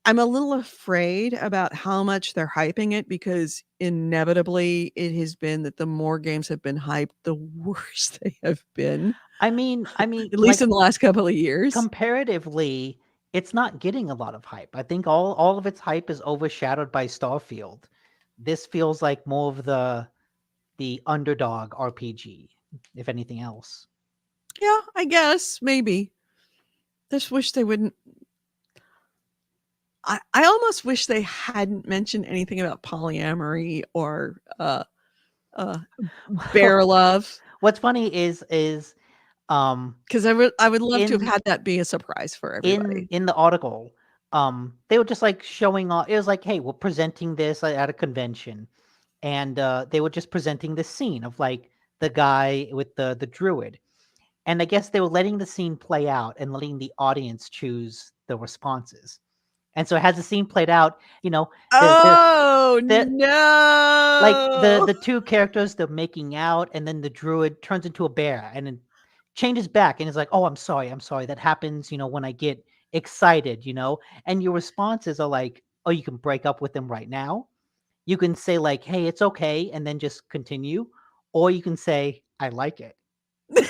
I'm a little afraid about how much they're hyping it because inevitably it has been that the more games have been hyped, the worse they have been.
I mean,
at least in the last couple of years.
Comparatively, it's not getting a lot of hype. I think all of its hype is overshadowed by Starfield. This feels like more of the underdog RPG, if anything else.
Yeah, I guess maybe. Just wish they wouldn't. I almost wish they hadn't mentioned anything about polyamory or bear love.
What's funny is
because I would love to have had that be a surprise for everybody.
In the article, they were just like showing off. It was like, hey, we're presenting this at a convention, and they were just presenting this scene of like the guy with the druid, and I guess they were letting the scene play out and letting the audience choose the responses. And so it has the scene played out,
Oh
the like
no!
the two characters, they're making out, and then the druid turns into a bear and then changes back and is like, "Oh, I'm sorry. That happens, when I get excited, And your responses are like, "Oh, you can break up with them right now." You can say like, "Hey, it's okay," and then just continue, or you can say, "I like it." And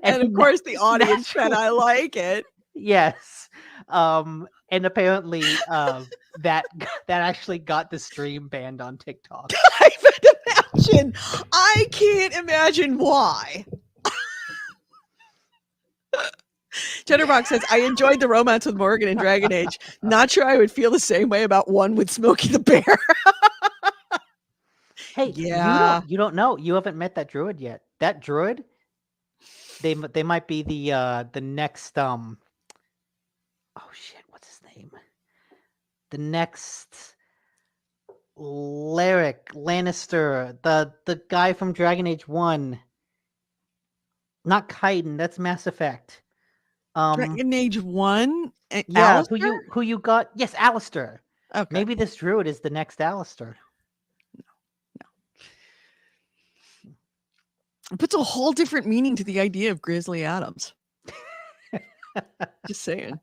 And
he
of course, the audience said,
naturally,
"I like it."
yes. And apparently, that that actually got the stream banned on TikTok.
I can imagine. I can't imagine why. Chatterbox says, "I enjoyed the romance with Morgan in Dragon Age. Not sure I would feel the same way about one with Smokey the Bear."
Hey,
Yeah.
you don't know. You haven't met that druid yet. That druid, they might be the next oh shit, what's his name? The next Lyric Lannister, the guy from Dragon Age 1. Not Kaiden, that's Mass Effect.
Dragon Age 1?
Yeah,
Alistair?
who you got? Yes, Alistair.
Okay.
Maybe this druid is the next Alistair.
It puts a whole different meaning to the idea of Grizzly Adams. Just saying.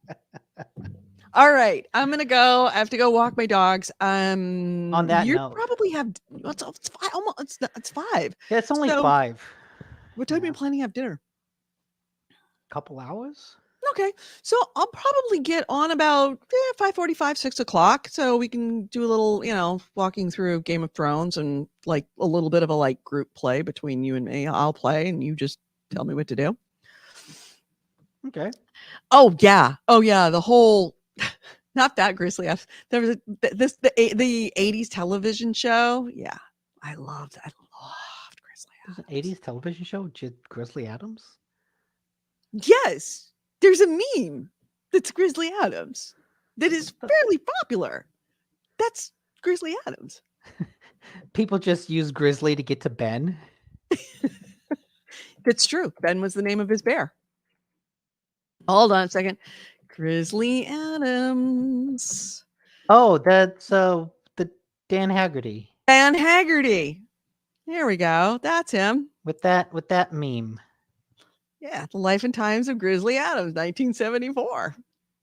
All right, I'm gonna go. I have to go walk my dogs.
On that
You
note,
probably have. It's 5. Almost. It's 5.
yeah, it's only
So,
5.
what time are you
Yeah.
planning to have dinner?
Couple hours.
Okay, so I'll probably get on about 5:45, 6 o'clock, so we can do a little, walking through Game of Thrones and like a little bit of a like group play between you and me. I'll play, and you just tell me what to do.
Okay.
Oh yeah, the whole. Not that Grizzly. There was the 80s television show. Yeah, I loved Grizzly
There's an
Adams.
80s television show, Grizzly Adams.
Yes, there's a meme that's Grizzly Adams that is fairly popular. That's Grizzly Adams.
People just use Grizzly to get to Ben.
That's true. Ben was the name of his bear. Hold on a second. Grizzly Adams.
Oh, that's the Dan Haggerty
Dan Haggerty. There we go. That's him.
with that meme.
Yeah, The Life and Times of Grizzly Adams, 1974.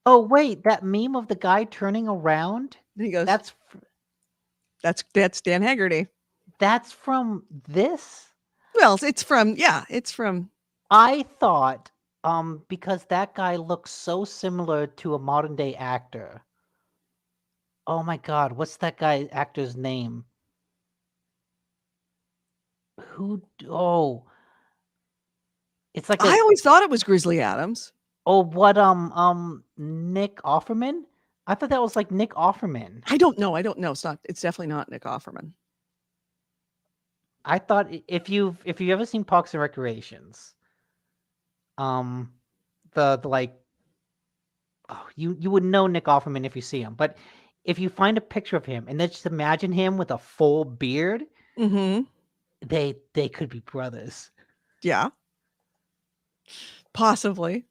Oh wait, that meme of the guy turning around.
And he goes,
That's
that's Dan Haggerty.
that's from this.
Well, it's from
I thought because that guy looks so similar to a modern day actor. Oh my god, what's that guy actor's name? Oh, it's like
I always thought it was Grizzly Adams.
what Nick Offerman? I thought that was like Nick Offerman.
I don't know. It's definitely not Nick Offerman.
I thought if you've ever seen Parks and Recreations, the like, oh, you would know Nick Offerman if you see him, but if you find a picture of him and then just imagine him with a full beard,
Mm-hmm.
they could be brothers.
Yeah. Possibly.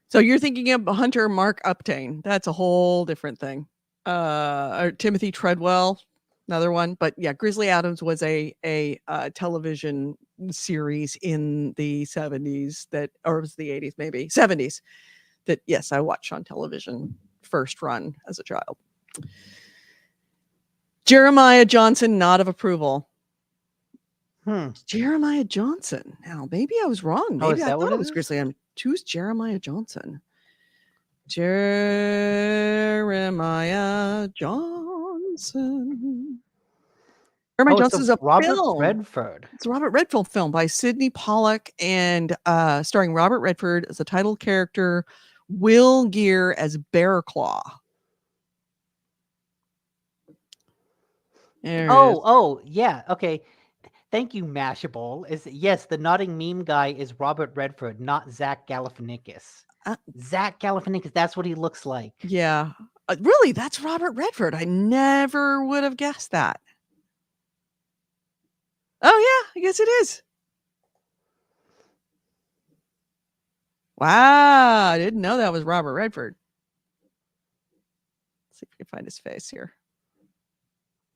So you're thinking of Hunter Mark Uptain. That's a whole different thing. Or Timothy Treadwell, another one. But yeah, Grizzly Adams was a television series in the 70s or it was the 80s, maybe 70s. That yes, I watched on television first run as a child. Jeremiah Johnson, nod of approval. Jeremiah Johnson. Now, maybe I was wrong. Maybe I thought it was Grizzly Adams. Who's Jeremiah Johnson? Jeremiah Johnson. Jeremiah Johnson's a
Robert
film.
Redford.
It's a Robert Redford film by Sidney Pollack and starring Robert Redford as the title character, Will Gear as Bear Claw.
Oh, yeah. Okay. Thank you, Mashable. Yes, the nodding meme guy is Robert Redford, not Zach Galifianakis. Zach Galifianakis, that's what he looks like.
Yeah. Really, that's Robert Redford. I never would have guessed that. Oh, yeah, I guess it is. Wow, I didn't know that was Robert Redford. see if we can find his face here.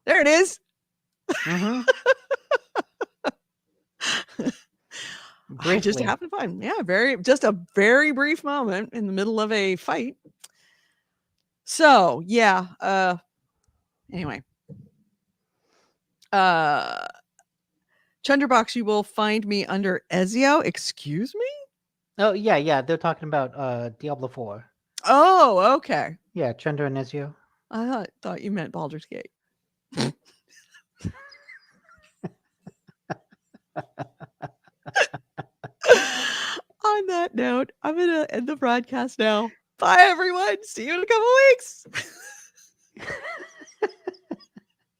There it is.
Mm-hmm.
I just happened to find, just a very brief moment in the middle of a fight. So yeah, anyway. Chunderbox, you will find me under Ezio. Excuse me?
Oh yeah. They're talking about Diablo 4.
Oh, okay.
Yeah, Chunder and Ezio.
I thought you meant Baldur's Gate. On that note, I'm going to end the broadcast now. Bye, everyone. See you in a couple weeks.